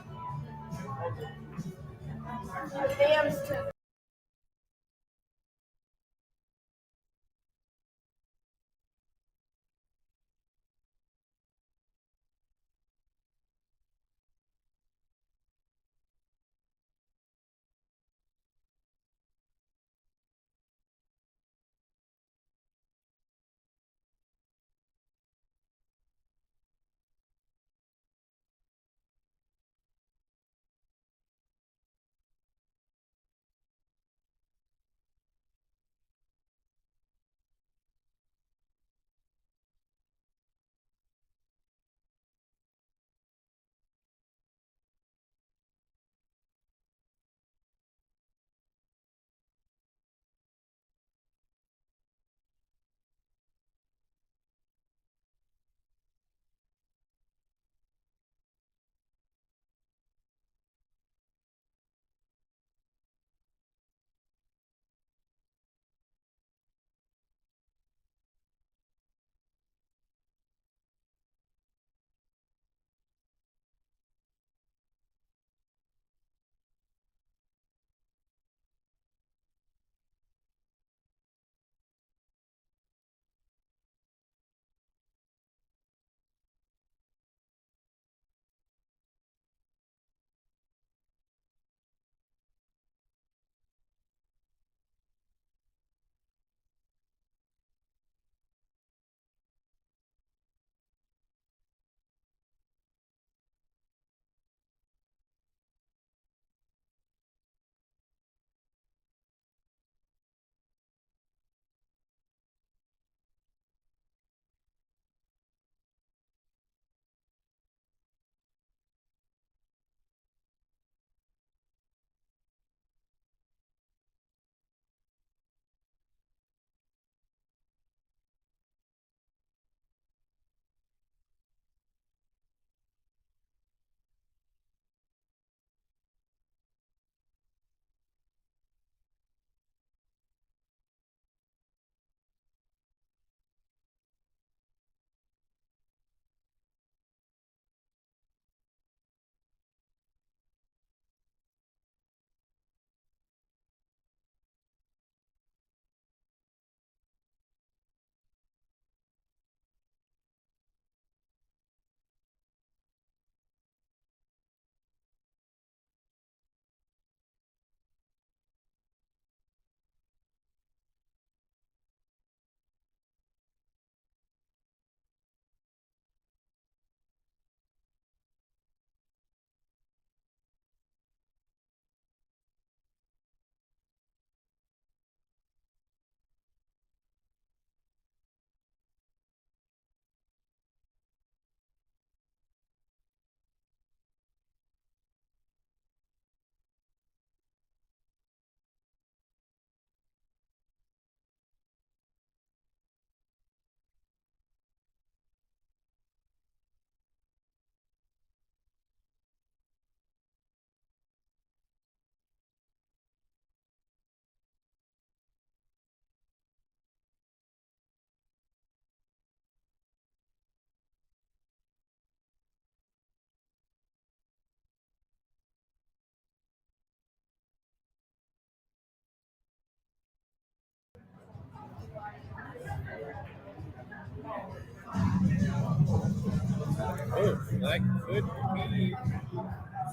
Oh, that could be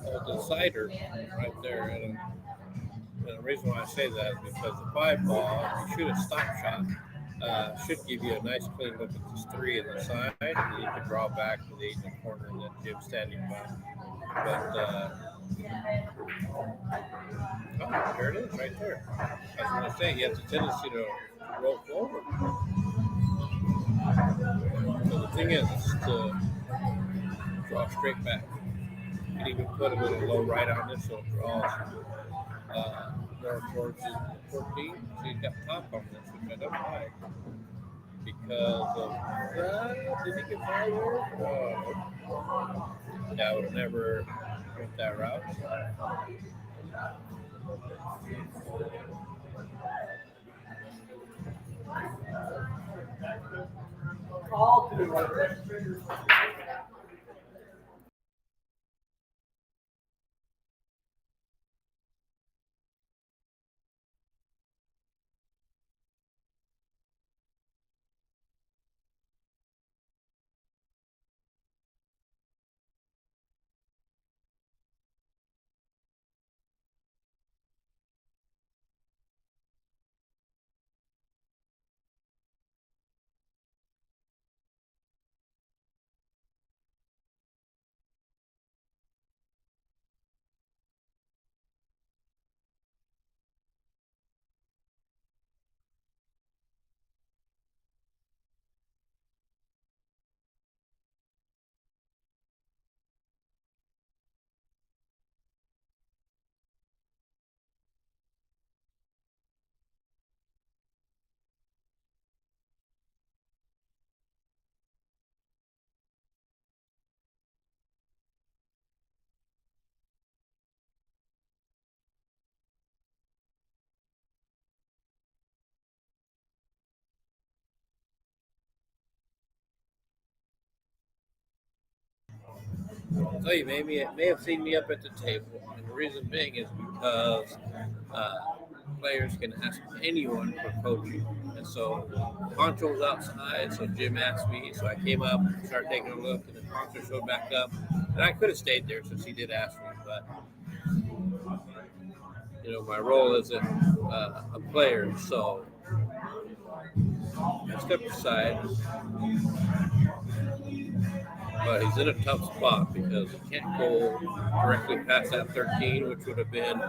a decider right there. And the reason why I say that is because the 5 ball, if you shoot a stop shot, should give you a nice clean look at this 3 in the side, and then you can draw back to the 8 in the corner that Jim's standing by. But oh, there it is, right there. I was going to say, you have the tendency to roll forward. So the thing is to draw straight back. You can even put a little low right on this, so it draws more towards the 14. So you've got top on this, which I don't like because of that. Did he get by there? Yeah, I would have never went that route. So you may have seen me up at the table, and the reason being is because players can ask anyone for coaching. And so Poncho was outside, so Jim asked me, so I came up, started taking a look, and then Poncho showed back up. And I could have stayed there since he did ask me, but my role is a player, so I stepped aside. But he's in a tough spot because he can't go directly past that 13, which would have been,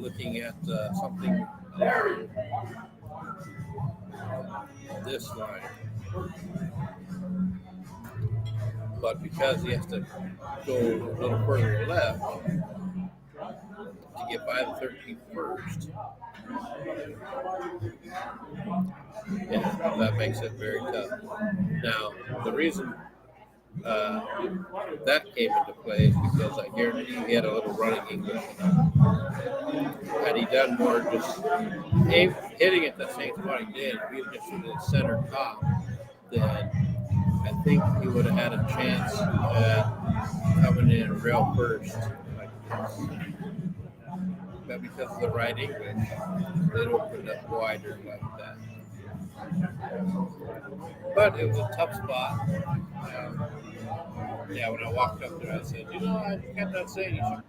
looking at something along this line. But because he has to go a little further left to get by the 13 first, yeah, that makes it very tough. Now, the reason that came into play is because I guarantee he had a little running English. Had he done more just hitting it the same spot he did, if he had just hit the center top, then I think he would have had a chance at coming in rail first like this. But because of the right English, it opened up wider like that. But it was a tough spot. Yeah, when I walked up there, I said, I kept not saying you should.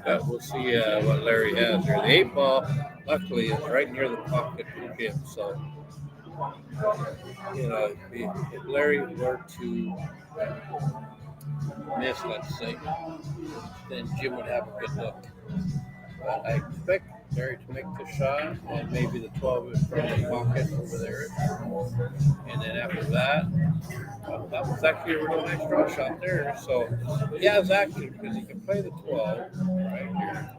But we'll see what Larry has here. The 8 ball, luckily, is right near the pocket for Jim. So, if Larry were to miss, let's say, then Jim would have a good look. But I expect Larry to make the shot, and maybe the 12 is from the pocket over there. And then after that, that was actually a really nice draw shot there. So he has action because he can play the 12 right here.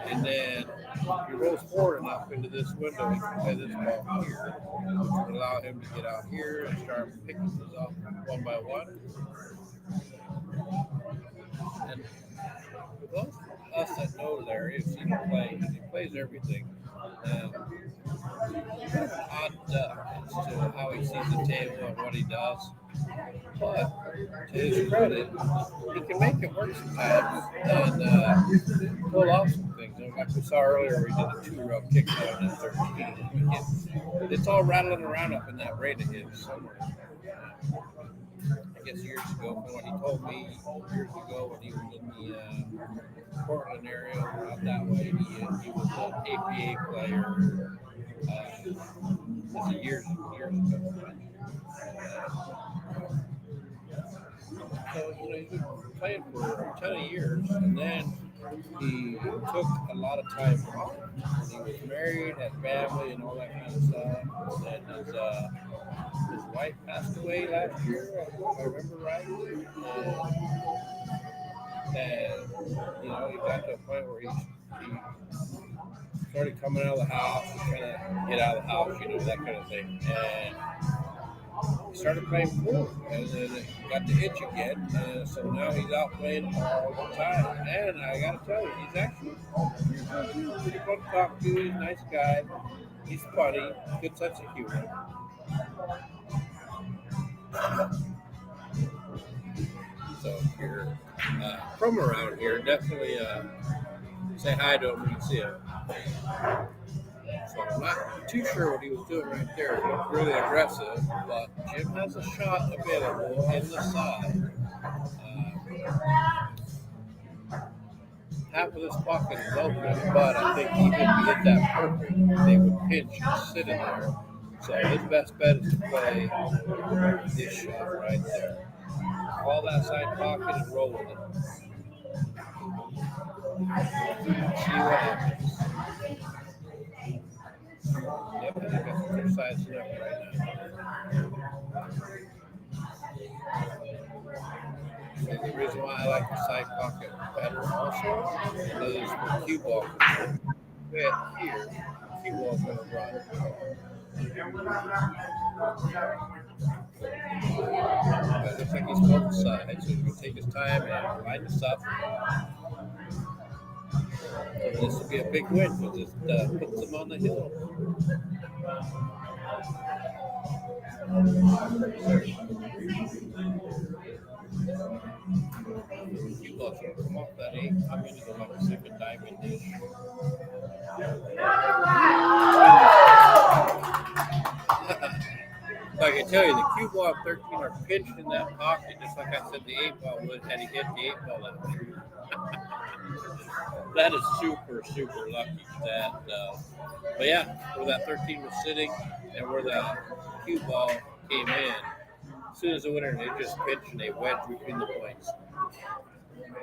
And then if he rolls forward enough into this window, he can play this ball here, which would allow him to get out here and start picking these off one by one. And with those us that know Larry have seen him play, because he plays everything. Kind of an odd duck as to how he sees the table and what he does. But to his credit, he can make it work sometimes and pull off some things. And like we saw earlier, we did a 2-row kick out in 13. It's all rattling around up in that braid of his somewhere. I guess years ago, from what he told me years ago when he was in the Portland area, out that way, he was an APA player. This is years ago. So, he's been playing for a ton of years, and then he took a lot of time off. He was married, had family, and all that kind of stuff. And then his wife passed away last year, if I remember right. And he got to a point where he started coming out of the house, trying to get out of the house, that kind of thing. And he started playing pool, and then it got the itch again, and so now he's out playing all the time. And I gotta tell you, he's actually pretty fun to talk to. He's a nice guy. He's funny, good sense of humor. So if you're from around here, definitely say hi to him when you see him. So I'm not too sure what he was doing right there. It looked really aggressive, but Jim has a shot available in the side. Half of this pocket is open, but I think even if he hit that perfect, they would pinch and sit in there. So his best bet is to play this shot right there. All that side pocket and roll with it. See what happens. Yep, I think that's what they're sizing up right now. And the reason why I like the side pocket better also is for cue ball. Here, cue ball's going to run. But it looks like he's both sides, so he's going to take his time and line this up. And this will be a big win because it puts them on the hill. Cue ball's going to come off that 8, come into the like a second diamond dish. So I can tell you, the cue ball and 13 are pinched in that pocket, just like I said the 8 ball would had he hit the 8 ball that way. That is super, super lucky that. But yeah, where that 13 was sitting and where the cue ball came in, as soon as the winner, they just pinched and they wedged between the points.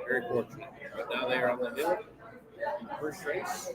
Very fortunate. But now they are on the hill. First race.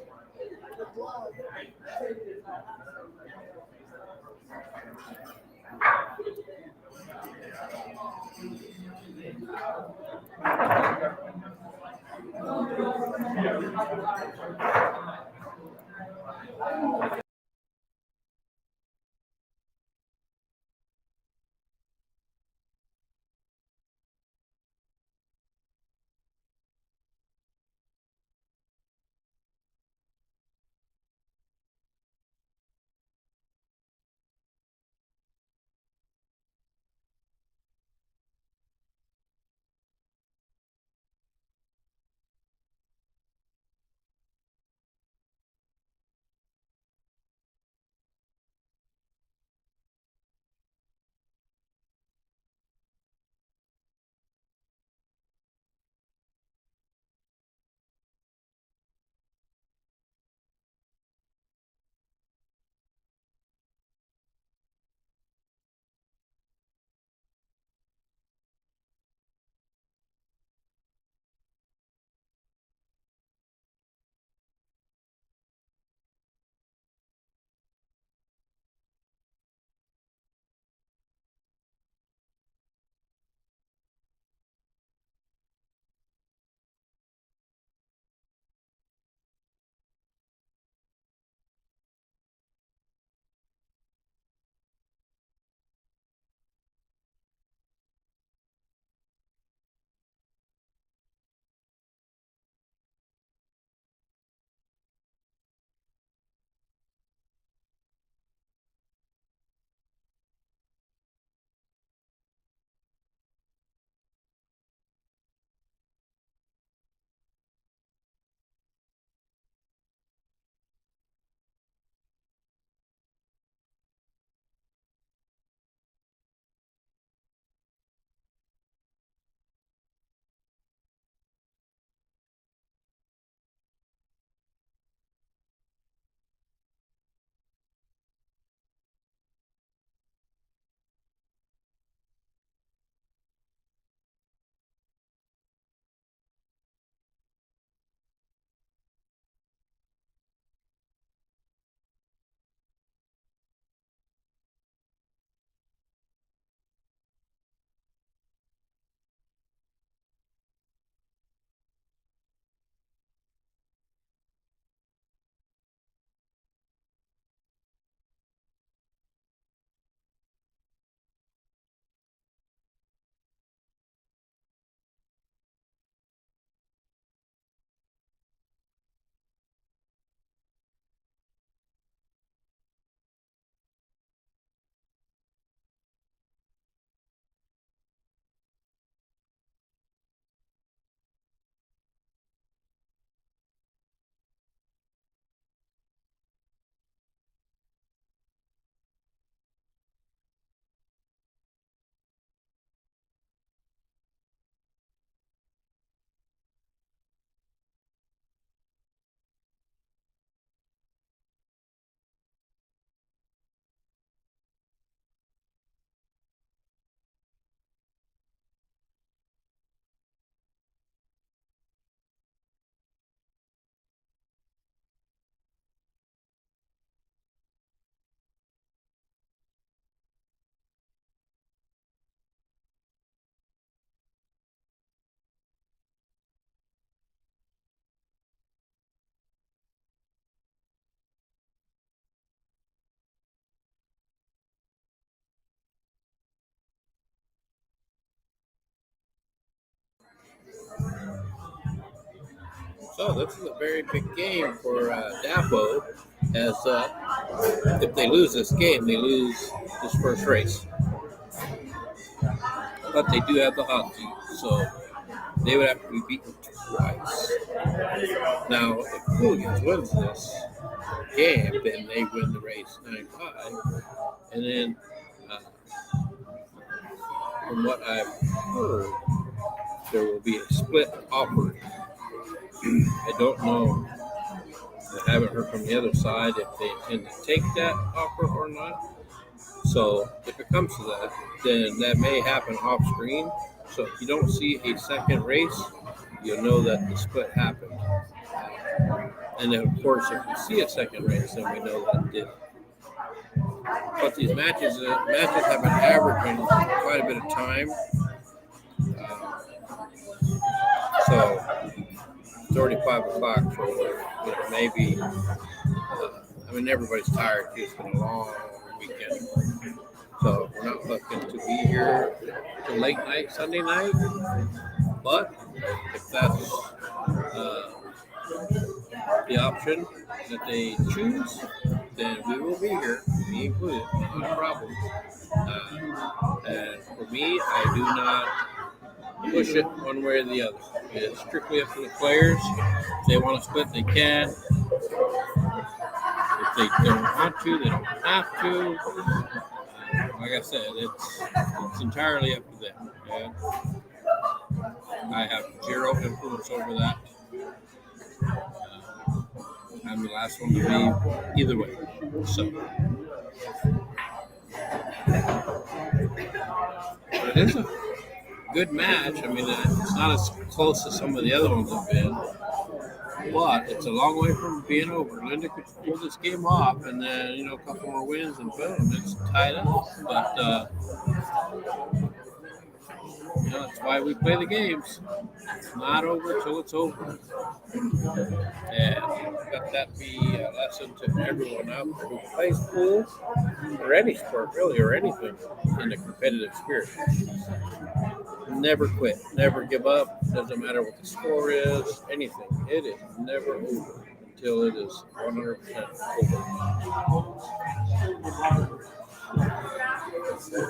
So this is a very big game for DA&FO, as if they lose this game, they lose this first race. But they do have the hot seat, so they would have to be beaten twice. Now, if POOLIGANS wins this game, then they win the race 9-5. And then, from what I've heard, there will be a split offer. I don't know. I haven't heard from the other side if they intend to take that offer or not. So if it comes to that, then that may happen off screen. So if you don't see a second race, you'll know that the split happened. And then, of course, if you see a second race, then we know that it did. But these matches have been averaging quite a bit of time. So it's already 5 o'clock, so maybe. Everybody's tired. It's been a long weekend, so we're not looking to be here till late night Sunday night. But if that's the option that they choose, then we will be here, me included, not a problem. And for me, I do not push it one way or the other. It's strictly up to the players. If they want to split, they can. If they don't want to, they don't have to. Like I said, it's entirely up to them. Okay? I have zero influence over that. I'm the last one to leave either way. So, but it is a good match. It's not as close as some of the other ones have been, but it's a long way from being over. Linda could pull this game off, and then a couple more wins, and boom, it's tied up. But that's why we play the games. It's not over till it's over. And let that be a lesson to everyone out there who plays pool, or any sport really, or anything in a competitive spirit. Never quit, never give up. Doesn't matter what the score is, anything. It is never over until it is 100% over.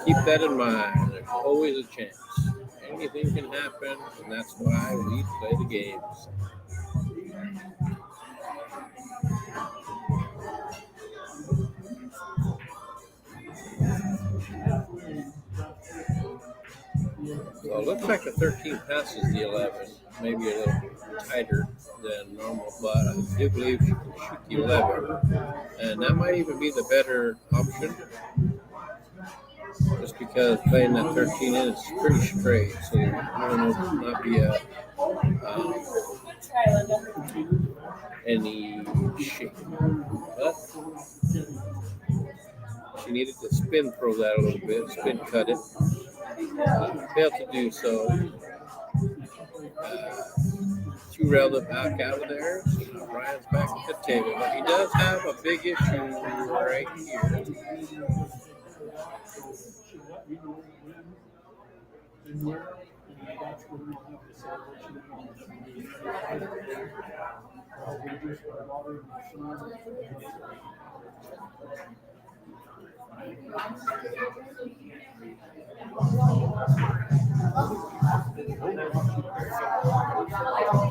Keep that in mind. There's always a chance. Anything can happen, and that's why we play the games. So it looks like the 13 passes the 11, maybe a little tighter than normal, but I do believe you can shoot the 11, and that might even be the better option, just because playing that 13 in is pretty straight, so I don't know if it might be any shape, but she needed to spin throw that a little bit, spin cut it. Failed to do so. She railed it back out of there. So now Brian's back at the table. But he does have a big issue right here.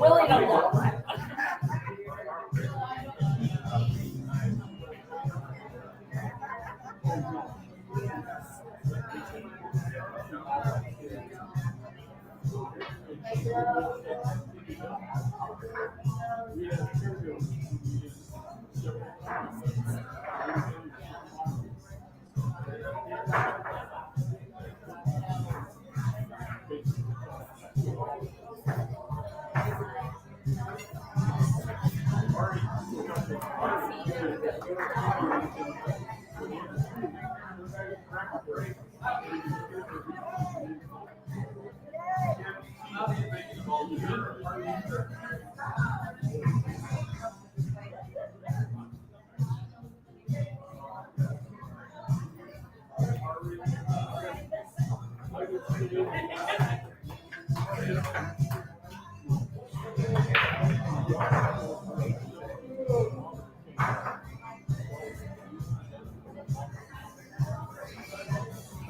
Willie don't know.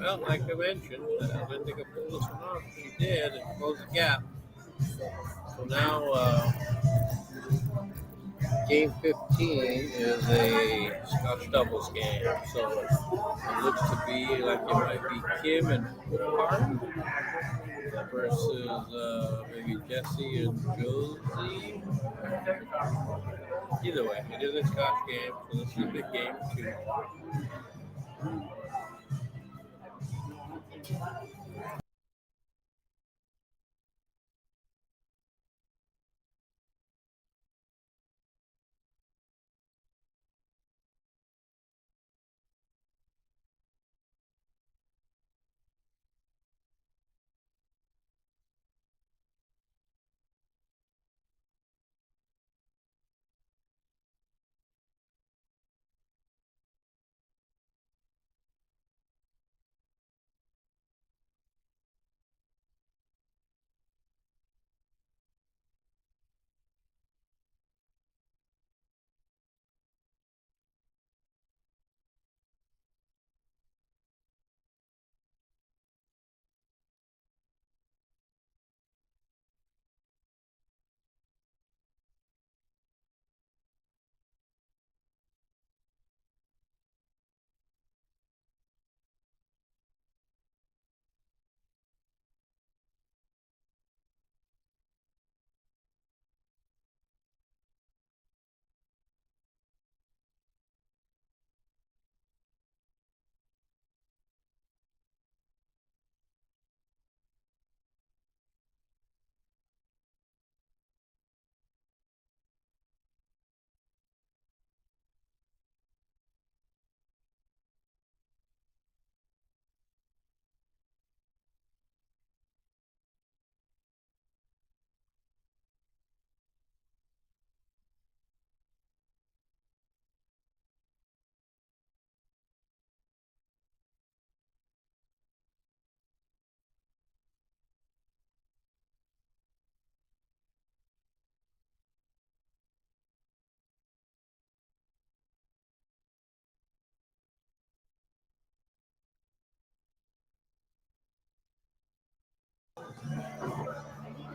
Well, like I mentioned, Linda could pull this one off. She did and closed the gap. So now game 15 is a Scotch doubles game. So it looks to be like it might be Kim and Park versus maybe Jesse and Josie. Either way, it is a Scotch game, so this is a big game too.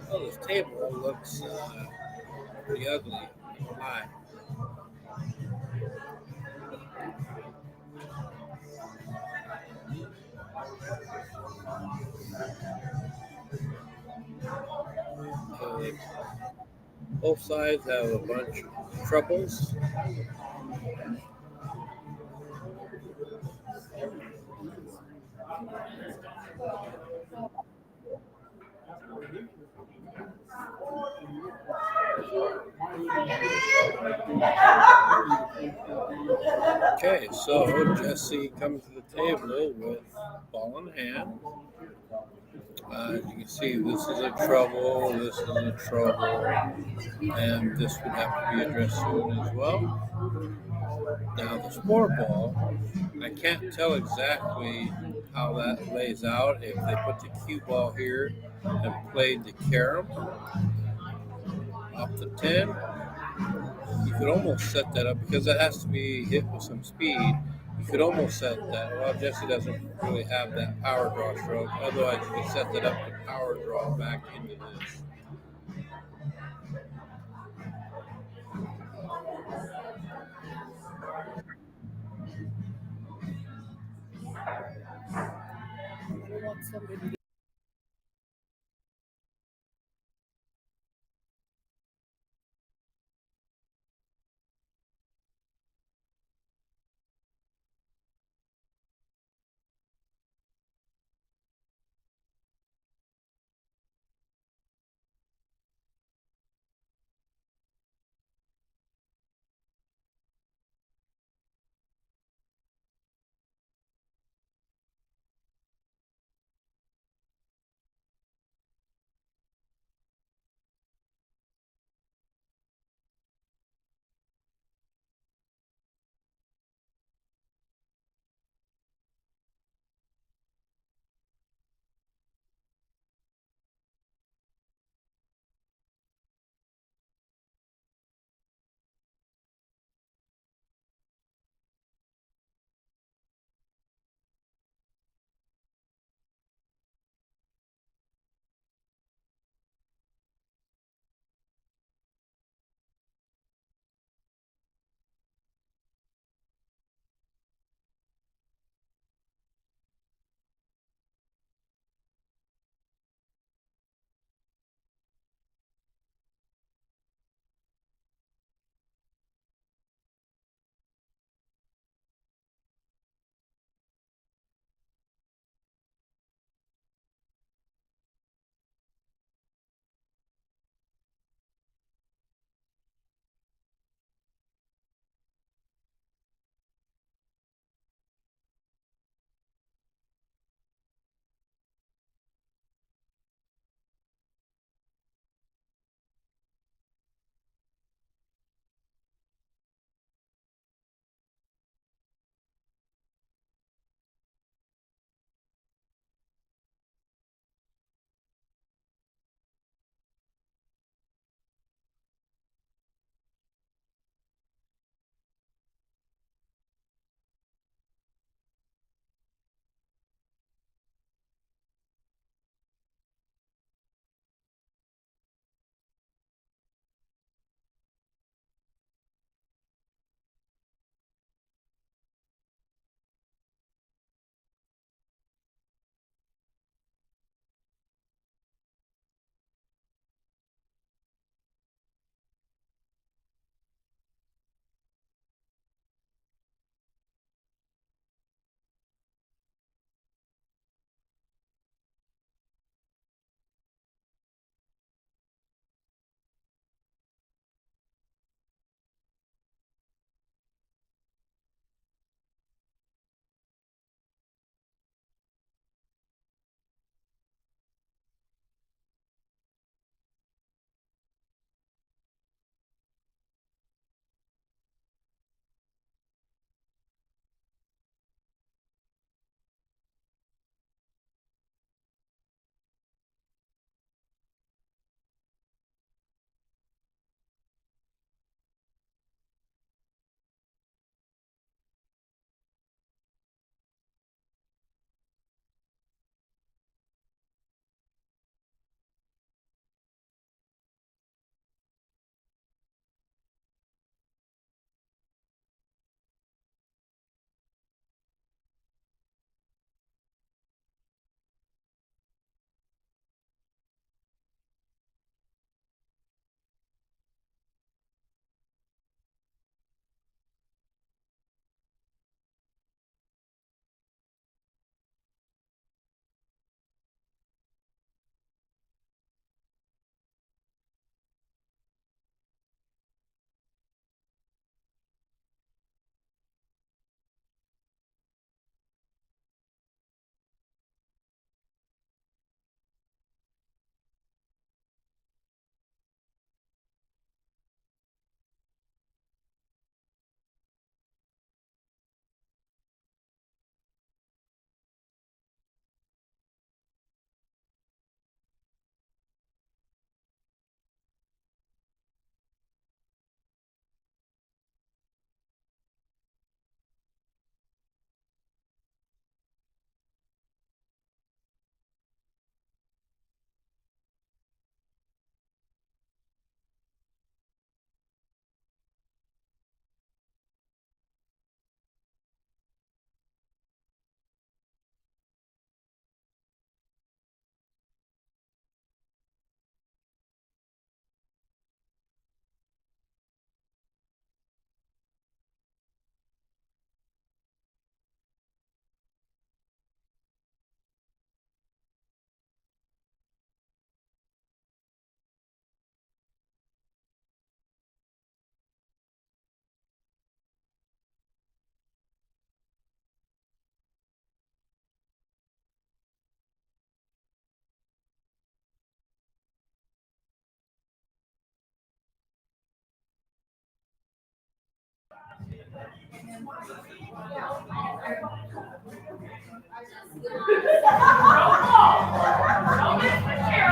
Well, this table looks pretty ugly. Oh my. Uh, both sides have a bunch of troubles. Okay, so Jesse comes to the table with ball in hand. As you can see, this is a trouble, this is a trouble, and this would have to be addressed soon as well. Now, the sport ball, I can't tell exactly how that lays out. If they put the cue ball here and played the carom off the 10, you could almost set that up because it has to be hit with some speed. You could almost set that. Well, Jesse doesn't really have that power draw stroke. Otherwise, you could set that up to power draw back into this.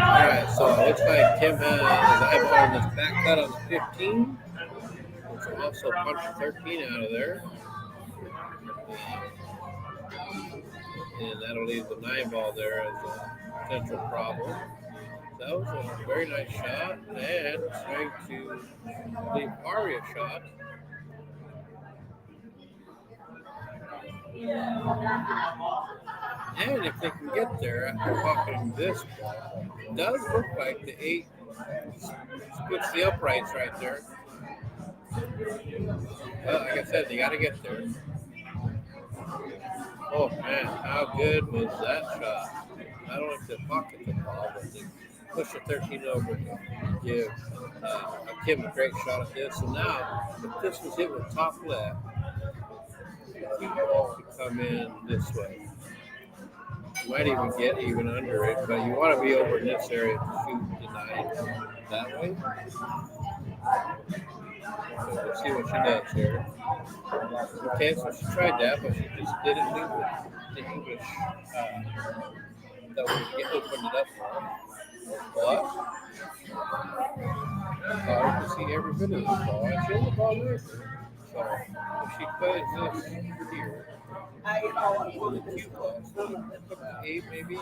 Alright, so it looks like Tim has on this back cut on the 15, which also punched the 13 out of there. And that'll leave the 9 ball there as a potential problem. That was a very nice shot, and trying to leave Ari a shot. And if they can get there after pocketing this ball, it does look like the 8 splits the uprights right there. Well, like I said, they got to get there. Oh man, how good was that shot? Not only to pocket the ball, but to push the 13 over to give Kim a great shot at this. And now, if this was hit with top left, the ball could come in this way. You might even get even under it, but you want to be over in this area to shoot the 9 that way. So we'll see what she does here. Okay, so she tried that, but she just didn't leave the English that would opened it up for her. But you can see every bit of this ball. And she only ball there. So if she plays this here, with the cue ball, so put the 8 maybe a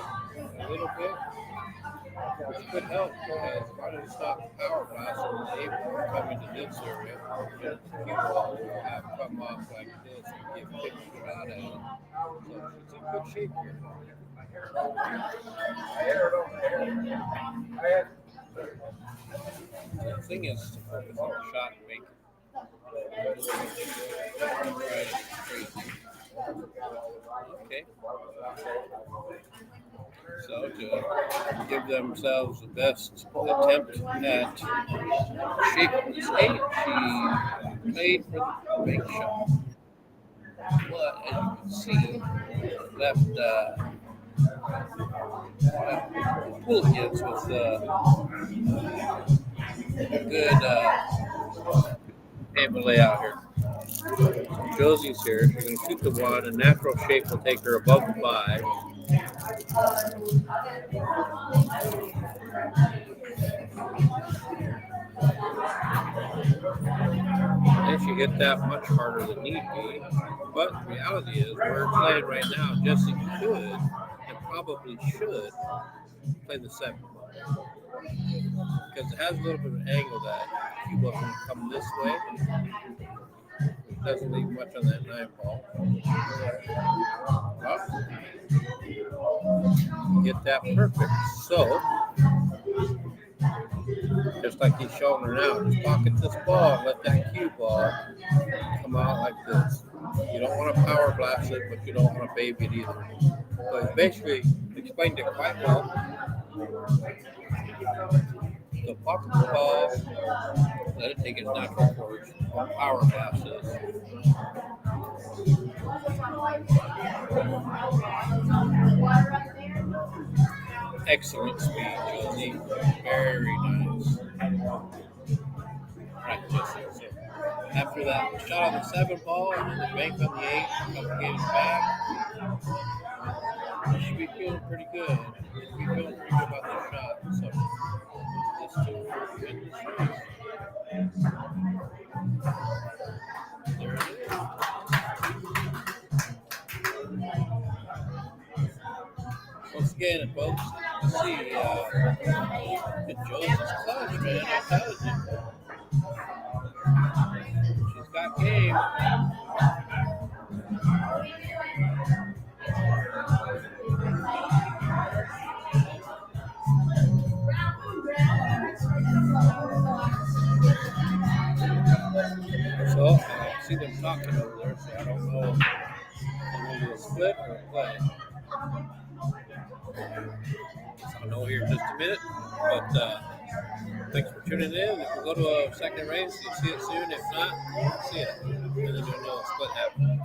little bit, which could help because why don't you stop power blast and the 8 will come into this area, and the cue ball will have come off like this and give Kim a shot at it. So she's in good shape here. The thing is to focus on the shot and make it. Okay. So to give themselves the best attempt at shaping this 8, she made for the big shot. But as you can see, left POOLIGANS with a good table layout here. Josie's here. She's going to shoot the 1. A natural shape will take her above the 5. And she hit that much harder than need be. But the reality is, where it's laying right now, Jessie could and probably should play the 7 ball. Because it has a little bit of an angle that cue ball can come this way. It doesn't leave much on that 9 ball. Well, get that perfect. So, just like he's showing her now, just pocket this ball and let that cue ball come out like this. You don't want to power blast it, but you don't want to baby it either. So he basically explained it quite well. So pocket the ball, let it take its natural course, power blast this. Excellent speed, Josie. Very nice. Right, Jesse. So after that shot on the 7 ball and then the bank on the 8, couple games back, you should be feeling pretty good. You should be feeling pretty good about this shot. So this 2 will win this race. There it is. Once again, folks, you see Josie's clutch, man. I'm telling you. She's got game. So, I see them talking over there, so I don't know if they're going to do a split or a play. So I'll know here in just a minute, but thanks for tuning in. If we go to a second race, you'll see it soon. If not, you won't see it. And then you'll know a split happened.